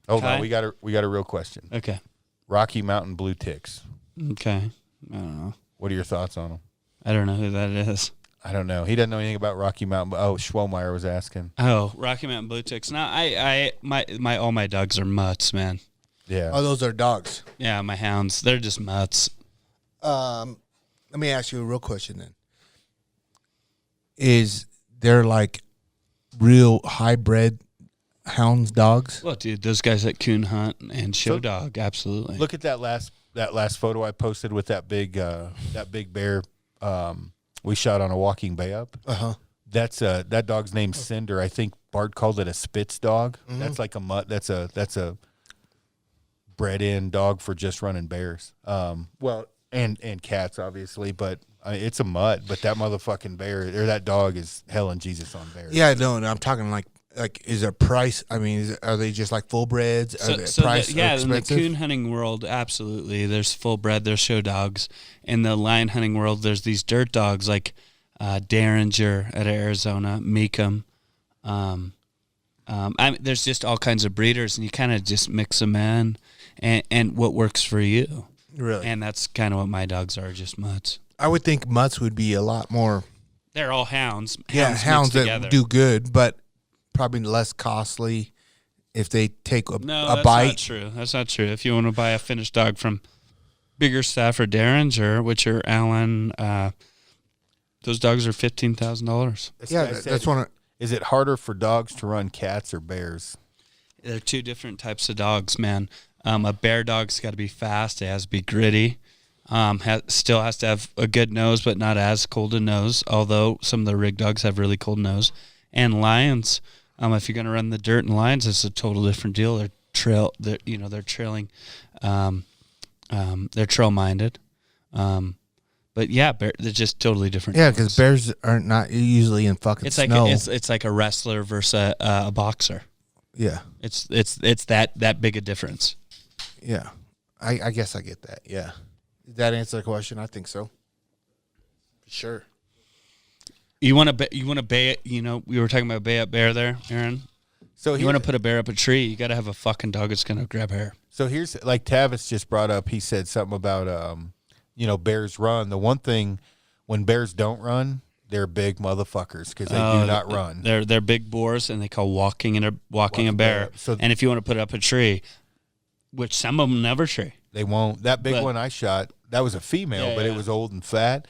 S4: Hold
S3: Okay.
S4: on, we got a real question.
S3: Okay.
S4: Rocky Mountain Blue Ticks.
S3: Okay. I don't know.
S4: What are your thoughts on them?
S3: I don't know who that is.
S4: I don't know. He doesn't know anything about Rocky Mountain. But Schwomeyer was asking.
S3: Oh, Rocky Mountain Blue Ticks. No, all my dogs are mutts, man.
S4: Yeah.
S1: Oh, those are dogs.
S3: Yeah, my hounds. They're just mutts.
S1: Let me ask you a real question then. Is there like real hybrid hounds dogs?
S3: Well, dude, those guys that coon hunt and show dog, absolutely.
S4: Look at that last photo I posted with that big bear we shot on a walking bay up.
S1: Uh-huh.
S4: That's that dog's name's Cinder. I think Bart called it a Spitz dog. Mm-hmm. That's like a mutt. That's a bred in dog for just running bears. Well, and cats obviously, but it's a mutt. But that motherfucking bear or that dog is hell and Jesus on bears.
S1: Yeah, no, I'm talking like is there price? I mean, are they just like full breds? Are they price
S3: in the
S1: expensive?
S3: coon hunting world, absolutely. There's full bred, there's show dogs. In the lion hunting world, there's these dirt dogs like Derringer out of Arizona, Meekum. There's just all kinds of breeders, and you kind of just mix them in, and what works for you.
S1: Really?
S3: And that's kind of what my dogs are, just mutts.
S1: I would think mutts would be a lot more.
S3: They're all hounds.
S1: Hounds that
S3: together.
S1: do good, but probably less costly if they take a
S3: that's
S1: bite.
S3: not true. That's not true. If you want to buy a finished dog from Bigger Stafford Derringer, which are Allen, those dogs are $15,000.
S1: Yeah, that's one.
S3: Is
S4: it harder for dogs to run cats or bears?
S3: They're two different types of dogs, man. A bear dog's got to be fast. It has to be gritty. Still has to have a good nose, but not as cold a nose. Although some of the rig dogs have really cold nose. And lions, if you're going to run the dirt and lions, it's a total different deal. They're trailing, they're trail minded. But yeah, they're just totally different.
S1: Yeah, because bears are not usually in fucking snow.
S3: It's like a wrestler versus a boxer.
S1: Yeah,
S3: it's that big a difference.
S1: Yeah, I guess I get that. Yeah, did that answer the question? I think so. Sure.
S3: You want to bay it? We were talking about bay up bear there, Aaron. So you want to put a bear up a tree? You got to have a fucking dog that's gonna grab hair.
S4: So here's like Tavis just brought up. He said something about bears run. The one thing when bears don't run, they're big motherfuckers because they do not run.
S3: They're big boars, and they call walking a bear.
S4: So,
S3: and if you want to put up a tree, which some of them never tree,
S4: they won't. That big one I shot, that was a female, but it was old and fat.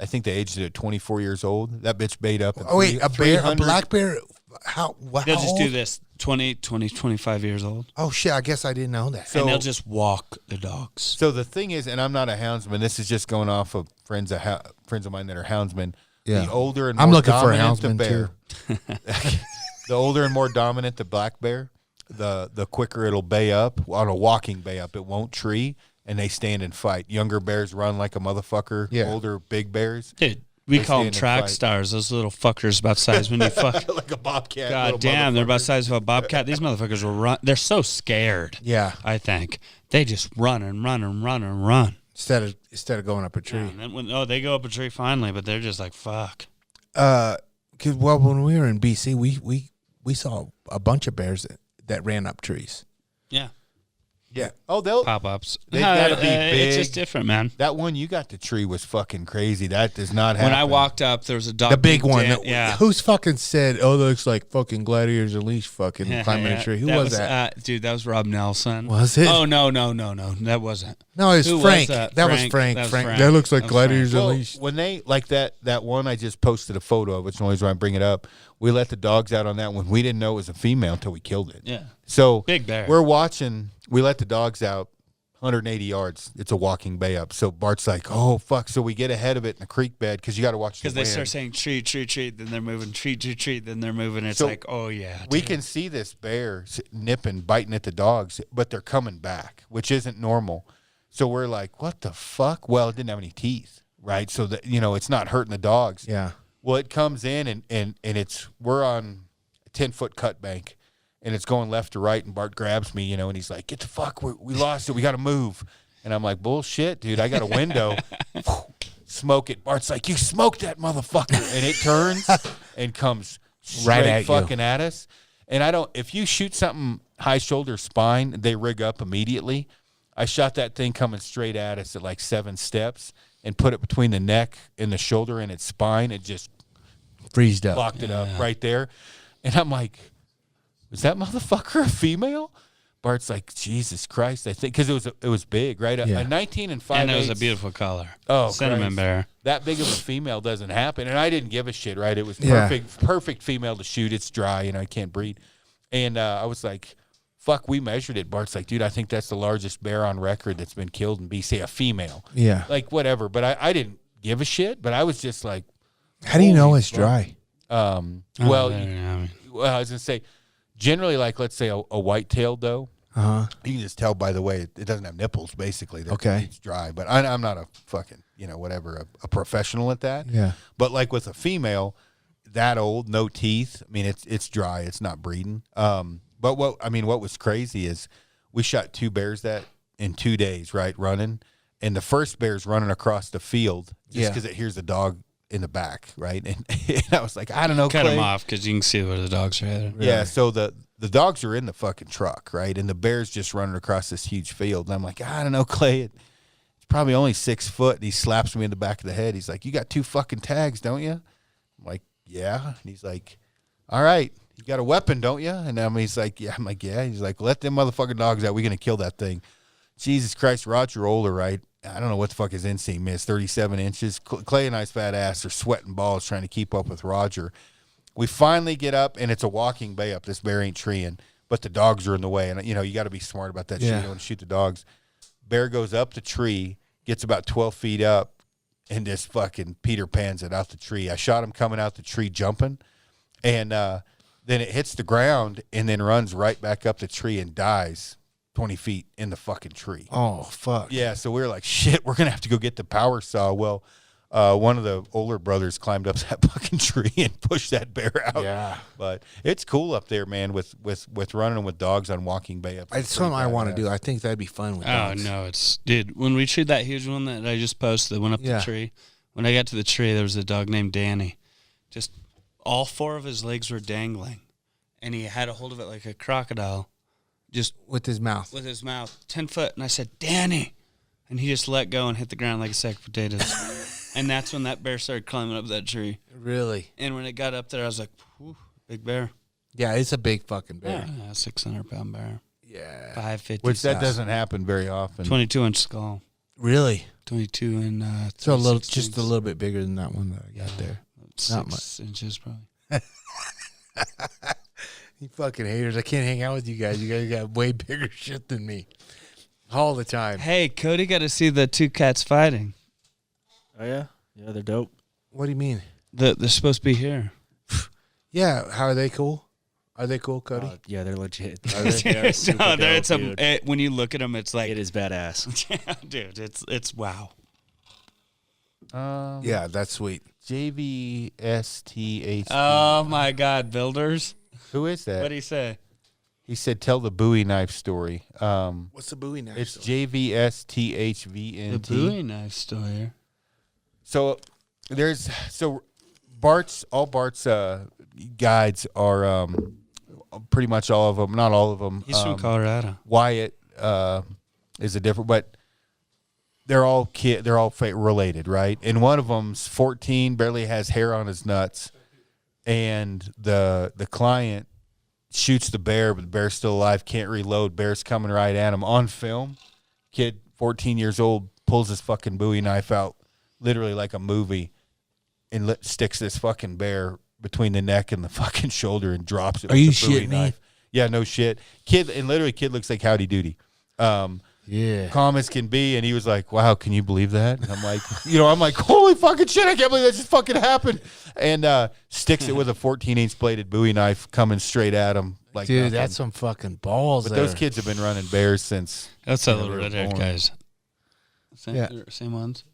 S4: I think they aged it at 24 years old. That bitch bayed up.
S1: Oh wait, a bear, a black bear. How
S3: they'll just
S1: old?
S3: do this 25 years old.
S1: Oh shit! I guess I didn't know that.
S3: And they'll just walk the dogs.
S4: So the thing is, and I'm not a houndsman. This is just going off of friends of mine that are houndsmen.
S1: Yeah.
S4: The older and
S1: I'm
S4: more
S1: looking for a
S4: dominant the
S1: houndsman
S4: bear,
S1: too.
S4: the older and more dominant the black bear, the quicker it'll bay up on a walking bay up. It won't tree, and they stand and fight. Younger bears run like a motherfucker.
S1: Yeah.
S4: Older big bears,
S3: dude. We call them track stars. Those little fuckers about size when you fuck
S4: like a bobcat.
S3: God damn, they're about the size of a bobcat. These motherfuckers will run. They're so scared.
S1: Yeah,
S3: I think they just run and run and run and run.
S1: instead of going up a tree.
S3: Yeah, and then they go up a tree finally, but they're just like, fuck.
S1: Because when we were in BC, we saw a bunch of bears that ran up trees.
S3: Yeah.
S4: Yeah. Oh, they'll
S3: Pop-ups.
S4: They've got to be big.
S3: It's just different, man.
S4: That one you got the tree was fucking crazy. That does not happen.
S3: When I walked up, there was a dog.
S1: The big one.
S3: Yeah.
S1: Who's fucking said, oh, that looks like fucking gladiators unleashed fucking climbing a tree? Who was that?
S3: Dude, that was Rob Nelson.
S1: Was it?
S3: Oh, no. That wasn't.
S1: No, it was
S3: Who
S1: Frank.
S3: was that?
S1: That was Frank. That looks like gladiators unleashed.
S4: When they, like that one I just posted a photo of, it's always when I bring it up, we let the dogs out on that one. We didn't know it was a female until we killed it.
S3: Yeah.
S4: So
S3: Big bear.
S4: We're watching, we let the dogs out 180 yards. It's a walking bay up. So Bart's like, oh, fuck. So we get ahead of it in the creek bed because you got to watch the wind.
S3: Because they start saying treat, treat, treat, then they're moving, treat, treat, treat, then they're moving. It's like, oh, yeah.
S4: We can see this bear nipping, biting at the dogs, but they're coming back, which isn't normal. So we're like, what the fuck? Well, it didn't have any teeth, right? So that, it's not hurting the dogs.
S1: Yeah.
S4: Well, it comes in and we're on a 10-foot cut bank. And it's going left to right, and Bart grabs me, and he's like, get the fuck, we lost it, we got to move. And I'm like, bullshit, dude, I got a window. Smoke it. Bart's like, you smoked that motherfucker. And it turns and comes straight
S1: at
S4: fucking at us. And if you shoot something high shoulder spine, they rig up immediately. I shot that thing coming straight at us at like 7 steps and put it between the neck and the shoulder and its spine. It just
S1: freezed up.
S4: Locked it up right there. And I'm like, was that motherfucker a female? Bart's like, Jesus Christ, I think, because it was big, right? A 19 and 5/8.
S3: And it was a beautiful color.
S4: Oh,
S3: cinnamon bear.
S4: That big of a female doesn't happen, and I didn't give a shit, right? It was perfect female to shoot. It's dry, I can't breed. And I was like, fuck, we measured it. Bart's like, dude, I think that's the largest bear on record that's been killed in BC, a female.
S1: Yeah.
S4: Like, whatever. But I didn't give a shit, but I was just like,
S1: how do you know it's dry?
S4: I was going to say, generally, like, let's say a white-tailed doe, you can just tell by the way it doesn't have nipples, basically. It's dry. But I'm not a fucking, a professional at that.
S1: Yeah.
S4: But, like, with a female that old, no teeth, I mean, it's dry. It's not breeding. But what was crazy is we shot 2 bears in 2 days, right, running. And the first bear's running across the field just because it hears the dog in the back, right? And I was like, I don't know,
S3: Cut
S4: Clay.
S3: them off because you can see where the dogs are headed.
S4: Yeah, so the dogs are in the fucking truck, right? And the bear's just running across this huge field. And I'm like, I don't know, Clay. It's probably only 6 foot. And he slaps me in the back of the head. He's like, you got 2 fucking tags, don't you? I'm like, yeah. And he's like, all right, you got a weapon, don't you? And he's like, yeah. I'm like, yeah. He's like, let them motherfucking dogs out. We're going to kill that thing. Jesus Christ, Roger Oler, right? I don't know what the fuck his inseam is, 37 inches. Clay and I's fat ass are sweating balls trying to keep up with Roger. We finally get up, and it's a walking bay up. This bear ain't treeing, but the dogs are in the way. And, you got to be smart about that shit. You don't want to shoot the dogs. Bear goes up the tree, gets about 12 feet up, and just fucking Peter Pans it out the tree. I shot him coming out the tree jumping, and then it hits the ground and then runs right back up the tree and dies 20 feet in the fucking tree.
S1: Oh, fuck.
S4: Yeah, so we were like, shit, we're going to have to go get the power saw. Well, one of the older brothers climbed up that fucking tree and pushed that bear out.
S1: Yeah.
S4: But it's cool up there, man, with running with dogs on walking bay up there.
S1: It's something I want to do. I think that'd be fun with dogs.
S3: Oh, no, dude, when we treed that huge one that I just posted that went up the tree, when I got to the tree, there was a dog named Danny. Just all 4 of his legs were dangling, and he had a hold of it like a crocodile. Just
S1: with his mouth.
S3: 10 foot. And I said, Danny. And he just let go and hit the ground like a sack of potatoes. And that's when that bear started climbing up that tree.
S1: Really?
S3: And when it got up there, I was like, whew, big bear.
S1: Yeah, it's a big fucking bear.
S3: Yeah, 600-pound bear.
S1: Yeah.
S3: 550.
S4: Which that doesn't happen very often.
S3: 22-inch skull.
S1: Really?
S3: 22 and
S1: so just a little bit bigger than that one that I got there.
S3: 6 inches probably.
S1: You fucking haters. I can't hang out with you guys. You guys got way bigger shit than me. All the time.
S3: Hey, Cody got to see the 2 cats fighting.
S2: Oh, yeah? Yeah, they're dope.
S1: What do you mean?
S3: They're supposed to be here.
S1: Yeah. How are they cool? Are they cool, Cody?
S2: Yeah, they're legit.
S1: Are they?
S3: No, when you look at them, it's like...
S2: It is badass.
S3: Yeah, dude, it's wow.
S1: Yeah, that's sweet.
S4: JVSTH.
S3: Oh, my God. Builders?
S4: Who is that?
S3: What do you say?
S4: He said, "Tell the Bowie knife story."
S1: What's the Bowie knife?
S4: It's
S1: story?
S4: JVSTHVNT.
S3: The Bowie knife story.
S4: So Bart's guides are pretty much all of them, not all of them.
S3: He's from Colorado.
S4: Wyatt is a different, but they're all related, right? And one of them's 14, barely has hair on his nuts, and the client shoots the bear, but the bear's still alive, can't reload. Bear's coming right at him on film. Kid, 14 years old, pulls his fucking Bowie knife out, literally like a movie, and sticks this fucking bear between the neck and the fucking shoulder and drops it.
S1: Are you shitting me?
S4: Yeah, no shit. Kid looks like Howdy Doody.
S1: Yeah.
S4: Calm as can be, and he was like, "Wow, can you believe that?" And I'm like, "Holy fucking shit! I can't believe that just fucking happened." And sticks it with a 14-inch bladed Bowie knife coming straight at him. Like,
S1: dude,
S4: nothing.
S1: that's some fucking balls.
S4: But
S1: there.
S4: those kids have been running bears since.
S3: That's
S4: they
S3: how the
S4: were
S3: red-haired
S4: born.
S3: guys.
S1: Yeah.
S3: Same ones.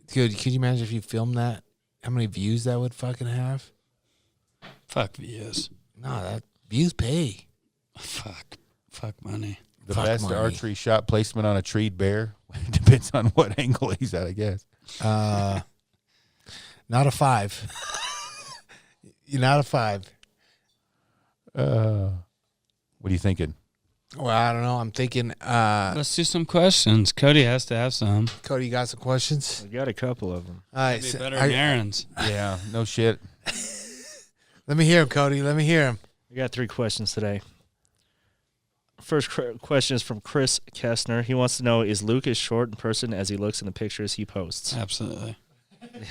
S1: Dude, could you imagine if you filmed that? How many views that would fucking have?
S3: Fuck views.
S1: No, that views pay.
S3: Fuck money.
S4: The
S1: Fuck
S4: best
S1: money.
S4: archery shot placement on a treed bear depends on what angle he's at, I guess.
S1: Not a 5. You're not a 5.
S4: What are you thinking?
S1: Well, I don't know. I'm thinking,
S3: Let's do some questions. Cody has to have some.
S1: Cody, you got some questions?
S2: We got a couple of them.
S1: All right,
S3: Be
S1: so-
S3: better than Aaron's.
S4: Yeah, no shit.
S1: let me hear him, Cody. Let me hear him.
S2: We got 3 questions today. First question is from Chris Kestner. He wants to know, is Luke as short in person as he looks in the pictures he posts?
S3: Absolutely.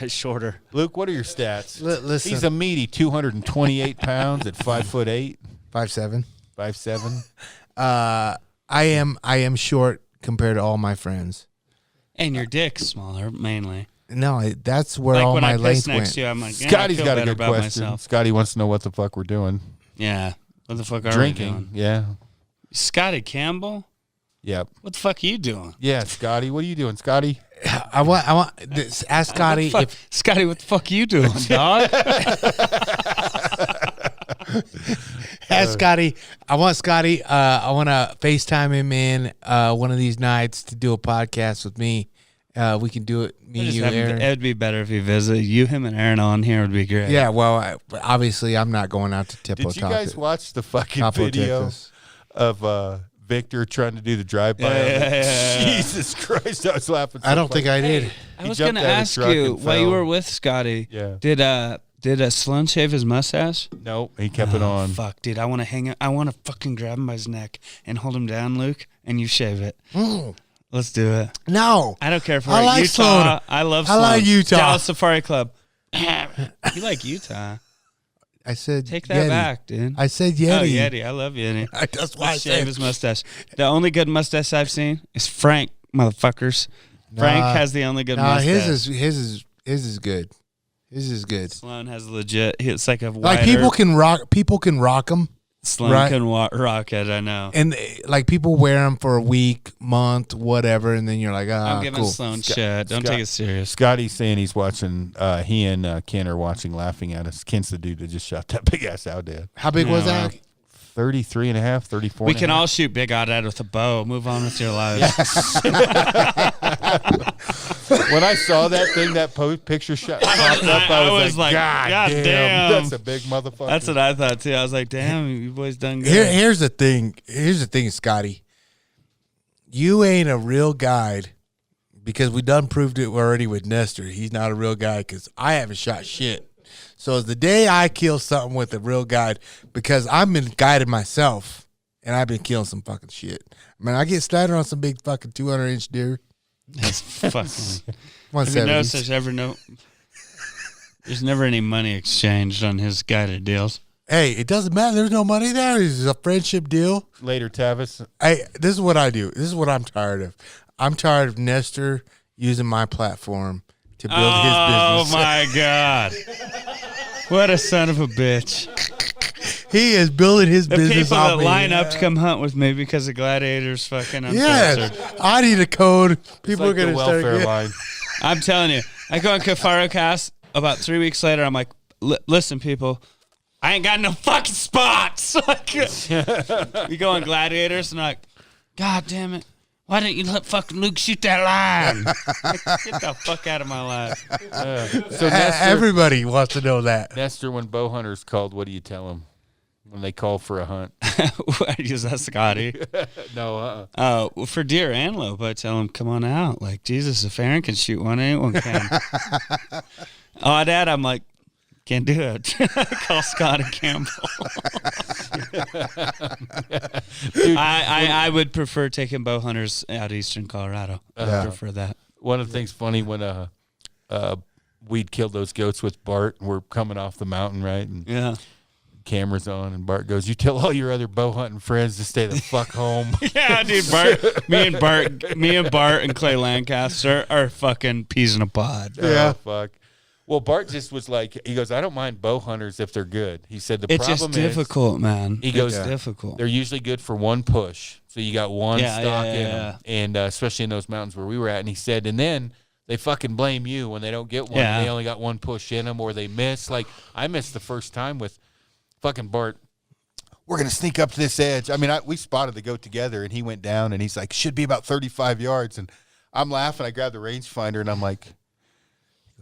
S2: Shorter.
S4: Luke, what are your stats?
S1: Listen.
S4: He's a meaty 228 pounds at 5'8",
S1: 5'7".
S4: 5'7".
S1: I am short compared to all my friends.
S3: And your dick's smaller, mainly.
S1: No, that's where
S3: Like
S1: all
S3: when
S1: my
S3: I piss
S1: length
S3: next
S1: went.
S3: to you, I'm like, yeah,
S4: Scotty's
S3: I feel
S4: got a
S3: better
S4: good
S3: about
S4: question.
S3: myself.
S4: Scotty wants to know what the fuck we're doing.
S3: Yeah. What the fuck are we
S4: Drinking.
S3: doing?
S4: Yeah.
S3: Scotty Campbell?
S4: Yep.
S3: What the fuck are you doing?
S4: Yeah, Scotty. What are you doing, Scotty?
S1: I want. Ask Scotty
S3: Fuck.
S1: if
S3: Scotty, what the fuck are you doing, dog?
S1: ask Scotty. I want Scotty. I want to FaceTime him in one of these nights to do a podcast with me. We can do it. Me, you, Aaron.
S3: It would be better if you visit. You, him, and Aaron on here would be great.
S1: Yeah. Well, obviously, I'm not going out to Tippo.
S4: Did you guys watch the fucking
S1: Capo
S4: video
S1: Texas.
S4: of Victor trying to do the drive-by?
S3: Yeah.
S4: Jesus Christ, I was laughing so
S1: I don't think
S4: fucking-
S1: I did.
S3: I
S4: He
S3: was
S4: jumped
S3: going to
S4: out of his
S3: ask
S4: truck
S3: you,
S4: and
S3: while you
S4: fell.
S3: were with Scotty,
S4: Yeah.
S3: did Sloan shave his mustache?
S4: Nope, he kept it on.
S3: Fuck, dude, I want to hang it. I want to fucking grab him by his neck and hold him down, Luke, and you shave it.
S1: Mm.
S3: Let's do it.
S1: No.
S3: I don't care for
S1: I like
S3: Utah.
S1: Sloan.
S3: I love
S1: I
S3: Sloan.
S1: like Utah.
S3: Dallas Safari Club. You like Utah.
S1: I said
S3: Take that
S1: Yeti.
S3: back, dude.
S1: I said Yeti.
S3: Oh, Yeti. I love Yeti.
S1: That's why I
S3: Let's shave
S1: said
S3: his mustache. The only good mustache I've seen is Frank, motherfuckers. Frank has the only good mustache.
S1: his is good. His is good.
S3: Sloan has legit. It's like a wider.
S1: Like people can rock them,
S3: Sloan
S1: right?
S3: can rock it. I know.
S1: and like people wear them for a week, month, whatever, and then you're like,
S3: I'm giving
S1: cool.
S3: Sloan shit. Don't
S4: Scott-
S3: take it serious.
S4: Scotty's saying he's watching. He and Ken are watching, laughing at us. Ken's the dude that just shot that big ass out dead.
S1: How big was
S3: Yeah,
S1: that?
S4: 33 and a half, 34.
S3: We
S4: and
S3: can
S4: a half.
S3: all shoot big odd out with a bow. Move on with your lives.
S4: When I saw that thing, that picture shot popped up, I was like, God damn, that's a big motherfucker.
S3: That's what I thought too. I was like, damn, you boys done good.
S1: Here's the thing. Here's the thing, Scotty. You ain't a real guide because we done proved it already with Nestor. He's not a real guy because I haven't shot shit. So it's the day I kill something with a real guide because I've been guided myself and I've been killing some fucking shit. I mean, I get started on some big fucking 200-inch deer.
S3: That's fucking. Have you noticed
S1: 170s.
S3: there's never any money exchanged on his guided deals?
S1: Hey, it doesn't matter. There's no money there. It's a friendship deal.
S4: Later, Tavis.
S1: Hey, this is what I do. This is what I'm tired of. I'm tired of Nestor using my platform to build his business.
S3: Oh my god! What a son of a bitch!
S1: He is building his
S3: The
S1: business
S3: people
S1: off
S3: that
S1: me.
S3: line up to come hunt with me because of Gladiator's fucking Unfiltered.
S1: Yes, I need a code. People
S4: Like
S1: are
S4: the
S1: gonna start.
S4: welfare
S1: Yeah.
S4: line.
S3: I'm telling you, I go on Kafaro Cast about 3 weeks later. I'm like, listen, people, I ain't got no fucking spots. We go on Gladiators, and I'm like, God damn it. Why didn't you let fucking Luke shoot that line? Get the fuck out of my life.
S4: So Nestor,
S1: Everybody wants to know that.
S4: Nestor, when bow hunters called, what do you tell them when they call for a hunt?
S3: Is that Scotty?
S4: No,
S3: Well, for deer and antelope, I tell him, come on out. Like, Jesus, if Aaron can shoot one, anyone can. Oh, Dad, I'm like, can't do it. Call Scotty Campbell.
S4: Dude,
S3: I would prefer taking bow hunters out eastern Colorado. I would prefer that.
S4: one of the things funny when we'd killed those goats with Bart, and we're coming off the mountain, right? And
S3: Yeah.
S4: cameras on, and Bart goes, "You tell all your other bow hunting friends to stay the fuck home."
S3: Yeah, dude. Me and Bart and Clay Lancaster are fucking peas in a pod.
S4: Oh, fuck. Well, Bart just was like, he goes, "I don't mind bow hunters if they're good." He said the
S3: It's
S4: problem
S3: just difficult, man.
S4: He goes,
S3: it's difficult.
S4: they're usually good for one push. So you got one stock in them.
S3: yeah.
S4: And especially in those mountains where we were at. And he said, and then they fucking blame you when they don't get one.
S3: Yeah.
S4: And they only got one push in them, or they miss. Like, I missed the first time with fucking Bart. We're going to sneak up to this edge. I mean, we spotted the goat together, and he went down, and he's like, should be about 35 yards. And I'm laughing. I grabbed the rangefinder, and I'm like,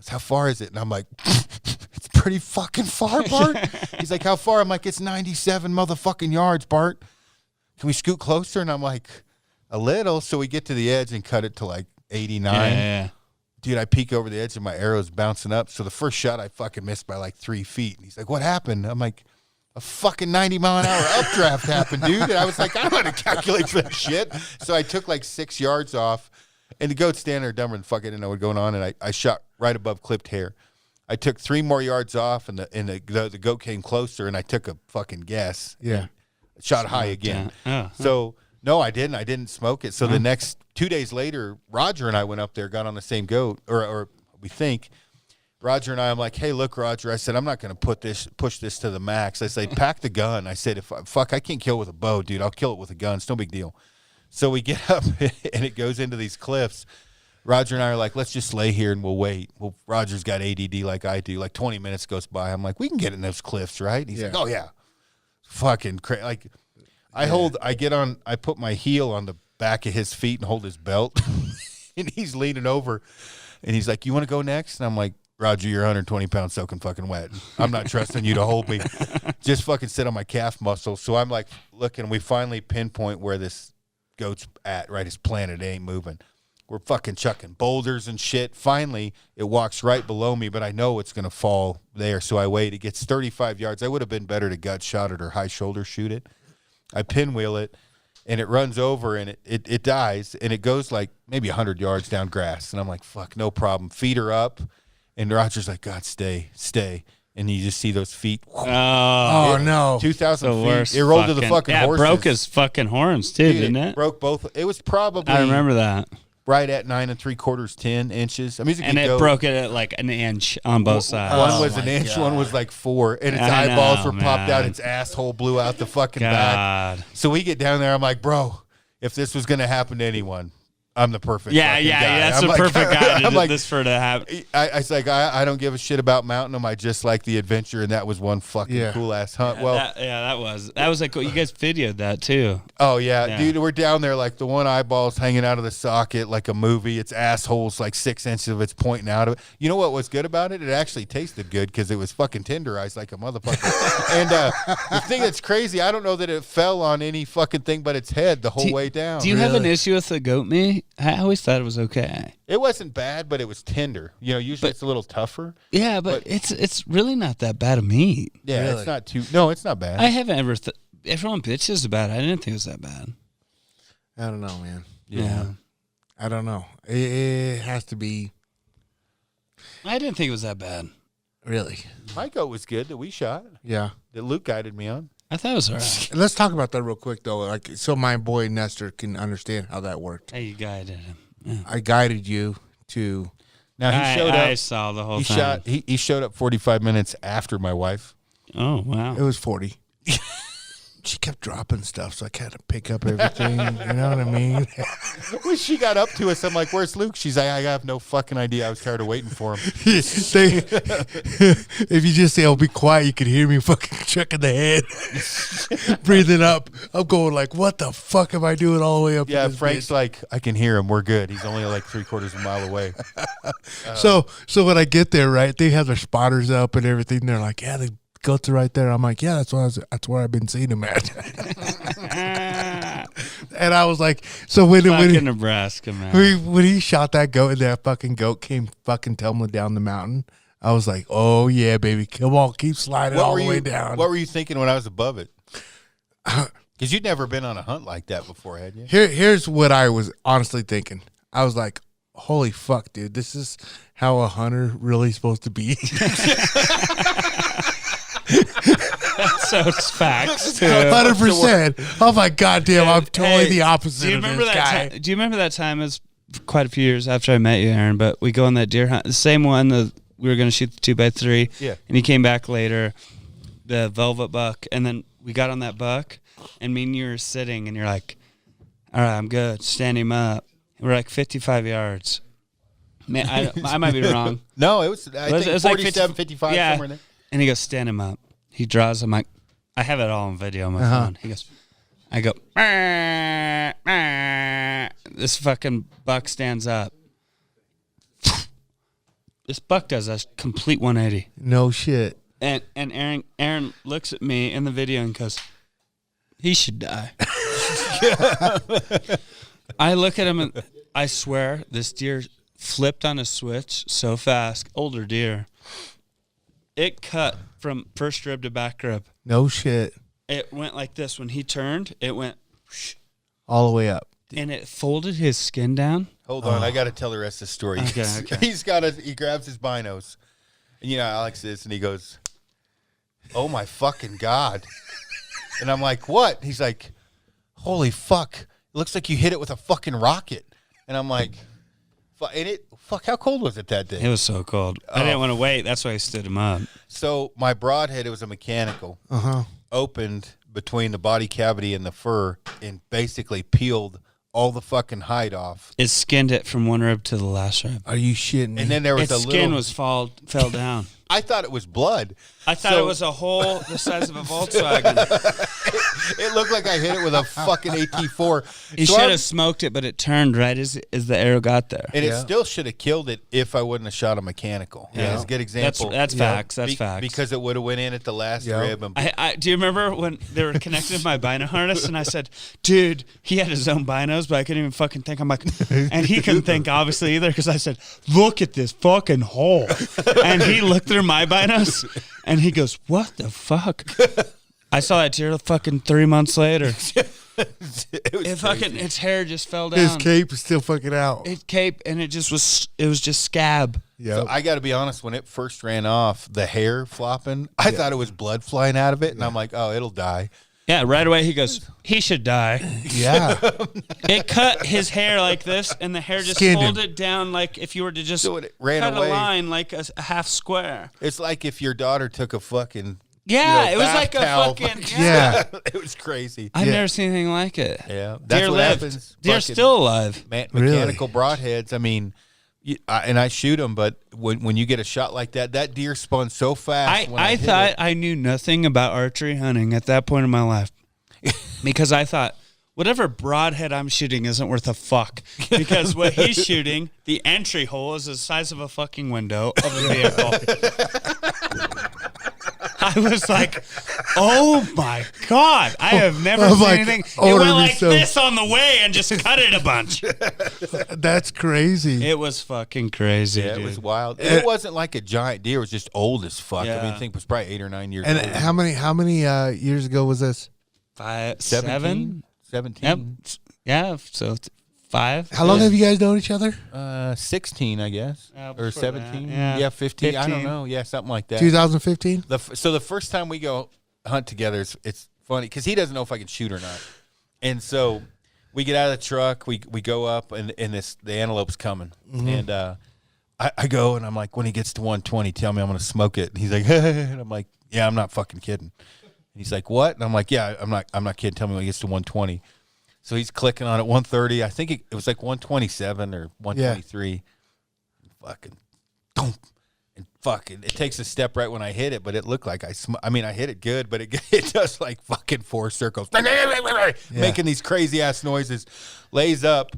S4: how far is it? And I'm like, it's pretty fucking far, Bart. He's like, how far? I'm like, it's 97 motherfucking yards, Bart. Can we scoot closer? And I'm like, a little. So we get to the edge and cut it to like 89.
S3: Yeah.
S4: Dude, I peek over the edge and my arrow's bouncing up. So the first shot I fucking missed by like 3 feet. And he's like, what happened? I'm like, a fucking 90-mile-an-hour updraft happened, dude. And I was like, I don't know how to calculate for that shit. So I took like 6 yards off. And the goat's standing there dumber than fuck. I didn't know what was going on. And I shot right above clipped hair. I took 3 more yards off, and the goat came closer, and I took a fucking guess.
S1: Yeah.
S4: Shot high again.
S3: Yeah.
S4: So, no, I didn't. I didn't smoke it. So the next 2 days later, Roger and I went up there, got on the same goat, or we think. Roger and I'm like, hey, look, Roger. I said, I'm not going to push this to the max. I said, pack the gun. I said, I can't kill with a bow, dude. I'll kill it with a gun. It's no big deal. So we get up, and it goes into these cliffs. Roger and I are like, let's just lay here and we'll wait. Well, Roger's got ADD like I do. Like 20 minutes goes by. I'm like, we can get in those cliffs, right? He's like, oh, yeah. Fucking crazy. Like, I put my heel on the back of his feet and hold his belt. And he's leaning over. And he's like, you want to go next? And I'm like, Roger, you're 120 pounds soaking fucking wet. I'm not trusting you to hold me. Just fucking sit on my calf muscle. So I'm like, looking, we finally pinpoint where this goat's at, right? His planet ain't moving. We're fucking chucking boulders and shit. Finally, it walks right below me, but I know it's going to fall there. So I wait. It gets 35 yards. I would have been better to gut shot it or high shoulder shoot it. I pinwheel it, and it runs over, and it dies, and it goes like maybe 100 yards down grass. And I'm like, fuck, no problem. Feet are up. And Roger's like, God, stay. And you just see those feet.
S1: Oh, no.
S4: 2,000 feet. It rolled to the fucking horses.
S3: Yeah, broke his fucking horns, too,
S4: Dude,
S3: didn't it?
S4: Broke both. It was probably.
S3: I remember that.
S4: Right at 9 3/4, 10 inches. I mean,
S3: And it broke it at like an inch on both sides.
S4: One was an inch, one was like 4, and its eyeballs were popped out. Its asshole blew out the fucking back. So we get down there. I'm like, bro, if this was going to happen to anyone, I'm the perfect fucking guy.
S3: That's
S4: I'm
S3: the perfect guy to this for to have.
S4: I was like, I don't give a shit about mounting them. I just like the adventure, and that was one fucking cool ass hunt.
S3: That was like cool. You guys videoed that too.
S4: Oh yeah, dude, we're down there like the one eyeball's hanging out of the socket like a movie. Its asshole's like 6 inches of it's pointing out of it. You know what was good about it? It actually tasted good because it was fucking tenderized like a motherfucker. And the thing that's crazy, I don't know that it fell on any fucking thing but its head the whole way down.
S3: Do you have an issue with the goat meat? I always thought it was okay.
S4: It wasn't bad, but it was tender. You know, usually it's a little tougher.
S3: Yeah, but it's really not that bad of meat.
S4: Yeah,
S1: Really?
S4: it's not too. No, it's not bad.
S3: I haven't ever. Everyone bitches about it. I didn't think it was that bad.
S1: I don't know, man.
S3: Yeah.
S1: I don't know. It has to be.
S3: I didn't think it was that bad.
S1: Really?
S4: My goat was good that we shot.
S1: Yeah.
S4: That Luke guided me on.
S3: I thought it was all right.
S1: Let's talk about that real quick, though. Like, so my boy Nestor can understand how that worked.
S3: Hey, you guided him. Yeah.
S1: I guided you to.
S4: Now he showed up.
S3: I saw the whole time.
S4: He showed up 45 minutes after my wife.
S3: Oh wow!
S1: It was 40. she kept dropping stuff, so I had to pick up everything. You know what I mean?
S4: When she got up to us, I'm like, "Where's Luke?" She's like, "I have no fucking idea. I was tired of waiting for him."
S1: If you just say, "Oh, be quiet," you could hear me fucking checking the head, breathing up. I'm going like, "What the fuck am I doing all the way up?"
S4: Yeah,
S1: in this
S4: Frank's
S1: bitch?
S4: like, "I can hear him. We're good. He's only like 3/4 of a mile away."
S1: So when I get there, right, they have their spotters up and everything. They're like, "Yeah, the goats are right there." I'm like, "Yeah, that's where I've been seeing them at." And I was like, so when
S3: Fucking Nebraska, man.
S1: when he shot that goat and that fucking goat came fucking tumbling down the mountain, I was like, "Oh yeah, baby, come on, keep sliding all the way down."
S4: What were you thinking when I was above it? Because you'd never been on a hunt like that before, had you?
S1: Here's what I was honestly thinking. I was like, "Holy fuck, dude, this is how a hunter really supposed to be."
S3: So it's facts too.
S1: 100%. Oh my goddamn, I'm totally
S3: Hey,
S1: the opposite
S3: Do you
S1: of
S3: remember
S1: this
S3: that?
S1: guy.
S3: Do you remember that time? It was quite a few years after I met you, Aaron. But we go on that deer hunt, the same one that we were going to shoot the 2x3.
S4: Yeah.
S3: And he came back later, the velvet buck, and then we got on that buck, and me and you were sitting, and you're like, "All right, I'm good. Stand him up." And we're like 55 yards. Man, I might be wrong.
S4: No, it was, I think,
S3: It was like
S4: 47, 55,
S3: yeah.
S4: somewhere in there.
S3: And he goes, "Stand him up." He draws him. I have it all on video on my phone. He goes, I go, "Meh, meh." This fucking buck stands up. This buck does a complete 180.
S1: No shit.
S3: And Aaron looks at me in the video and goes, "He should die." I look at him and I swear this deer flipped on a switch so fast. Older deer. It cut from first rib to back rib.
S1: No shit.
S3: It went like this. When he turned, it went whoosh,
S1: All the way up.
S3: and it folded his skin down.
S4: Hold on, I got to tell the rest of the story.
S3: Okay.
S4: He grabs his binos, and Alex is, and he goes, "Oh my fucking God." And I'm like, "What?" He's like, "Holy fuck. It looks like you hit it with a fucking rocket." And I'm like, fuck, how cold was it that day?
S3: It was so cold. I didn't want to wait. That's why I stood him up.
S4: So my broadhead, it was a mechanical, opened between the body cavity and the fur and basically peeled all the fucking hide off.
S3: It skinned it from one rib to the last rib.
S1: Are you shitting me?
S4: And then there was
S3: Its
S4: a
S3: skin
S4: little...
S3: fell down.
S4: I thought it was blood.
S3: I thought it was a hole the size of a Volkswagen.
S4: It looked like I hit it with a fucking AT4.
S3: He
S4: So
S3: should
S4: I'm-
S3: have smoked it, but it turned right as the arrow got there.
S4: And it still should have killed it if I wouldn't have shot a mechanical. Yeah. It's a good example.
S3: That's facts. That's facts.
S4: Because it would have went in at the last rib. And
S3: I do you remember when they were connected to my bino harness and I said, "Dude, he had his own binos, but I couldn't even fucking think." I'm like, and he couldn't think obviously either because I said, "Look at this fucking hole," and he looked through my binos and he goes, "What the fuck?" I saw that deer fucking 3 months later. Its hair just fell down.
S1: His cape is still fucking out.
S3: It cape and it was just scab.
S1: Yeah.
S4: So I got to be honest, when it first ran off, the hair flopping, I thought it was blood flying out of it. And I'm like, oh, it'll die.
S3: Yeah, right away he goes, "He should die."
S1: Yeah.
S3: It cut his hair like this, and the hair just
S1: Skinned him.
S3: folded down like if you were to just
S4: So it ran
S3: cut
S4: away.
S3: a line like a half square.
S4: It's like if your daughter took a fucking
S3: Yeah,
S4: it
S3: was like a
S4: towel.
S3: fucking
S1: Yeah.
S4: It was crazy.
S3: I've
S1: Yeah.
S3: never seen anything like it.
S4: Yeah, that's
S3: Deer
S4: what
S3: lived.
S4: happens.
S3: Deer's
S4: Fucking
S3: still alive.
S4: mechanical broadheads. I mean, and I shoot them, but when you get a shot like that, that deer spun so fast. when
S3: I
S4: hit
S3: thought
S4: it.
S3: I knew nothing about archery hunting at that point in my life because I thought whatever broadhead I'm shooting isn't worth a fuck because what he's shooting, the entry hole is the size of a fucking window of a vehicle. I was like, "Oh my God, I have never
S1: I'm
S3: seen
S1: like,
S3: anything." It
S1: order
S3: went
S1: me
S3: like
S1: some.
S3: this on the way and just cut it a bunch.
S1: That's crazy.
S3: It was fucking crazy,
S4: Yeah,
S3: dude.
S4: it was wild. It wasn't like a giant deer. It was just old as fuck. I mean,
S3: Yeah.
S4: I think it was probably 8 or 9 years
S1: And
S4: old.
S1: how many years ago was this?
S3: 5,
S4: 17?
S3: 7.
S4: 17?
S3: Yep. Yeah. So 5.
S1: How long have you guys known each other?
S4: 16, I guess. Or
S3: before
S4: 17.
S3: that, yeah.
S4: 15. I don't
S3: 15.
S4: know. Yeah, something like that.
S1: 2015?
S4: So the first time we go hunt together, it's funny because he doesn't know if I can shoot or not. And so we get out of the truck, we go up, and the antelope's coming. And I go, and I'm like, when he gets to 120, tell me I'm going to smoke it. And he's like, and I'm like, yeah, I'm not fucking kidding. he's like, what? And I'm like, yeah, I'm not kidding. Tell me when he gets to 120. So he's clicking on at 130. I think it was like 127 or 123. Fucking, boom. And fucking, it takes a step right when I hit it, but it looked like I hit it good, but it does like fucking 4 circles, making these crazy ass noises. Lays up.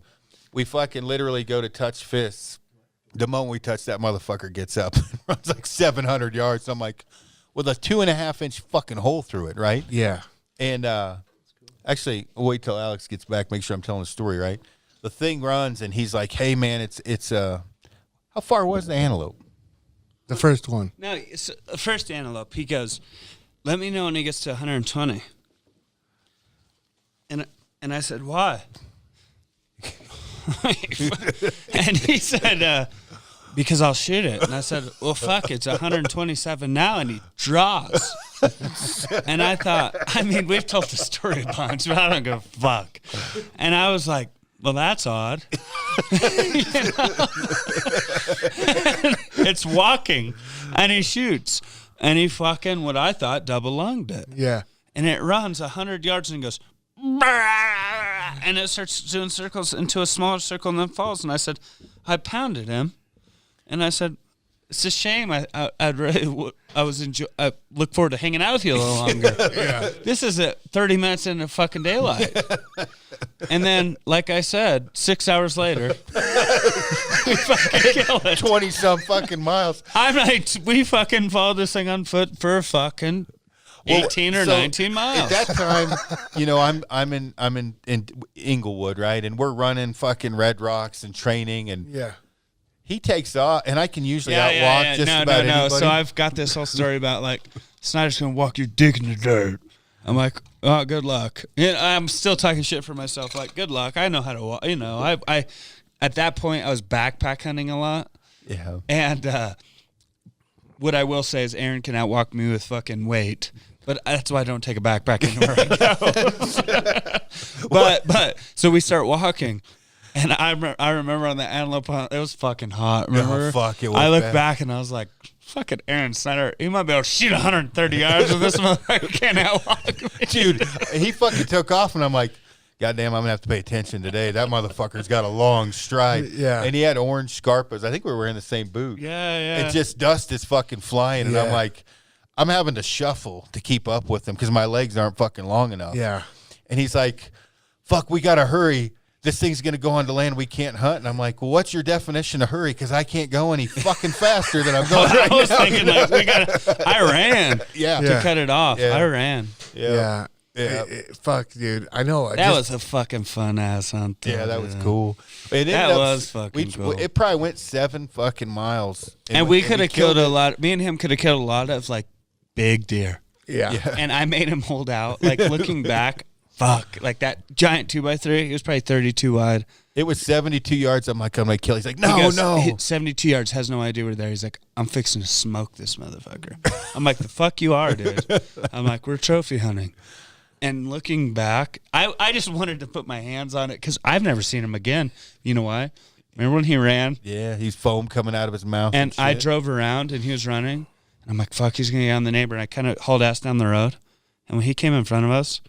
S4: We fucking literally go to touch fists. The moment we touch, that motherfucker gets up and runs like 700 yards. I'm like, with a 2.5-inch fucking hole through it, right?
S1: Yeah.
S4: And actually, I'll wait till Alex gets back. Make sure I'm telling the story right. The thing runs, and he's like, "Hey, man, it's how far was the antelope?"
S1: The first one.
S3: No, it's the first antelope. He goes, "Let me know when he gets to 120." And I said, "Why?" And he said, "Because I'll shoot it." And I said, "Well, fuck, it's 127 now," and he draws. And I thought, we've told the story a bunch, but I don't give a fuck. And I was like, well, that's odd. It's walking, and he shoots, and he fucking, what I thought, double lunged it.
S1: Yeah.
S3: And it runs 100 yards and goes, and it starts doing circles into a smaller circle and then falls. And I said, I pounded him, and I said, it's a shame. I look forward to hanging out with you a little longer.
S1: Yeah.
S3: This is at 30 minutes into fucking daylight. And then, like I said, 6 hours later, we fucking kill it.
S4: 20-some fucking miles.
S3: I'm like, we fucking followed this thing on foot for fucking 18 or 19 miles.
S4: At that time, I'm in Inglewood, right? And we're running fucking Red Rocks and training, and he takes off, and I can usually outwalk just about anybody.
S3: So I've got this whole story about, like, Snyder's going to walk your dick in the dirt. I'm like, oh, good luck. And I'm still talking shit for myself. Like, good luck. I know how to walk. I at that point, I was backpack hunting a lot.
S4: Yeah. And
S3: what I will say is Aaron can outwalk me with fucking weight. But that's why I don't take a backpack anywhere I go. But so we start walking. And I remember on the antelope hunt, it was fucking hot. Remember?
S4: Oh, fuck, it was
S3: I looked
S4: bad.
S3: back and I was like, fucking Aron Snyder, he might be able to shoot 130 yards with this motherfucker can't outwalk me.
S4: Dude, he fucking took off, and I'm like, goddamn, I'm going to have to pay attention today. That motherfucker's got a long stride.
S1: Yeah.
S4: And he had orange Scarpas. I think we were wearing the same boot.
S3: Yeah.
S4: And just dust is fucking flying, and I'm like, I'm having to shuffle to keep up with him because my legs aren't fucking long enough.
S1: Yeah.
S4: And he's like, fuck, we got to hurry. This thing's going to go on to land. We can't hunt. And I'm like, well, what's your definition of hurry? Because I can't go any fucking faster than I'm going right now.
S3: I was thinking, like, I ran to cut it off.
S4: Yeah.
S3: I ran.
S1: Yeah. Fuck, dude. I know.
S3: That was a fucking fun ass hunt.
S4: Yeah, that was cool.
S3: That was fucking cool.
S4: It probably went 7 fucking miles.
S3: And we could have killed a lot. Me and him could have killed a lot of, like, big deer.
S1: Yeah.
S3: And I made him hold out. Like, looking back, fuck. Like, that giant 2x3, it was probably 32 wide.
S4: It was 72 yards. I'm like, I'm going to kill. He's like, no,
S3: He goes,
S4: no.
S3: 72 yards, has no idea we're there. He's like, I'm fixing to smoke this motherfucker. I'm like, the fuck you are, dude. I'm like, we're trophy hunting. And looking back, I just wanted to put my hands on it because I've never seen him again. You know why? Remember when he ran?
S4: Yeah, he's foam coming out of his mouth.
S3: And I
S4: shit.
S3: drove around and he was running. And I'm like, fuck, he's going to get on the neighbor. And I kind of hauled ass down the road. And when he came in front of us,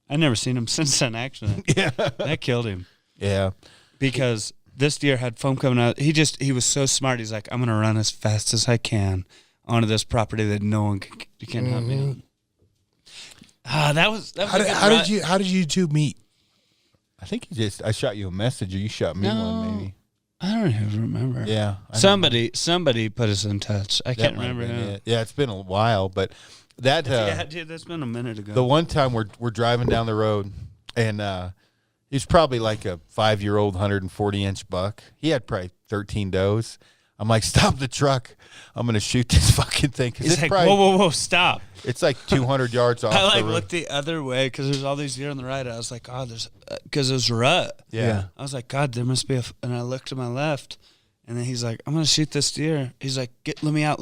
S3: I'd never seen him since then, actually.
S4: Yeah.
S3: That killed him.
S4: Yeah.
S3: Because this deer had foam coming out. He was so smart. He's like, I'm going to run as fast as I can onto this property that no one can help me on. That was
S1: How did you two meet?
S4: I think I shot you a message or you shot me one maybe.
S3: I don't even remember.
S4: Yeah.
S3: Somebody put us in touch. I can't remember who.
S4: Yeah, it's been a while, but that
S3: yeah, dude, that's been a minute ago.
S4: the one time we're driving down the road and he's probably like a 5-year-old 140-inch buck. He had probably 13 does. I'm like, stop the truck. I'm going to shoot this fucking thing.
S3: He's like, whoa, stop.
S4: It's like 200 yards off
S3: I
S4: the road.
S3: looked the other way because there's all these deer on the right. I was like, oh, there's because there's a rut.
S4: Yeah.
S3: I was like, God, there must be and I looked to my left, and then he's like, I'm gonna shoot this deer. He's like, let me out.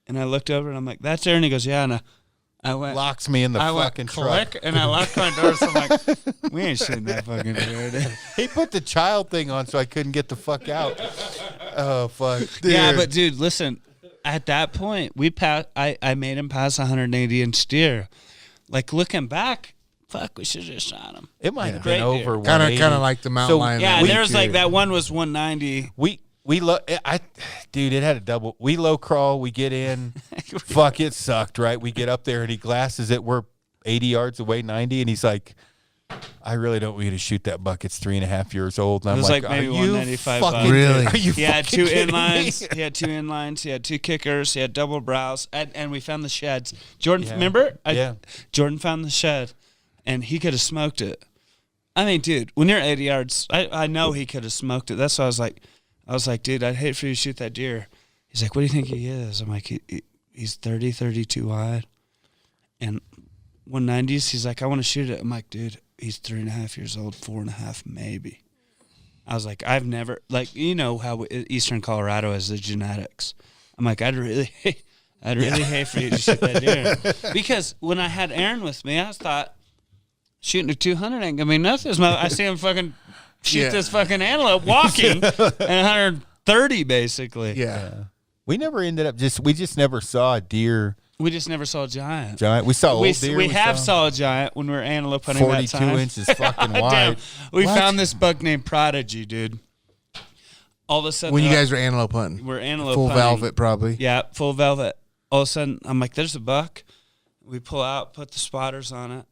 S3: And I looked over and I'm like, that's there. And he goes, yeah. And I went,
S4: locks me in the fucking truck.
S3: Click, and I locked my door. So I'm like, we ain't shooting that fucking deer, dude.
S4: He put the child thing on so I couldn't get the fuck out. Oh fuck.
S3: Yeah, but dude, listen. at that point, I made him pass 180-inch deer. Like, looking back, fuck, we should have just shot him.
S4: It might have
S3: Great
S4: been
S3: deer.
S4: over
S1: Kind
S4: 180.
S1: of like the mountain lion.
S3: Yeah,
S1: that
S3: there's like
S1: killed.
S3: that one was 190.
S4: Dude, it had a double. We low crawl, we get in. Fuck, it sucked, right? We get up there and he glasses it. We're 80 yards away, 90, and he's like, I really don't want you to shoot that buck. It's 3.5 years old. And
S3: It
S4: I'm
S3: was
S4: like,
S3: like maybe
S4: are you
S3: 195
S4: fucking
S3: bucks.
S1: Really?
S4: Are you
S3: He had
S4: fucking
S3: 2
S4: kidding me?
S3: inlines. He had 2 inlines. He had 2 kickers. He had double brows. And we found the sheds. Jordan,
S4: Yeah.
S3: remember?
S4: Yeah.
S3: Jordan found the shed, and he could have smoked it. I mean, dude, when you're 80 yards, I know he could have smoked it. That's why I was like, dude, I'd hate for you to shoot that deer. He's like, what do you think he is? I'm like, he's 30, 32 wide. And 190s, he's like, I want to shoot it. I'm like, dude, he's 3.5 years old, 4.5 maybe. I was like, I've never, like, you know how Eastern Colorado is the genetics. I'm like, I'd really hate for you to shoot that deer. Because when I had Aaron with me, I thought, shooting a 200 ain't gonna be nothing. I see him fucking shoot this fucking antelope walking at 130 basically.
S1: Yeah.
S4: We never ended up we just never saw a deer
S3: We just never saw a giant.
S4: We saw old deer.
S3: We saw a giant when we were antelope hunting that
S4: 42
S3: time.
S4: inches fucking wide.
S3: Damn. We
S1: What?
S3: found this buck named Prodigy, dude. All of a sudden,
S1: When you guys were antelope hunting,
S3: we're antelope
S1: full
S3: hunting.
S1: velvet probably.
S3: Yeah, full velvet. All of a sudden, I'm like, there's a buck. We pull out, put the spotters on it,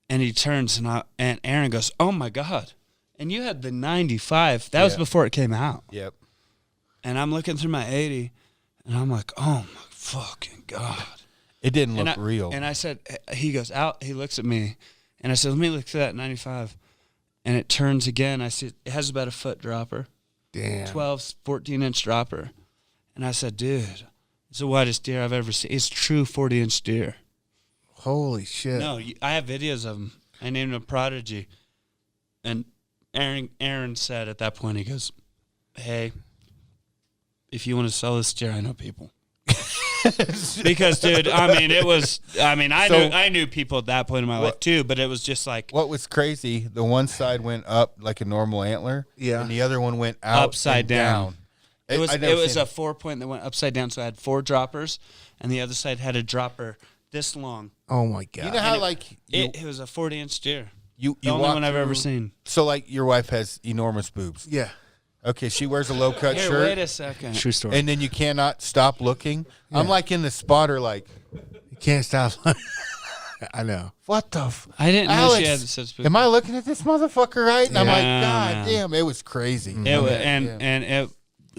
S3: and he turns, and Aaron goes, oh, my God. And you had the 95. That was before it came out.
S4: Yep.
S3: And I'm looking through my 80, and I'm like, oh, my fucking God.
S4: It didn't look real.
S3: And I said, he goes out, he looks at me, and I said, let me look through that 95. And it turns again. I see it has about a foot dropper.
S1: Damn.
S3: 12, 14-inch dropper. And I said, dude, it's the widest deer I've ever seen. It's true 40-inch deer.
S1: Holy shit.
S3: No, I have videos of him. I named him Prodigy. And Aaron said at that point, he goes, hey, if you want to sell this deer, I know people. Because, dude, I knew people at that point in my life too, but it was just like
S4: What was crazy, the one side went up like a normal antler,
S1: Yeah.
S4: and the other one went out
S3: upside
S4: and
S3: down. It was
S4: I'd never seen
S3: a 4-point that went upside down, so I had 4 droppers, and the other side had a dropper this long.
S1: Oh my God.
S4: You know how
S3: It was a 40-inch deer.
S4: you
S3: The only
S4: walk
S3: one I've ever
S4: through-
S3: seen.
S4: So like your wife has enormous boobs.
S1: Yeah.
S4: Okay, she wears a low cut
S3: Here,
S4: shirt,
S3: wait a second.
S2: True story.
S4: and then you cannot stop looking. I'm like in the spotter, like
S1: You can't stop. I know.
S4: what the?
S3: I didn't know
S4: Alex,
S3: she had such big.
S4: am I looking at this motherfucker right? And I'm like,
S3: Yeah,
S4: God
S3: man.
S4: damn, it was crazy.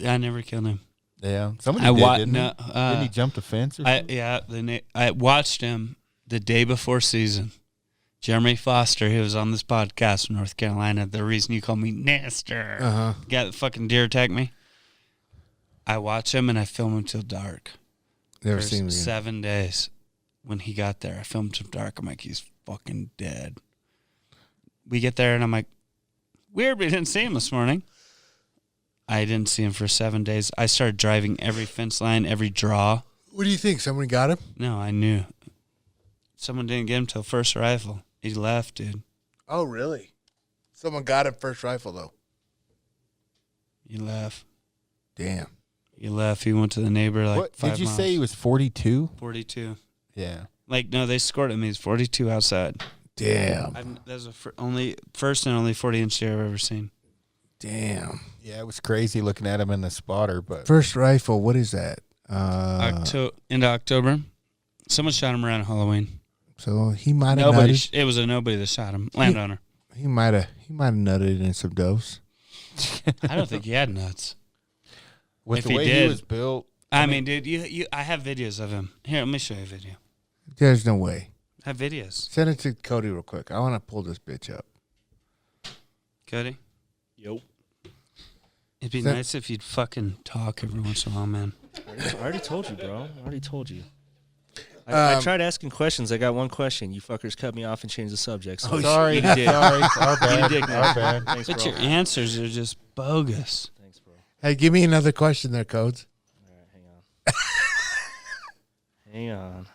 S3: I never killed him.
S4: Yeah, somebody
S3: I
S4: did,
S3: wa-
S4: didn't
S3: no,
S4: he? Didn't he jump the fence or something?
S3: I watched him the day before season. Jeremy Foster, he was on this podcast from North Carolina. The reason you call me Nestor.
S1: Uh-huh.
S3: Guy that fucking deer attacked me. I watch him and I film him till dark.
S1: Never
S3: For
S1: seen him again.
S3: 7 days. When he got there, I filmed him dark. I'm like, he's fucking dead. We get there and I'm like, weird, we didn't see him this morning. I didn't see him for 7 days. I started driving every fence line, every draw.
S1: What do you think? Someone got him?
S3: No, I knew. Someone didn't get him till first rifle. He left, dude.
S1: Oh, really? Someone got him first rifle, though.
S3: He left.
S1: Damn.
S3: He left. He went to the neighbor like
S4: What
S3: 5
S4: did you
S3: miles.
S4: say? He was 42.
S3: 42.
S4: Yeah.
S3: Like, no, they scored at me. He's 42 outside.
S1: Damn.
S3: That's the first and only 40-inch deer I've ever seen.
S1: Damn.
S4: Yeah, it was crazy looking at him in the spotter, but
S1: First rifle, what is that?
S3: Into October. Someone shot him around Halloween.
S1: So he might have
S3: Nobody.
S1: nutted.
S3: It was a nobody that shot him. Landowner.
S1: He might have nutted in some dose.
S3: I don't think he had nuts.
S4: with
S3: If
S4: the
S3: he
S4: way
S3: did-
S4: he was built,
S3: I mean, dude, I have videos of him. Here, let me show you a video.
S1: There's no way.
S3: I have videos.
S1: Send it to Cody real quick. I want to pull this bitch up.
S3: Cody?
S2: Yo.
S3: It'd be
S1: That-
S3: nice if you'd fucking talk every once in a while, man.
S2: I already told you, bro. I already told you. I tried asking questions. I got one question. You fuckers cut me off and changed the subject. So
S4: sorry,
S2: you did.
S4: sorry, our bad,
S2: You dig now.
S4: our bad.
S2: Thanks,
S3: But
S2: bro.
S3: your answers are just bogus.
S2: Thanks, bro.
S1: Hey, give me another question there, Codes.
S2: All right, hang on. Hang on.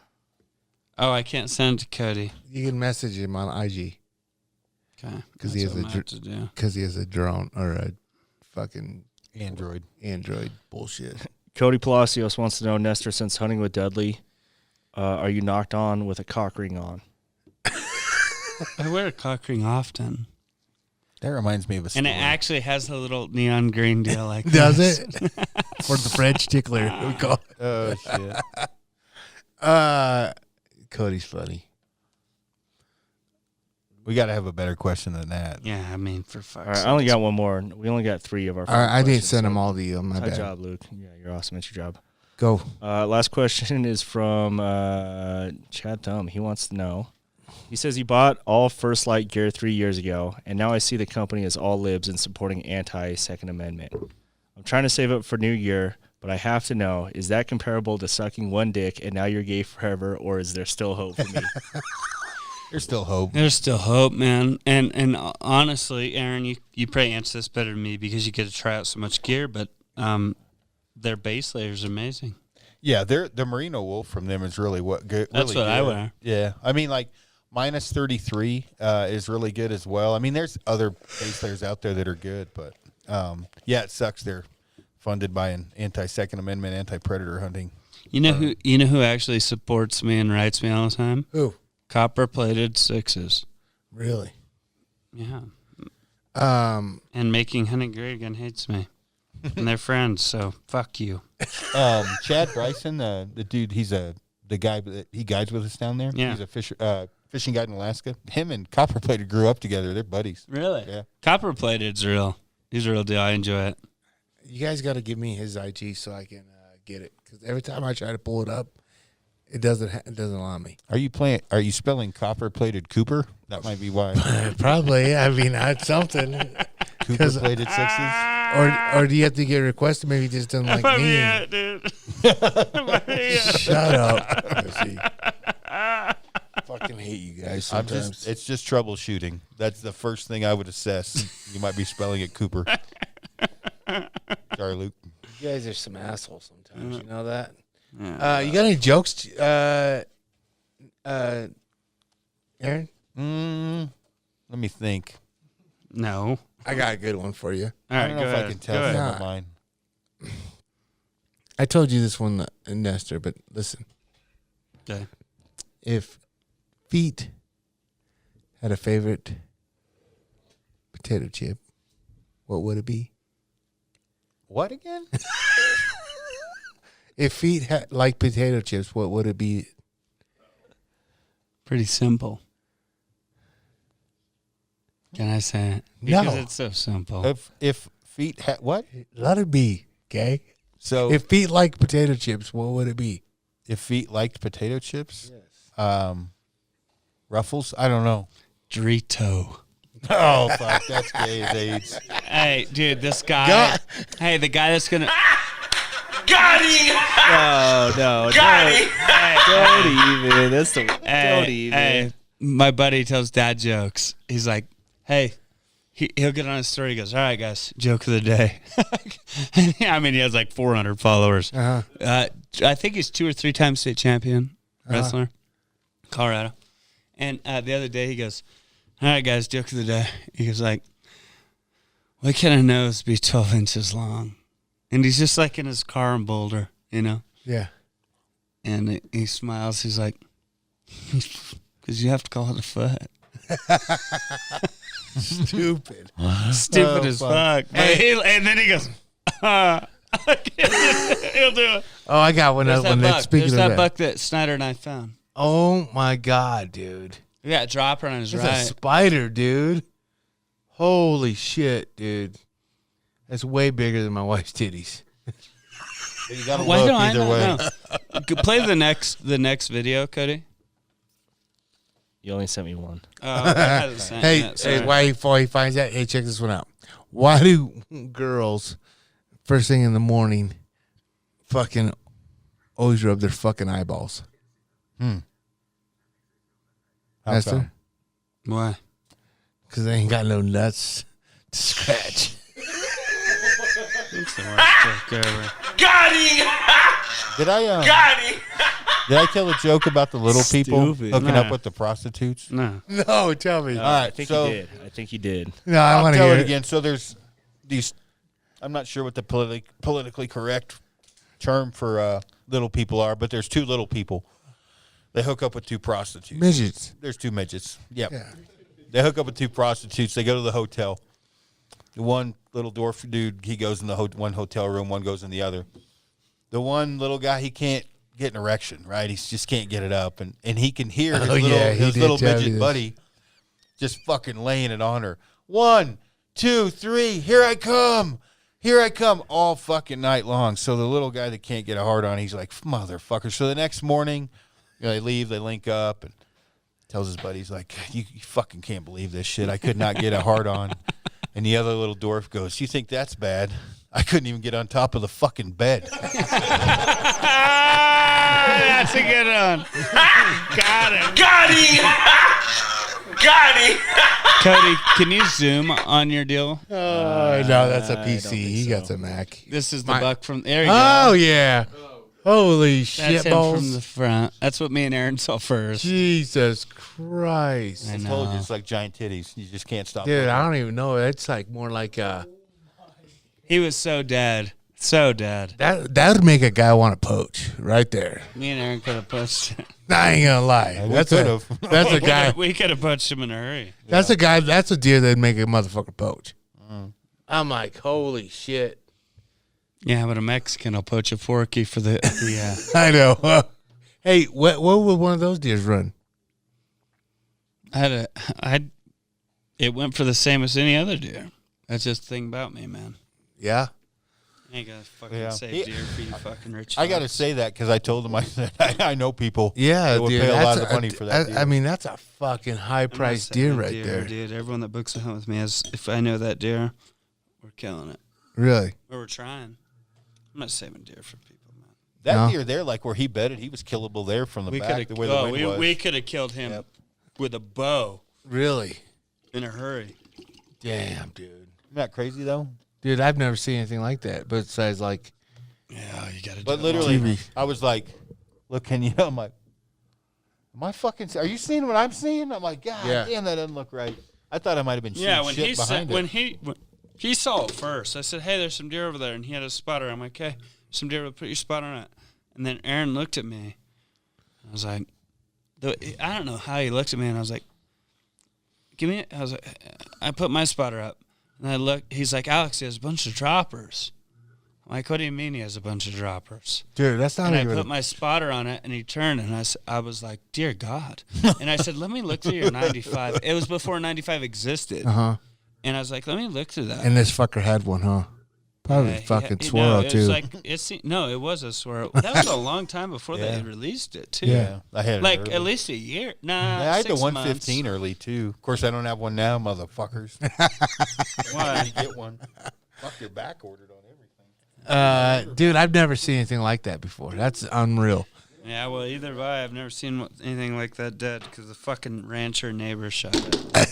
S3: Oh, I can't send it to Cody.
S1: You can message him on IG
S3: Okay.
S1: 'Cause he
S3: That's
S1: has
S3: what
S1: a
S3: I'm gonna have to do.
S1: because he has a drone or a fucking
S4: Android.
S1: Android bullshit.
S2: Cody Palacios wants to know, Nestor, since hunting with Dudley, are you knocked on with a cock ring on?
S3: I wear a cock ring often.
S4: That reminds me of a story.
S3: And it actually has a little neon green deal like
S1: Does
S3: this.
S1: it? For the French tickler, we call it.
S4: Oh, shit.
S1: Cody's funny.
S4: We got to have a better question than that.
S3: Yeah, I mean, for fuck's
S2: All right,
S3: sake.
S2: I only got one more. We only got 3 of our.
S1: All right, I didn't
S2: questions,
S1: send
S2: so-
S1: them all to you. My
S2: Good
S1: bad.
S2: job, Luke. Yeah, you're awesome at your job.
S1: Go.
S2: Last question is from Chad Thumb. He wants to know. He says he bought all First Light gear 3 years ago, and now I see the company is all libs in supporting anti-Second Amendment. I'm trying to save up for New Year, but I have to know, is that comparable to sucking one dick and now you're gay forever, or is there still hope for me?
S4: There's still hope.
S3: There's still hope, man. And honestly, Aaron, you probably answer this better than me because you get to try out so much gear, but their base layer is amazing.
S4: Yeah, the merino wool from them is really good.
S3: That's what I wear.
S4: Yeah, I mean, like minus 33 is really good as well. I mean, there's other base layers out there that are good, but yeah, it sucks. They're funded by an anti-Second Amendment, anti-predator hunting.
S3: You know who actually supports me and writes me all the time?
S1: Who?
S3: Copper-plated 6s.
S1: Really?
S3: Yeah.
S1: And
S3: making hunting great again hates me. And they're friends, so fuck you.
S4: Chad Bryson, the dude, the guy that he guides with us down there.
S3: Yeah.
S4: He's a fishing guide in Alaska. Him and Copperplated grew up together. They're buddies.
S3: Really?
S4: Yeah.
S3: Copper-plated's real. He's a real deal. I enjoy it.
S1: you guys got to give me his IG so I can get it. Because every time I try to pull it up, it doesn't allow me.
S4: Are you spelling Copper-Plated Cooper? That might be why.
S1: Probably. I mean, it's something.
S4: Cooper-plated sixes?
S1: Or do you have to get requested? Maybe he just doesn't like me.
S3: Dude.
S1: Shut up. Let's see. Fucking hate you guys sometimes.
S4: It's just troubleshooting. That's the first thing I would assess. You might be spelling it Cooper. Sorry, Luke.
S1: You guys are some assholes sometimes. You know that? You got any jokes, Aaron?
S4: Let me think.
S3: No.
S1: I got a good one for you.
S3: All
S4: I
S3: right,
S4: don't
S3: go
S4: know if
S3: ahead.
S4: I can tell
S3: Go ahead.
S4: some of mine.
S1: I told you this one, Nestor, but listen.
S3: Okay.
S1: If feet had a favorite potato chip, what would it be?
S4: What again?
S1: If feet had like potato chips, what would it be?
S3: Pretty simple. Can I say it?
S1: No.
S3: Because it's so simple.
S4: If feet had what?
S1: Let it be, okay?
S4: So
S1: If feet like potato chips, what would it be?
S4: if feet liked potato chips, Ruffles. I don't know.
S3: Dorito.
S4: Oh fuck, that's gay as AIDS.
S3: Hey, dude, this guy.
S1: God.
S3: Hey, the guy that's gonna.
S2: No. Don't even. That's the. Don't even.
S3: Hey, my buddy tells dad jokes. He's like, hey, he'll get on his story. He goes, all right, guys, joke of the day. I mean, he has like 400 followers.
S1: Uh-huh.
S3: I think he's 2 or 3 times state champion wrestler, Colorado. And the other day he goes, all right, guys, joke of the day. He goes like, why can't a nose be 12 inches long? And he's just like in his car in Boulder, you know?
S1: Yeah.
S3: And he smiles. He's like, because you have to call it a foot.
S1: Stupid.
S3: Stupid as fuck. And then he goes, he'll do it.
S1: Oh, I got one.
S3: There's
S1: One
S3: that
S1: that's
S3: buck.
S1: speaking
S3: There's
S1: of
S3: that
S1: that.
S3: buck that Snyder and I found.
S1: Oh my God, dude.
S3: We got a dropper on his
S1: It's
S3: right.
S1: a spider, dude. Holy shit, dude. That's way bigger than my wife's titties.
S4: You gotta
S3: Why
S4: look
S3: don't I
S4: either
S3: not
S4: way.
S3: know? Play the next video, Cody.
S2: You only sent me one.
S3: Oh, that hasn't sent
S1: Hey,
S3: yet, sorry.
S1: before he finds that, hey, check this one out. Why do girls, first thing in the morning, fucking always rub their fucking eyeballs?
S4: How
S1: Nestor?
S4: come?
S3: Why?
S1: Because they ain't got no nuts to scratch.
S3: It's the worst joke ever.
S4: Did I tell a joke about the little people
S3: Stupid.
S4: hooking
S3: Nah.
S4: up with the prostitutes?
S3: No.
S1: No, tell me.
S4: All
S2: I
S4: right,
S2: think
S4: so
S2: you did. I think you did.
S1: No, I
S4: I'll
S1: want to
S4: tell
S1: hear
S4: it
S1: it
S4: again. So there's these. I'm not sure what the politically correct term for little people are, but there's two little people. They hook up with two prostitutes.
S1: Midgets.
S4: There's two midgets. Yep.
S1: Yeah.
S4: They hook up with two prostitutes. They go to the hotel. The one little dwarf dude, he goes in the one hotel room, one goes in the other. The one little guy, he can't get an erection, right? He just can't get it up. And he can hear his little midget buddy just fucking laying it on her. 1, 2, 3, here I come. Here I come all fucking night long. So the little guy that can't get a hard on, he's like, motherfucker. So the next morning, they leave, they link up, and tells his buddies, like, you fucking can't believe this shit. I could not get a hard on. And the other little dwarf goes, you think that's bad? I couldn't even get on top of the fucking bed.
S3: That's a good one. Got him.
S5: Got him. Got him.
S3: Cody, can you zoom on your deal?
S1: Oh, no, that's a
S2: I
S1: PC.
S2: don't think
S1: He got
S2: so.
S1: the Mac.
S3: This is the buck from there. You
S1: Oh,
S3: go.
S1: yeah. Holy
S3: That's
S1: shit
S3: him
S1: balls.
S3: from the front. That's what me and Aaron saw first.
S1: Jesus Christ.
S3: I
S4: I
S3: know.
S4: told you, it's like giant titties. You just can't stop.
S1: Dude,
S4: looking.
S1: I don't even know. It's like more like
S3: He was so dead. So dead.
S1: that would make a guy want to poach right there.
S3: Me and Aaron could have punched.
S1: I ain't gonna lie.
S4: we
S1: That's a guy.
S3: We could have punched him in a hurry.
S1: That's a guy. That's a deer that'd make a motherfucker poach. I'm like, holy shit.
S3: Yeah, but a Mexican will poach a forky for the
S1: I know. Hey, what would one of those deers run?
S3: It went for the same as any other deer. That's just the thing about me, man.
S1: Yeah.
S3: I ain't gonna fucking
S4: Yeah.
S3: save deer for you fucking rich.
S4: I got to
S3: fucks.
S4: say that because I told him, I said, I know people
S1: Yeah,
S4: that would
S1: dude.
S4: pay a lot
S1: that's
S4: of money for that deer.
S1: I mean, that's a fucking high
S3: I'm not
S1: priced deer
S3: saving
S1: right there.
S3: dude. Everyone that books a hunt with me has. If I know that deer, we're killing it.
S1: Really?
S3: Or we're trying. I'm not saving deer for people, man.
S4: that
S1: No.
S4: deer there, like where he bedded, he was killable there from the
S3: We
S4: back,
S3: could
S4: the way the
S3: have.
S4: wind was.
S3: We could have killed him
S4: Yep.
S3: with a bow
S1: Really?
S3: in a hurry.
S1: Damn, dude.
S4: Isn't that crazy, though?
S1: Dude, I've never seen anything like that. But besides, like,
S3: Yeah, you got to.
S4: But literally, I was like, look, can you? I'm like, am I fucking? Are you seeing what I'm seeing? I'm like, God
S1: Yeah.
S4: damn, that doesn't look right. I thought I might have been shooting
S3: Yeah, when
S4: shit
S3: he said
S4: behind it.
S3: when he saw it first, I said, "Hey, there's some deer over there," and he had a spotter. I'm like, "Hey, some deer. Put your spotter on it." And then Aaron looked at me. I was like, I don't know how he looked at me, and I was like, "Give me." I was like, I put my spotter up, and I look. He's like, "Alex, he has a bunch of droppers." I'm like, "What do you mean he has a bunch of droppers?"
S1: dude, that's not
S3: And I
S1: even.
S3: put my spotter on it, and he turned, and I was like, "Dear God!" And I said, "Let me look through your 95." It was before 95 existed, and I was like, "Let me look through that."
S1: And this fucker had one, huh? Probably
S3: Yeah,
S1: fucking
S3: no,
S1: swirl,
S3: it
S1: too.
S3: was like it was a swirl. That was a long time before they
S4: Yeah.
S3: released it too.
S1: Yeah.
S4: I had it
S3: like
S4: early.
S3: at least a year. Nah,
S4: Yeah, I had the
S3: 6
S4: 115
S3: months.
S4: early too. Of course, I don't have one now, motherfuckers.
S3: Why?
S4: Get one. Fuck, your back ordered on everything.
S1: Dude, I've never seen anything like that before. That's unreal.
S3: Yeah, well, either have I. I've never seen anything like that dead because the fucking rancher neighbor shot it.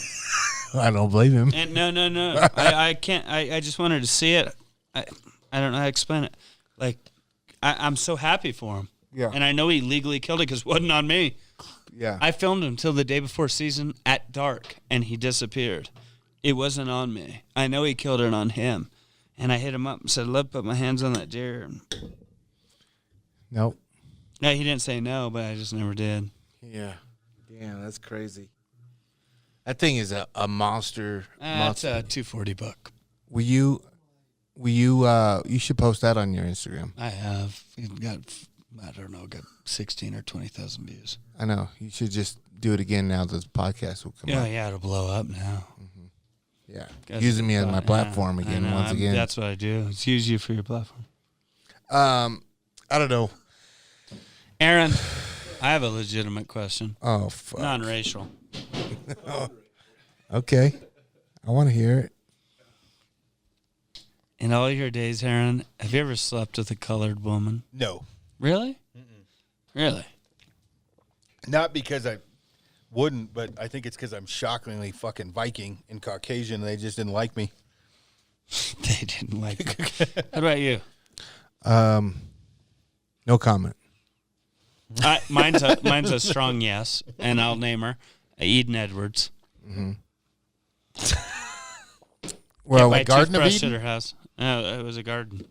S1: I don't blame him.
S3: And no. I can't. I just wanted to see it. I don't know how to explain it. Like, I'm so happy for him.
S1: Yeah.
S3: And I know he legally killed it because it wasn't on me.
S1: Yeah.
S3: I filmed him till the day before season at dark, and he disappeared. It wasn't on me. I know he killed it on him. And I hit him up and said, "Love, put my hands on that deer." And
S1: Nope.
S3: yeah, he didn't say no, but I just never did.
S1: Yeah. Damn, that's crazy. That thing is a monster.
S3: That's a $240.
S1: You should post that on your Instagram.
S3: I have. It got 16 or 20,000 views.
S1: I know. You should just do it again now that the podcast will come out.
S3: Yeah, it'll blow up now.
S1: Yeah.
S3: Guys,
S1: Using me as my platform
S3: I
S1: again,
S3: know,
S1: once again.
S3: That's what I do. It's use you for your platform.
S1: I don't know.
S3: Aaron, I have a legitimate question.
S1: Oh, fuck.
S3: Non-racial.
S1: Okay. I want to hear it.
S3: In all your days, Aaron, have you ever slept with a colored woman?
S4: No,
S3: Really? Really?
S4: not because I wouldn't, but I think it's because I'm shockingly fucking Viking and Caucasian. And they just didn't like me.
S3: They didn't like it. How about you?
S1: No comment.
S3: Mine's a strong yes, and I'll name her Eden Edwards.
S1: Well,
S3: By
S1: like Garden of
S3: toothbrush at
S1: Eden?
S3: her house. No, it was a garden.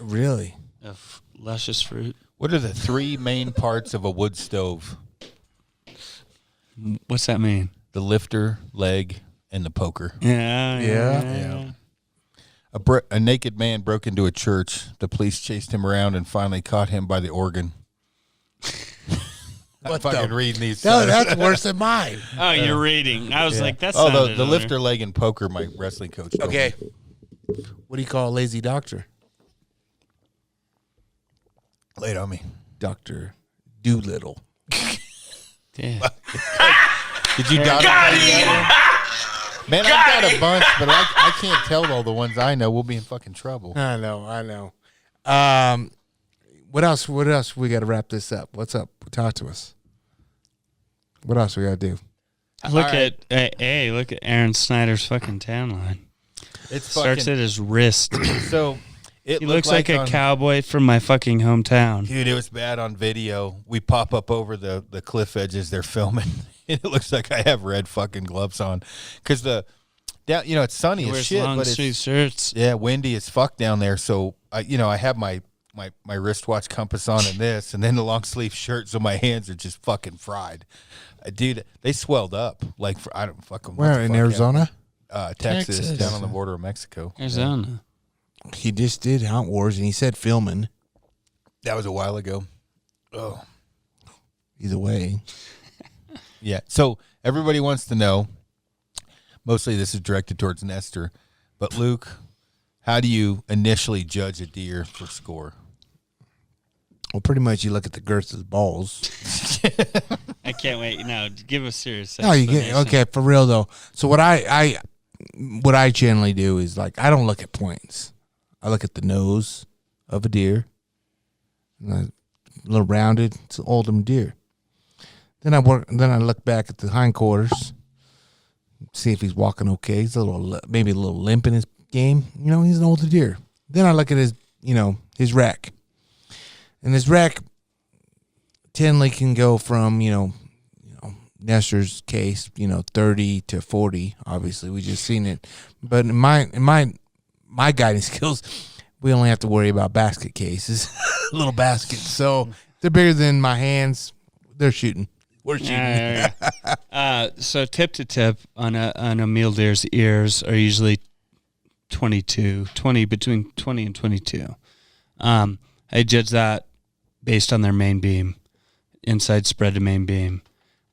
S1: Really?
S3: of luscious fruit.
S4: What are the 3 main parts of a wood stove?
S3: What's that mean?
S4: The lifter, leg, and the poker.
S3: Yeah.
S4: A naked man broke into a church. The police chased him around and finally caught him by the organ. I'm fucking reading these.
S1: No, that's worse than mine.
S3: Oh, you're reading. I was like, that's
S4: the lifter, leg, and poker, my wrestling coach told me.
S1: Okay. What do you call a lazy doctor?
S4: Lay it on me.
S1: Dr. Doolittle.
S3: Yeah.
S4: Did you dot it? Man, I've got a bunch, but I can't tell all the ones I know. We'll be in fucking trouble.
S1: I know. What else we got to wrap this up? What's up? Talk to us. What else we got to do?
S3: Look at Aron Snyder's fucking tan line.
S4: It
S3: Starts at his wrist.
S4: So it
S3: He looks like a cowboy from my fucking hometown.
S4: Dude, it was bad on video. We pop up over the cliff edges they're filming. It looks like I have red fucking gloves on. Because it's sunny
S3: He
S4: as
S3: wears
S4: shit.
S3: long
S4: But
S3: sleeve shirts.
S4: yeah, windy as fuck down there. So, I have my wristwatch compass on and this, and then the long sleeve shirt, so my hands are just fucking fried. Dude, they swelled up. Like, I don't fucking...
S1: Where, in Arizona?
S4: Texas, down on the border of Mexico.
S3: Arizona.
S1: He just did Hunt Wars, and he said filming.
S4: That was a while ago. Oh.
S1: Either way.
S4: Yeah. So everybody wants to know, mostly this is directed towards Nestor, but Luke, how do you initially judge a deer for score?
S1: Well, pretty much you look at the girth of the balls.
S3: I can't wait. No, give a serious
S1: No, you get okay for real though. So what I generally do is like I don't look at points. I look at the nose of a deer, a little rounded. It's an oldham deer. Then I look back at the hindquarters, see if he's walking okay. He's maybe a little limp in his game. He's an older deer. Then I look at his rack, and his rack generally can go from Nestor's case, 30 to 40. Obviously, we just seen it, but in my guiding skills, we only have to worry about basket cases, little baskets. So they're bigger than my hands. They're shooting. We're shooting.
S3: So tip to tip on a mule deer's ears are usually 20 between 20 and 22. I judge that based on their main beam, inside spread to main beam.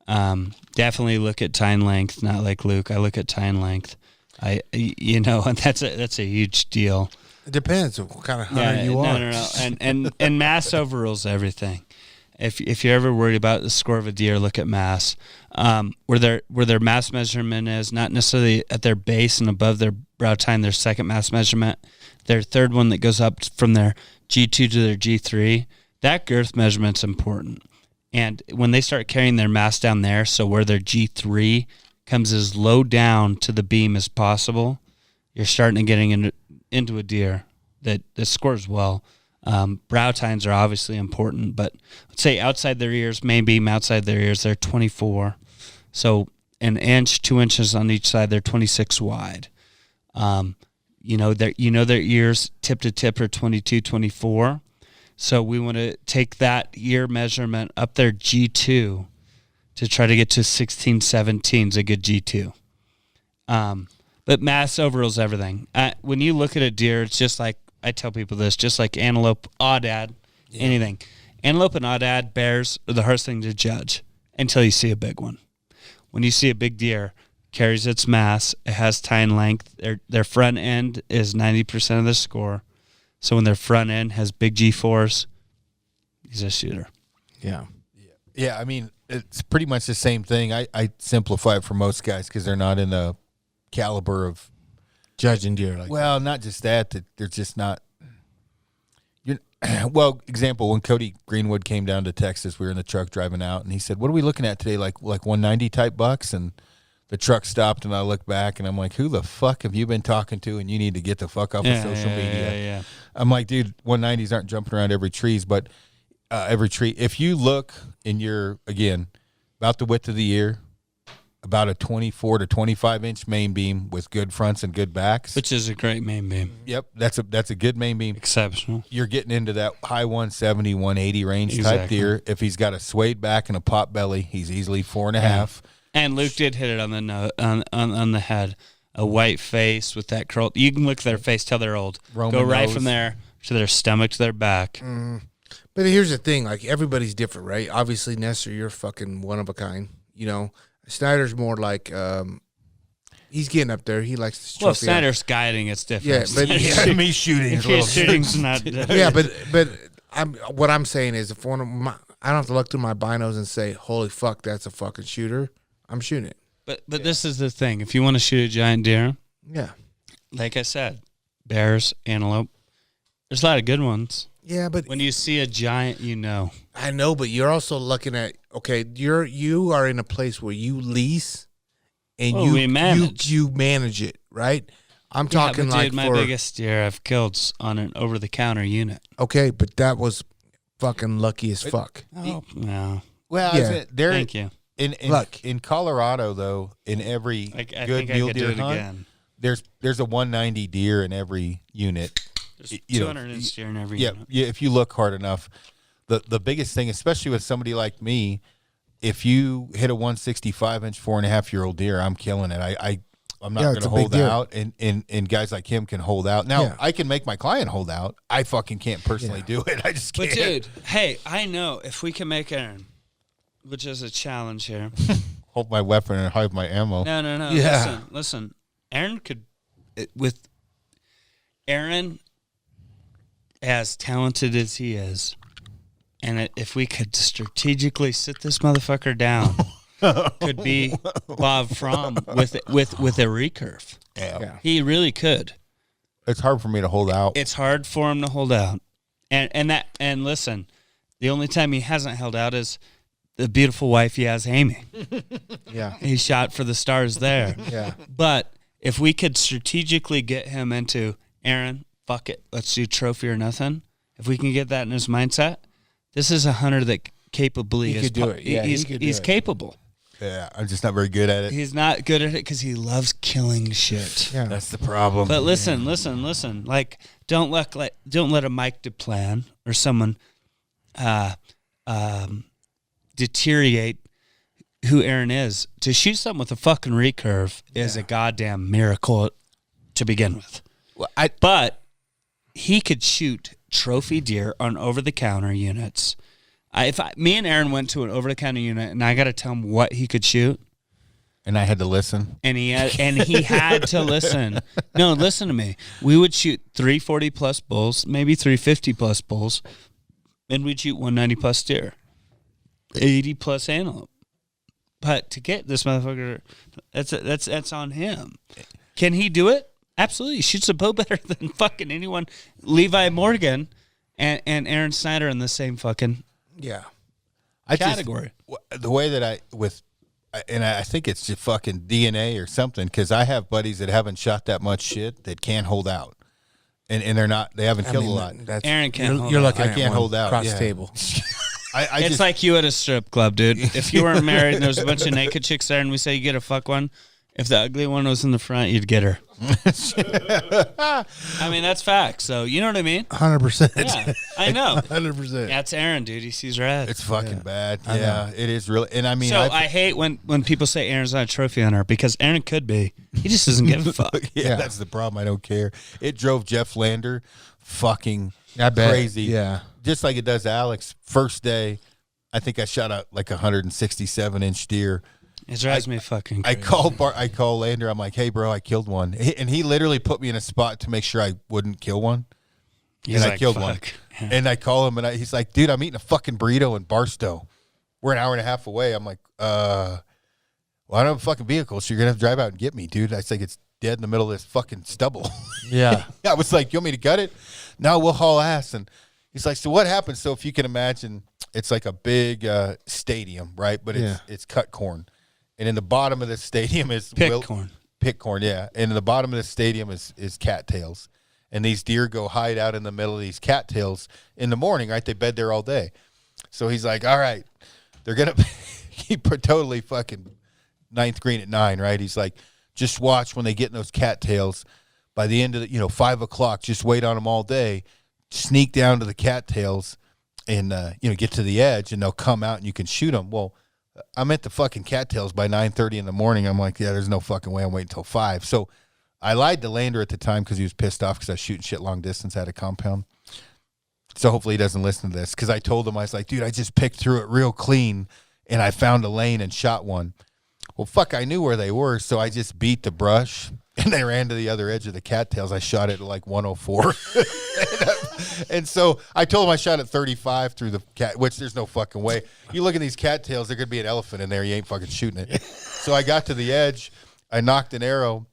S3: Definitely look at tine length, not like Luke. I look at tine length. And that's a huge deal.
S1: It depends on what kind of hunter you are.
S3: No. And mass overrules everything. If you're ever worried about the score of a deer, look at mass. Where their mass measurement is, not necessarily at their base and above their brow tine, their second mass measurement, their third one that goes up from their G2 to their G3, that girth measurement's important. And when they start carrying their mass down there, so where their G3 comes as low down to the beam as possible, you're starting to getting into a deer that scores well. Brow tines are obviously important, but let's say outside their ears, main beam outside their ears, they're 24. So an inch, 2 inches on each side, they're 26 wide. Their ears tip to tip are 22, 24. So we want to take that ear measurement up their G2 to try to get to 16, 17 is a good G2. But mass overrules everything. When you look at a deer, it's just like, I tell people this, just like antelope, aoudad, anything. Antelope and aoudad, bears are the hardest thing to judge until you see a big one. When you see a big deer, carries its mass, it has tine length, their front end is 90% of the score. So when their front end has big G4s, he's a shooter.
S1: Yeah.
S4: Yeah, I mean, it's pretty much the same thing. I simplify it for most guys because they're not in the caliber of
S1: Judging deer.
S4: Well, not just that they're just not. Example, when Cody Greenwood came down to Texas, we were in the truck driving out, and he said, "What are we looking at today? Like 190 type bucks?" And the truck stopped, and I looked back, and I'm like, "Who the fuck have you been talking to? And you need to get the fuck off of social media."
S3: Yeah.
S4: I'm like, dude, 190s aren't jumping around every tree. If you look in your, again, about the width of the ear, about a 24 to 25 inch main beam with good fronts and good backs.
S3: Which is a great main beam.
S4: Yep, that's a good main beam.
S3: Exceptional.
S4: You're getting into that high 170, 180 range type
S3: Exactly.
S4: deer. If he's got a swayed back and a pot belly, he's easily 4.5.
S3: And Luke did hit it on the on the head. A white face with that curl. You can look at their face, tell they're old.
S4: Roman
S3: Go right
S4: nose.
S3: from there to their stomach to their back.
S1: But here's the thing, like everybody's different, right? Obviously, Nestor, you're fucking one of a kind. You know, Snyder's more like he's getting up there. He likes this
S3: Well,
S1: trophy.
S3: Snyder's guiding. It's different.
S1: Yeah, but
S4: Me shooting. is a little-
S3: shooting's not.
S1: yeah, but what I'm saying is, if one of my, I don't have to look through my binos and say, "Holy fuck, that's a fucking shooter." I'm shooting it.
S3: But this is the thing. If you want to shoot a giant deer,
S1: Yeah,
S3: like I said, bears, antelope. There's a lot of good ones.
S1: yeah, but
S3: When you see a giant, you know.
S1: I know, but you're also looking at you are in a place where you lease and
S3: Well, we manage.
S1: you manage it, right? I'm talking
S3: yeah, but
S1: like
S3: dude, my
S1: for
S3: biggest deer I've killed on an over-the-counter unit.
S1: okay, but that was fucking lucky as fuck.
S3: Oh, no.
S4: Well,
S1: Yeah.
S4: there.
S3: Thank you.
S4: In Colorado, though, in every
S3: I
S4: good
S3: think I
S4: mule
S3: could
S4: deer
S3: do it
S4: hunt,
S3: again.
S4: there's a 190 deer in every unit.
S3: There's
S4: you know,
S3: 200 inch deer in every
S4: Yeah,
S3: unit.
S4: yeah. If you look hard enough, the biggest thing, especially with somebody like me, if you hit a 165 inch 4.5-year-old deer, I'm killing it. I'm not
S1: Yeah,
S4: going
S1: it's
S4: to
S1: a big
S4: hold
S1: deer.
S4: out, and guys like him can hold out. Now
S1: Yeah.
S4: I can make my client hold out. I fucking can't personally do it. I just can't.
S3: But dude, hey, I know if we can make Aaron, which is a challenge here.
S4: Hold my weapon and hide my ammo.
S3: No.
S1: Yeah.
S3: Listen. Aaron could, with Aaron, as talented as he is, and if we could strategically sit this motherfucker down, could be Bob Fromm with a recurve.
S1: Yeah.
S3: He really could.
S4: It's hard for me to hold out.
S3: It's hard for him to hold out, and listen, the only time he hasn't held out is the beautiful wife he has, Amy.
S1: Yeah.
S3: He shot for the stars there.
S1: Yeah.
S3: But if we could strategically get him into, Aaron, fuck it, let's do trophy or nothing. If we can get that in his mindset, this is a hunter that capably
S1: He
S3: is.
S1: could do it. Yeah, he
S3: he's
S1: could do
S3: he's
S1: it.
S3: capable.
S4: Yeah, I'm just not very good at it.
S3: He's not good at it because he loves killing shit.
S1: Yeah.
S4: That's the problem.
S3: But listen. Like, don't let a Mike DePlan or someone deteriorate who Aaron is. To shoot something with a fucking recurve is a goddamn miracle to begin with.
S4: Well,
S3: But he could shoot trophy deer on over-the-counter units. Me and Aaron went to an over-the-counter unit, and I got to tell him what he could shoot,
S4: and I had to listen.
S3: and he had to listen. No, listen to me. We would shoot 340 plus bulls, maybe 350 plus bulls, and we'd shoot 190 plus deer, 80 plus antelope. But to get this motherfucker, that's on him. Can he do it? Absolutely. He shoots a bow better than fucking anyone. Levi Morgan and Aron Snyder in the same fucking
S1: Yeah.
S3: category.
S4: The way that I think it's just fucking DNA or something, because I have buddies that haven't shot that much shit that can't hold out, and they haven't killed a lot.
S1: That's,
S3: Aaron can't hold
S1: you're
S3: out.
S1: looking
S4: I
S1: at
S4: can't
S1: one
S4: hold out,
S1: across
S4: yeah.
S1: the table.
S3: It's
S4: just,
S3: like you at a strip club, dude. If you weren't married and there was a bunch of naked chicks there and we say you get a fuck one, if the ugly one was in the front, you'd get her. I mean, that's facts. So, you know what I mean?
S1: 100%.
S3: Yeah, I know.
S1: 100%.
S3: That's Aaron, dude. He sees red.
S4: it's fucking bad. Yeah, it is really. And I mean,
S3: So I hate when people say Aaron's not a trophy hunter, because Aaron could be. He just doesn't give a fuck.
S4: yeah, that's the problem. I don't care. It drove Jeff Lander fucking
S1: I bet.
S4: crazy.
S1: Yeah.
S4: Just like it does Alex. First day, I think I shot a 167-inch deer.
S3: It drives me fucking
S4: I
S3: crazy.
S4: I call Lander. I'm like, hey, bro, I killed one. And he literally put me in a spot to make sure I wouldn't kill one.
S3: He's
S4: and I
S3: like,
S4: killed
S3: fuck.
S4: one.
S3: Yeah.
S4: And I call him, and he's like, dude, I'm eating a fucking burrito in Barstow. We're an hour and a half away. I'm like, well, I don't have a fucking vehicle, so you're going to have to drive out and get me, dude. I think it's dead in the middle of this fucking stubble.
S1: Yeah.
S4: I was like, you want me to gut it? No, we'll haul ass. And he's like, so what happens? So if you can imagine, it's like a big stadium, right? But it's cut corn. And in the bottom of the stadium is
S3: Pick-corn.
S4: Pick corn, yeah. And in the bottom of the stadium is cattails. And these deer go hide out in the middle of these cattails in the morning, right? They bed there all day. So he's like, all right, they're going to – he totally fucking ninth green at 9, right? He's like, just watch when they get in those cattails. By the end of the, 5 o'clock, just wait on them all day. Sneak down to the cattails and, get to the edge, and they'll come out and you can shoot them. Well, I'm at the fucking cattails by 9:30 in the morning. I'm like, yeah, there's no fucking way I'm waiting until 5. So I lied to Lander at the time because he was pissed off because I was shooting shit long distance at a compound. So hopefully he doesn't listen to this, because I told him, I was like, dude, I just picked through it real clean, and I found a lane and shot one. Well, fuck, I knew where they were, so I just beat the brush, and they ran to the other edge of the cattails. I shot it at like 104. And so I told him I shot at 35 through the cat, which there's no fucking way. You look at these cattails, there could be an elephant in there. You ain't fucking shooting it. So I got to the edge. I knocked an arrow,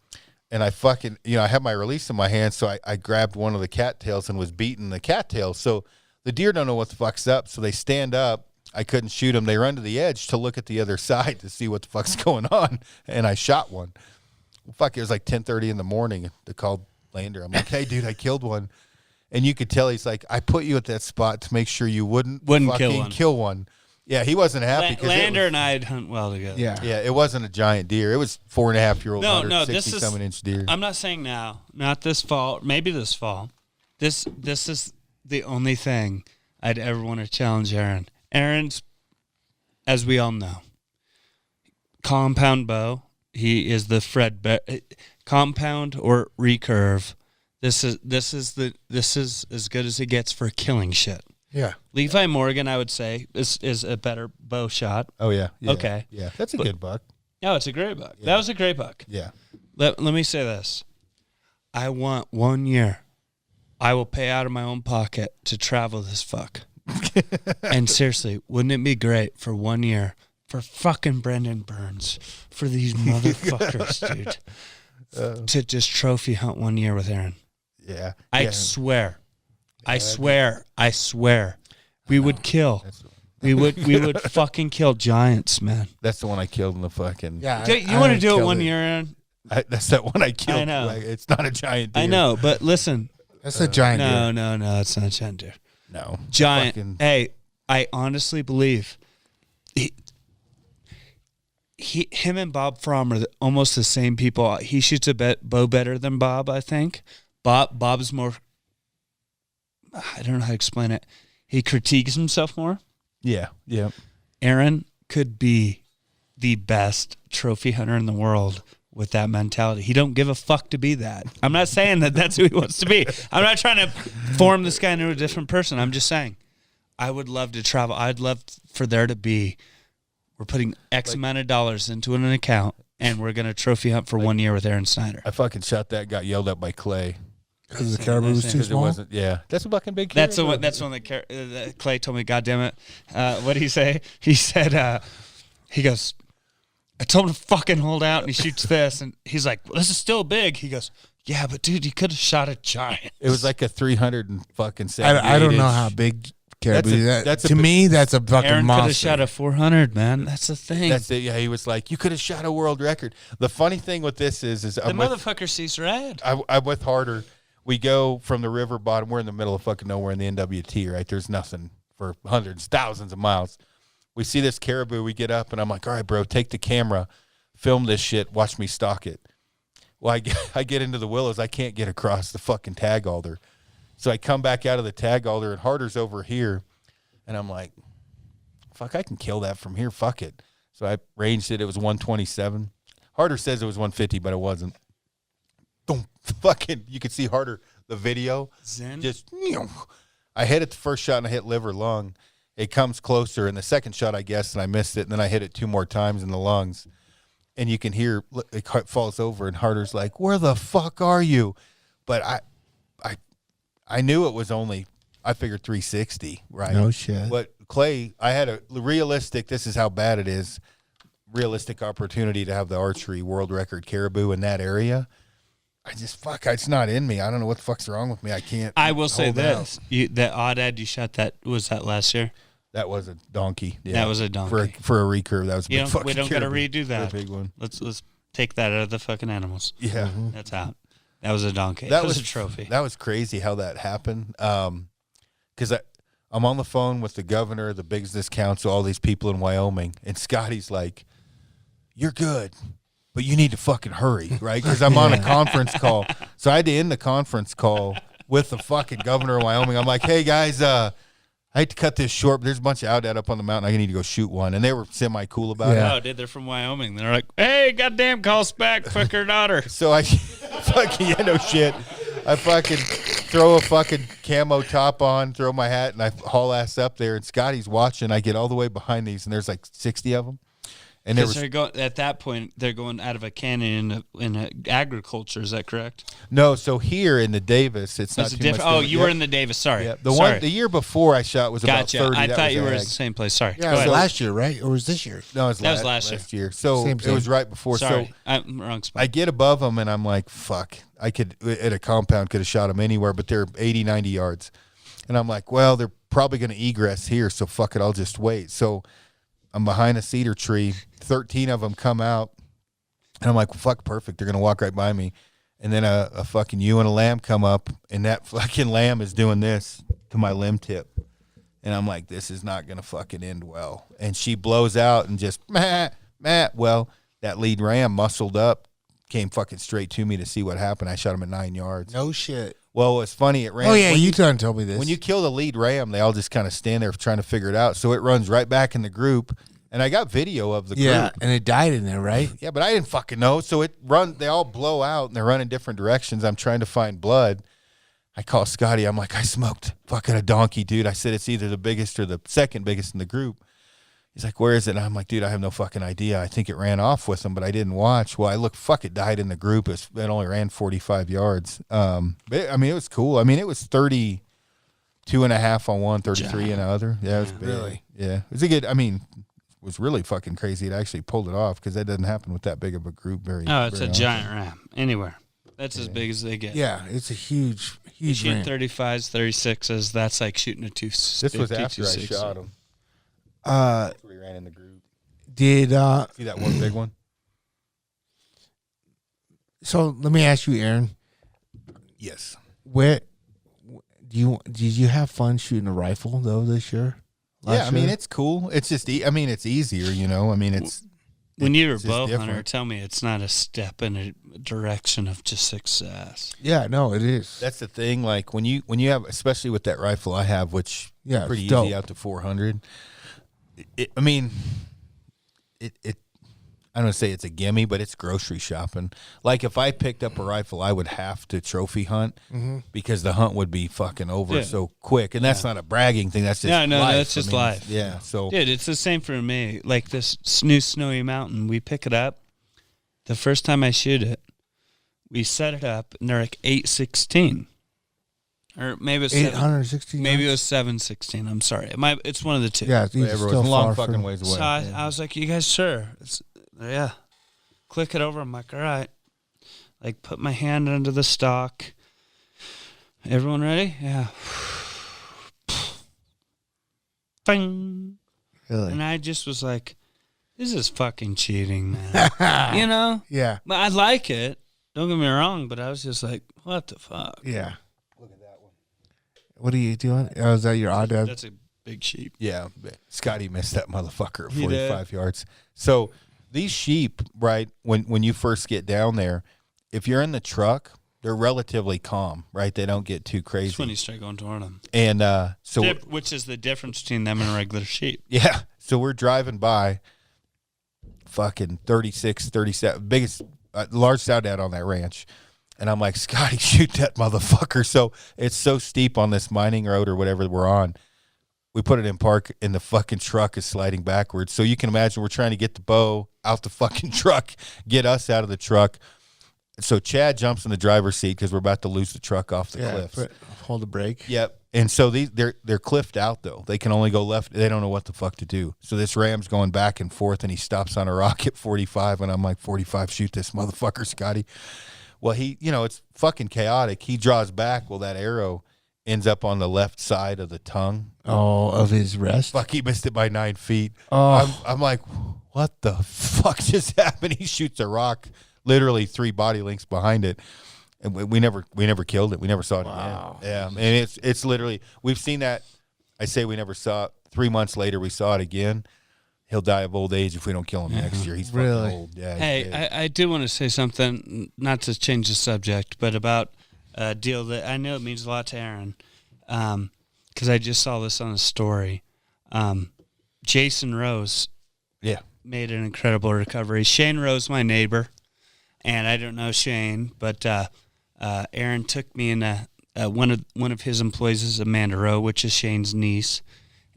S4: and I fucking, I had my release in my hand, so I grabbed one of the cattails and was beating the cattails. So the deer don't know what the fuck's up, so they stand up. I couldn't shoot them. They run to the edge to look at the other side to see what the fuck's going on, and I shot one. Well, fuck, it was like 10:30 in the morning. They called Lander. I'm like, hey, dude, I killed one. And you could tell he's like, I put you at that spot to make sure you wouldn't kill one. Yeah, he wasn't happy.
S3: Lander and I'd hunt well together.
S1: Yeah,
S4: it wasn't a giant deer. It was 4.5-year-old,
S3: No, this
S4: 167-inch deer.
S3: I'm not saying now, not this fall, maybe this fall. This is the only thing I'd ever want to challenge Aaron. Aaron's, as we all know, compound bow. He is the compound or recurve. This is as good as it gets for killing shit.
S1: Yeah.
S3: Levi Morgan, I would say, is a better bow shot.
S4: Oh, yeah.
S3: Okay.
S4: Yeah, that's a good buck.
S3: No, it's a great buck.
S4: Yeah.
S3: That was a great buck.
S4: Yeah.
S3: Let me say this. I want 1 year. I will pay out of my own pocket to travel this fuck. And seriously, wouldn't it be great for 1 year for fucking Brendan Burns, for these motherfuckers, dude, to just trophy hunt 1 year with Aaron?
S4: Yeah.
S3: I swear. I swear. We would kill. We would fucking kill giants, man.
S4: That's the one I killed in the fucking.
S1: Yeah.
S3: You want to do it 1 year, Aaron?
S4: That's that one I killed.
S3: I know.
S4: Like, it's not a giant deer.
S3: I know, but listen.
S1: That's a giant deer.
S3: No, it's not a giant deer.
S4: No.
S3: Giant.
S4: Fucking,
S3: Hey, I honestly believe him and Bob Fromm are almost the same people. He shoots a bow better than Bob, I think. Bob's more, I don't know how to explain it. He critiques himself more.
S4: yeah.
S3: Aaron could be the best trophy hunter in the world with that mentality. He don't give a fuck to be that. I'm not saying that that's who he wants to be. I'm not trying to form this guy into a different person. I'm just saying I would love to travel. I'd love for there to be, we're putting X amount of dollars into an account, and we're going to trophy hunt for 1 year with Aron Snyder.
S4: I fucking shot that, got yelled at by Clay.
S1: Because the caribou was too
S4: Because it
S1: small.
S4: wasn't, that's a fucking big
S3: That's the
S4: caribou.
S3: one. That's the one that Clay told me. God damn it! What did he say? He said, he goes, I told him to fucking hold out, and he shoots this, and he's like, well, this is still big. He goes, yeah, but dude, you could have shot a giant.
S4: It was like a 300 and fucking 78
S1: I don't know
S4: inch.
S1: how big caribou.
S4: That's a
S1: to
S4: big-
S1: me, that's a fucking
S3: Aaron could
S1: monster.
S3: have shot a 400, man. That's the thing.
S4: That's it. Yeah, he was like, you could have shot a world record. The funny thing with this is
S3: the
S4: I'm with,
S3: motherfucker sees red.
S4: I'm with Harder. We go from the river bottom. We're in the middle of fucking nowhere in the NWT, right? There's nothing for hundreds, thousands of miles. We see this caribou. We get up, and I'm like, all right, bro, take the camera, film this shit, watch me stalk it. Well, I get into the willows. I can't get across the fucking tag alder. So I come back out of the tag alder, and Harder's over here. And I'm like, fuck, I can kill that from here. Fuck it. So I ranged it. It was 127. Harder says it was 150, but it wasn't. Boom. Fucking, you could see Harder, the video.
S3: Zen.
S4: Just, I hit it the first shot, and I hit liver lung. It comes closer, and the second shot, I guess, and I missed it. And then I hit it 2 more times in the lungs. And you can hear it falls over, and Harder's like, where the fuck are you? But I knew it was only, I figured 360, right?
S1: No shit.
S4: But Clay, I had a realistic, this is how bad it is, realistic opportunity to have the archery world record caribou in that area. I just, it's not in me. I don't know what the fuck's wrong with me. I can't.
S3: I will say
S4: hold
S3: this:
S4: out.
S3: that odd ad you shot, that was that last year.
S4: That was a donkey. Yeah.
S3: That was a donkey.
S4: For a recurve. That was a big fucking
S3: We don't got to
S4: caribou.
S3: redo that.
S4: A big one.
S3: Let's take that out of the fucking animals.
S4: Yeah.
S3: That's out. That was a donkey.
S4: That
S3: That was
S4: was
S3: a trophy.
S4: That was crazy how that happened. Because I'm on the phone with the governor, the business council, all these people in Wyoming, and Scotty's like, you're good, but you need to fucking hurry, right? Because I'm on a conference call. So I had to end the conference call with the fucking governor of Wyoming. I'm like, hey, guys, I hate to cut this short, but there's a bunch of outdad up on the mountain. I need to go shoot one. And they were semi-cool about it.
S3: Oh, dude, they're from Wyoming. They're like, hey, goddamn, call us back. Fuck her daughter.
S4: So I fucking, yeah, no shit. I fucking throw a fucking camo top on, throw my hat, and I haul ass up there. And Scotty's watching. I get all the way behind these, and there's like 60 of them. And there was,
S3: they're going, at that point, they're going out of a canyon in agriculture. Is that correct?
S4: no, so here in the Davis, it's not
S3: That's a
S4: too much.
S3: different. Oh,
S4: different.
S3: you were in the Davis. Sorry.
S4: Yeah,
S3: Sorry.
S4: the year before I shot was
S3: Gotcha.
S4: about 30.
S3: I
S4: That
S3: thought
S4: was
S3: you were in
S4: ag.
S3: the same place. Sorry.
S4: Yeah,
S3: Go
S1: So
S3: ahead.
S1: last year, right? Or was this year?
S4: No, it was
S3: That was last
S4: year. So
S1: Same.
S4: it was right before.
S3: Sorry.
S4: So
S3: I'm wrong spot.
S4: I get above them, and I'm like, fuck. I could, at a compound, could have shot them anywhere, but they're 80, 90 yards. And I'm like, well, they're probably going to egress here, so fuck it, I'll just wait. So I'm behind a cedar tree. 13 of them come out. And I'm like, well, fuck, perfect. They're going to walk right by me. And then a fucking ewe and a lamb come up, and that fucking lamb is doing this to my limb tip. And I'm like, this is not going to fucking end well. And she blows out and just, meh. Well, that lead ram muscled up, came fucking straight to me to see what happened. I shot him at 9 yards.
S1: No shit.
S4: Well, it's funny. It ran.
S1: Oh, yeah,
S4: when
S1: you done told me this.
S4: When you kill the lead ram, they all just kind of stand there trying to figure it out. So it runs right back in the group. And I got video of the group.
S1: and it died in there, right?
S4: Yeah, but I didn't fucking know. So they all blow out and they're running different directions. I'm trying to find blood. I call Scotty. I'm like, I smoked fucking a donkey, dude. I said it's either the biggest or the second biggest in the group. He's like, where is it? And I'm like, dude, I have no fucking idea. I think it ran off with them, but I didn't watch. Well, I looked, fuck, it died in the group. It only ran 45 yards. But I mean, it was cool. I mean, it was 32.5 on one, 33 on the other. Yeah, it was big.
S1: Really?
S4: Yeah. It was a good, I mean, it was really fucking crazy. It actually pulled it off because that doesn't happen with that big of a group very
S3: Oh, it's a
S4: very often.
S3: giant ram. Anywhere. That's as big as they get.
S1: Yeah, it's a huge,
S3: You
S1: huge
S3: shoot
S1: ram.
S3: 35s, 36s. That's like shooting a
S4: This was after I shot him.
S1: Uh,
S4: We ran in the group.
S1: did
S4: See that one big one?
S1: so? Let me ask you, Aaron.
S4: Yes.
S1: Where did you have fun shooting a rifle though this year?
S4: Yeah, I mean,
S1: year?
S4: it's cool. It's just, I mean, it's easier, you know? I mean, it's.
S3: When you're a
S4: it's just
S3: bow hunter,
S4: different.
S3: tell me it's not a step in a direction of just success.
S1: Yeah, no, it is.
S4: That's the thing. Like when you have, especially with that rifle I have, which
S1: Yeah,
S4: pretty
S1: it's
S4: easy
S1: dope.
S4: out to 400. I mean, I don't want to say it's a gimme, but it's grocery shopping. Like if I picked up a rifle, I would have to trophy hunt because the hunt would be fucking over
S3: Yeah.
S4: so quick. And that's not a bragging thing. That's just
S3: No,
S4: life.
S3: that's just life.
S4: Yeah. So
S3: Dude, it's the same for me. Like this new snowy mountain, we pick it up. The first time I shoot it, we set it up, and they're like 816. Or maybe it's
S1: 860.
S3: maybe it was 716. I'm sorry. It's one of the two.
S1: Yeah, it's
S4: whatever,
S1: still
S4: it's a long
S1: far
S4: fucking
S1: from-
S4: ways away.
S3: So I was like, you guys sure? Yeah. Click it over. I'm like, all right. Like, put my hand under the stock. Everyone ready? Yeah. Bing.
S1: Really?
S3: And I just was like, this is fucking cheating, man. You know?
S1: Yeah,
S3: But I like it. Don't get me wrong, but I was just like, what the fuck?
S1: yeah. Look at that one. What are you doing? Oh, is that your odd dad?
S3: That's a big sheep.
S4: Yeah, Scotty missed that motherfucker at
S3: He did.
S4: 45 yards. So these sheep, right, when you first get down there, if you're in the truck, they're relatively calm, right? They don't get too crazy.
S3: That's when you start going toward them.
S4: And so,
S3: Which is the difference between them and a regular sheep.
S4: yeah, so we're driving by fucking 36, 37, biggest, large sow dad on that ranch. And I'm like, Scotty, shoot that motherfucker. So it's so steep on this mining road or whatever we're on. We put it in park, and the fucking truck is sliding backwards. So you can imagine we're trying to get the bow out the fucking truck, get us out of the truck. So Chad jumps in the driver's seat because we're about to lose the truck off the cliffs.
S1: Hold the brake.
S4: Yep. And so they're cliffed out though. They can only go left. They don't know what the fuck to do. So this ram's going back and forth, and he stops on a rock at 45, and I'm like, 45, shoot this motherfucker, Scotty. Well, it's fucking chaotic. He draws back. Well, that arrow ends up on the left side of the tongue.
S1: Oh, of his rest.
S4: Fuck, he missed it by 9 feet.
S1: Oh.
S4: I'm like, what the fuck just happened? He shoots a rock literally 3 body lengths behind it. And we never killed it. We never saw it again. Yeah. And it's literally, we've seen that. I say we never saw it. 3 months later, we saw it again. he'll die of old age if we don't kill him next year. He's fucking
S1: Really?
S4: old. Yeah.
S3: Hey,
S4: he's dead.
S3: I do want to say something, not to change the subject, but about a deal that I know it means a lot to Aaron, because I just saw this on a story. Jason Rose
S4: Yeah.
S3: made an incredible recovery. Shane Rose, my neighbor, and I don't know Shane, but Aaron took me in. One of his employees is Amanda Rowe, which is Shane's niece,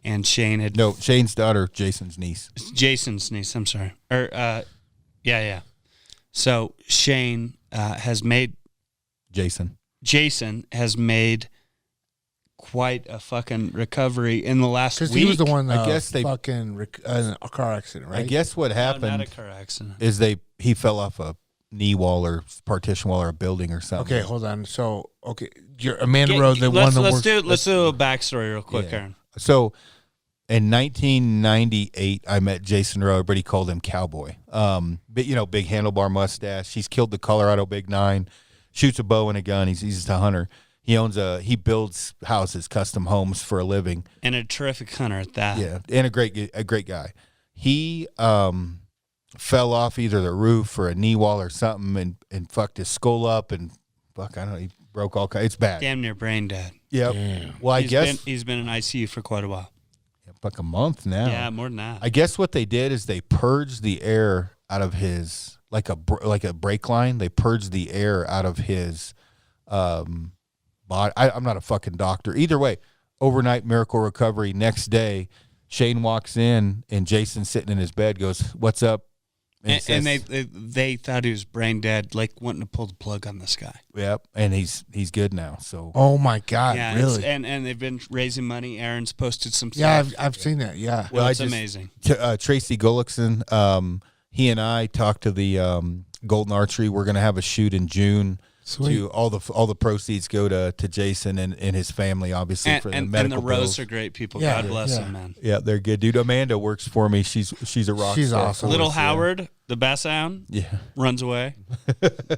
S3: and Shane had
S4: Shane's daughter, Jason's niece.
S3: Jason's niece. I'm sorry, yeah. So Shane has made
S4: Jason
S3: has made quite a fucking recovery in the last week.
S1: Because he was the one
S4: I guess they-
S1: fucking a car accident, right?
S4: I guess what
S3: No,
S4: happened
S3: not a car accident.
S4: is he fell off a knee wall or partition wall or a building or something.
S1: Okay, hold on. So, you're Amanda Rowe, the one that
S3: let's
S1: works.
S3: do a backstory real quick,
S4: Yeah.
S3: Aaron.
S4: So in 1998, I met Jason Rowe. Everybody called him Cowboy. But big handlebar mustache. He's killed the Colorado Big Nine. Shoots a bow and a gun. He's just a hunter. He builds houses, custom homes for a living.
S3: And a terrific hunter at that.
S4: Yeah, and a great guy. He fell off either the roof or a knee wall or something and fucked his skull up and I don't know. He broke all kinds. It's bad.
S3: Damn near brain dead.
S4: Yep.
S1: Damn.
S4: Well, I guess
S3: he's been in ICU for quite a while.
S4: like a month now.
S3: Yeah, more than that.
S4: I guess what they did is they purged the air out of his like a brake line. They purged the air out of his body. I'm not a fucking doctor. Either way, overnight miracle recovery. Next day, Shane walks in and Jason's sitting in his bed. Goes, "What's up?"
S3: And
S4: says,
S3: they thought he was brain dead, like wanting to pull the plug on this guy.
S4: "Yep," and he's good now. So
S1: Oh my God,
S3: Yeah,
S1: really?
S3: and they've been raising money. Aaron's posted some
S1: Yeah,
S3: stuff.
S1: I've seen that. Yeah.
S3: Well,
S4: I
S3: it's
S4: just-
S3: amazing.
S4: Tracy Gullickson, he and I talked to the Golden Archery. We're going to have a shoot in June.
S1: Sweet.
S4: To all the proceeds go to Jason and his family, obviously, for the
S3: And
S4: medical
S3: the Rose
S4: bills.
S3: are great people.
S1: Yeah,
S3: God bless
S1: yeah.
S3: them, man.
S4: Yeah, they're good, dude. Amanda works for me. She's a rock
S1: She's
S4: star.
S1: awesome.
S4: for
S3: Little
S4: us, yeah.
S3: Howard, the bassound,
S4: Yeah.
S3: runs away,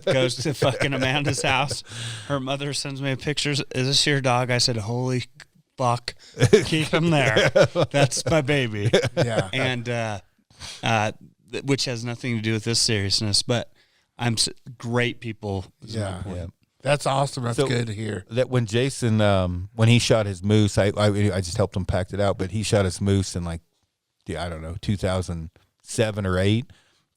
S3: goes to fucking Amanda's house. Her mother sends me a picture. Is this your dog? I said, holy fuck, keep him there. That's my baby.
S1: Yeah.
S3: And which has nothing to do with this seriousness, but great people. is my
S1: Yeah.
S3: point.
S4: Yeah.
S1: That's awesome. That's
S4: So-
S1: good to hear.
S4: That when Jason, when he shot his moose, I just helped him pack it out, but he shot his moose in I don't know, 2007 or 8.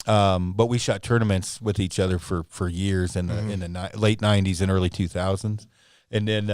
S4: But we shot tournaments with each other for years in the late 90s and early 2000s. And then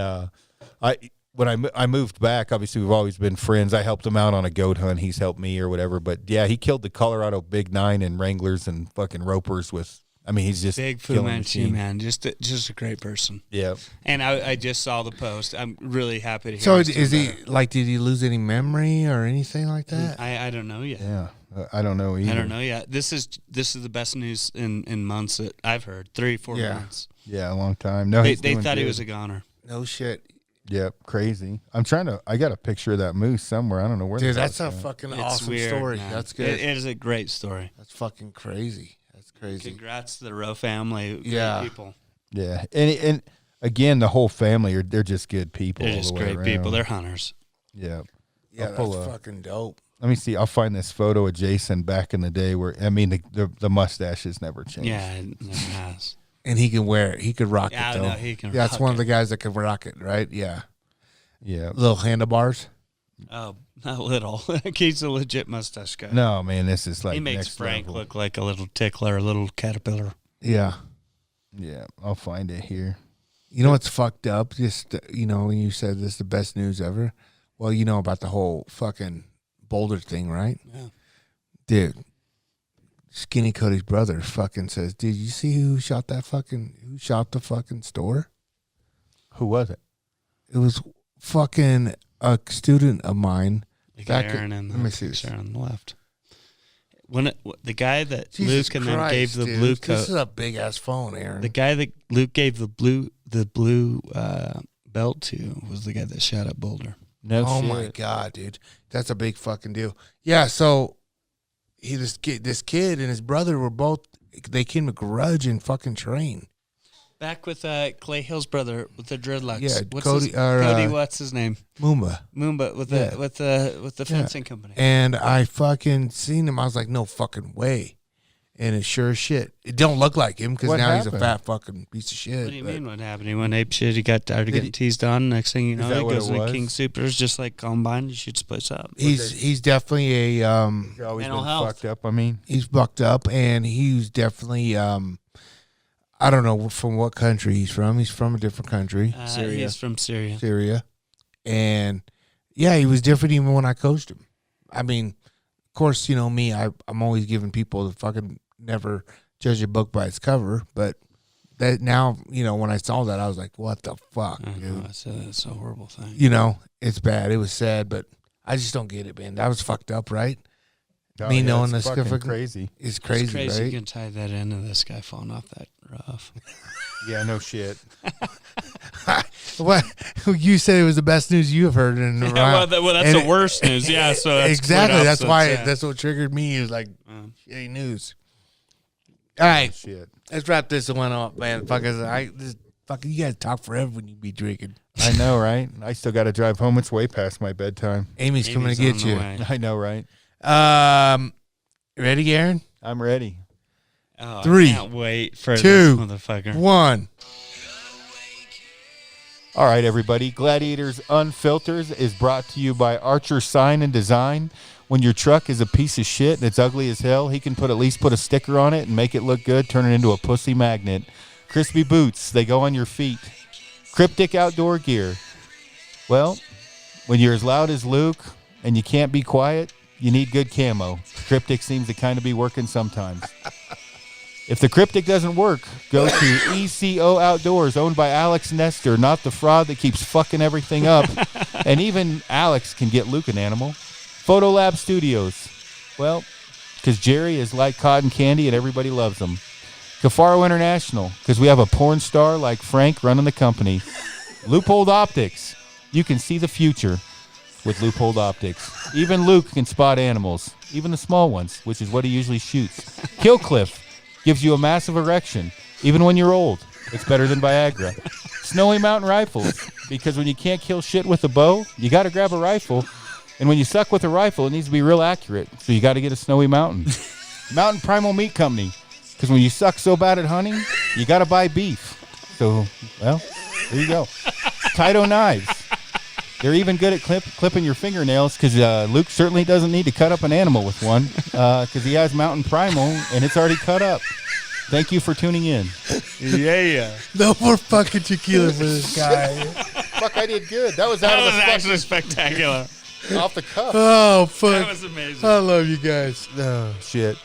S4: when I moved back, obviously we've always been friends. I helped him out on a goat hunt. He's helped me or whatever. But yeah, he killed the Colorado Big Nine and Wranglers and fucking Ropers with. I mean, he's just
S3: Big Fu
S4: killing
S3: Manchu,
S4: machine.
S3: man. Just a great person.
S4: Yeah.
S3: And I just saw the post. I'm really happy to hear.
S1: So
S3: he's
S1: is
S3: doing
S1: he
S3: better.
S1: did he lose any memory or anything like that?
S3: I don't know yet.
S4: Yeah. I don't know either.
S3: I don't know yet. This is the best news in months that I've heard. 3-4
S1: Yeah.
S3: months.
S4: Yeah, a long time. No,
S3: They
S4: he's doing
S3: thought he
S4: good.
S3: was a goner.
S1: No shit.
S4: Yep, crazy. I got a picture of that moose somewhere. I don't know where.
S1: Dude,
S4: the
S1: that's
S4: hell
S1: a
S4: it's at.
S1: fucking
S3: It's
S1: awesome
S3: weird,
S1: story.
S3: man.
S1: That's good.
S3: It is a great story.
S1: That's fucking crazy. That's crazy.
S3: Congrats to the Rowe family. Great
S1: Yeah.
S3: people.
S4: Yeah, and again, the whole family they're just good people.
S3: They're
S4: all
S3: just
S4: the way
S3: great people.
S4: around.
S3: They're hunters.
S4: Yeah.
S1: Yeah,
S4: I'll pull
S1: that's
S4: a-
S1: fucking dope.
S4: Let me see. I'll find this photo of Jason back in the day where the mustache has never changed.
S3: Yeah, it never has.
S1: And he can wear it. He could rock
S3: Yeah,
S1: it though.
S3: no, he can
S1: Yeah, that's
S3: rock
S1: one of
S3: it.
S1: the guys that can rock it, right? Yeah.
S4: Yeah.
S1: Little handlebars.
S3: Oh, not little. He's a legit mustache guy.
S4: No, man, this is like
S3: he makes
S4: next
S3: Frank
S4: level.
S3: look like a little tickler, a little caterpillar.
S1: Yeah.
S4: Yeah, I'll find it here.
S1: You know what's fucked up? Just when you said this is the best news ever. Well, you know about the whole fucking Boulder thing, right?
S3: Yeah.
S1: Dude, Skinny Cody's brother fucking says, "Did you see who shot the fucking store?
S4: Who was it?
S1: It was fucking a student of mine."
S3: You got
S1: Back at-
S3: Aaron in
S1: let me
S3: the
S1: see this.
S3: picture on the left. The guy that
S1: Jesus
S3: Luke and them
S1: Christ,
S3: gave the
S1: dude.
S3: blue
S1: This
S3: coat.
S1: is a big ass phone, Aaron.
S3: The guy that Luke gave the blue belt to was the guy that shot at Boulder.
S4: No
S1: Oh
S4: shit.
S1: my god, dude, that's a big fucking deal. Yeah, so this kid and his brother were both. They came to Grudge and fucking train.
S3: Back with Clay Hill's brother with the dreadlocks.
S1: Yeah,
S3: what's
S1: Cody- or,
S3: Cody, what's his name?
S1: Moomba.
S3: Moomba with
S1: Yeah.
S3: the fencing company.
S1: And I fucking seen him. I was like, no fucking way. And it sure as shit. It don't look like him because
S4: What
S1: now he's
S4: happened?
S1: a fat fucking piece of shit.
S3: What do you
S1: but-
S3: mean? What happened? He went ape shit. He got tired of getting teased on. Next thing you know,
S4: that
S3: he
S4: what
S3: goes
S4: it
S3: to
S4: was?
S3: King Supers, just like Combine. He shoots the place up.
S1: He's definitely
S4: He's always
S3: Mental
S4: been
S3: health.
S4: fucked up. I mean,
S1: he's bucked up, and he's definitely I don't know from what country he's from. He's from a different country,
S2: Syria.
S3: He's from Syria.
S1: Syria, and yeah, he was different even when I coached him. I mean, of course, you know me. I'm always giving people the fucking never judge a book by its cover, but that now, you know, when I saw that, I was like, what the fuck,
S3: I know,
S1: dude?
S3: it's a horrible thing.
S1: You know, it's bad. It was sad, but I just don't get it, man. That was fucked up, right? Me knowing
S4: it's
S1: this
S4: fucking
S1: fucking-
S4: crazy.
S1: It's crazy,
S3: It's crazy. You
S1: right?
S3: can tie that into this guy falling off that rough.
S4: Yeah, no shit.
S1: What you said it was the best news you have heard in a while.
S3: That's
S1: And
S3: the worst news. Yeah, so that's
S1: exactly.
S3: complete
S1: That's why.
S3: opposites, yeah.
S1: That's what triggered me. Is like shitty news. All right,
S4: Shit.
S1: let's wrap this one up, man. Fucking, you guys talk forever when you be drinking.
S4: I know, right? I still got to drive home. It's way past my bedtime.
S1: Amy's coming to
S3: Amy's
S1: get
S3: on the
S1: you.
S3: way.
S4: I know, right?
S1: Ready, Aaron?
S4: I'm ready.
S3: Oh,
S1: 3,
S3: I can't wait for
S1: 2,
S3: this motherfucker.
S1: 1.
S4: All right, everybody. Gladiators Unfiltered is brought to you by Archer Sign and Design. When your truck is a piece of shit and it's ugly as hell, he can at least put a sticker on it and make it look good, turn it into a pussy magnet. Crispy boots, they go on your feet. Cryptic outdoor gear. Well, when you're as loud as Luke and you can't be quiet, you need good camo. Cryptic seems to kind of be working sometimes. If the Cryptic doesn't work, go to ECO Outdoors, owned by Alex Nestor, not the fraud that keeps fucking everything up. And even Alex can get Luke an animal. Photolab Studios. Well, because Jerry is like cotton candy and everybody loves him. Cafaro International, because we have a porn star like Frank running the company. Loophole Optics. You can see the future with Loophole Optics. Even Luke can spot animals, even the small ones, which is what he usually shoots. Killcliff gives you a massive erection, even when you're old. It's better than Viagra. Snowy Mountain Rifles, because when you can't kill shit with a bow, you got to grab a rifle. And when you suck with a rifle, it needs to be real accurate, so you got to get a Snowy Mountain. Mountain Primal Meat Company, because when you suck so bad at hunting, you got to buy beef. So, well, there you go. Taito Knives. They're even good at clipping your fingernails, because Luke certainly doesn't need to cut up an animal with one, because he has Mountain Primal, and it's already cut up. Thank you for tuning in.
S3: Yeah.
S1: No more fucking tequila for this guy.
S4: Fuck, I did good. That was out
S3: That
S4: of
S3: was
S4: the
S3: actually spectacular.
S4: off the cuff.
S1: Oh, fuck.
S3: That was amazing.
S1: I love you guys.
S4: Oh, shit.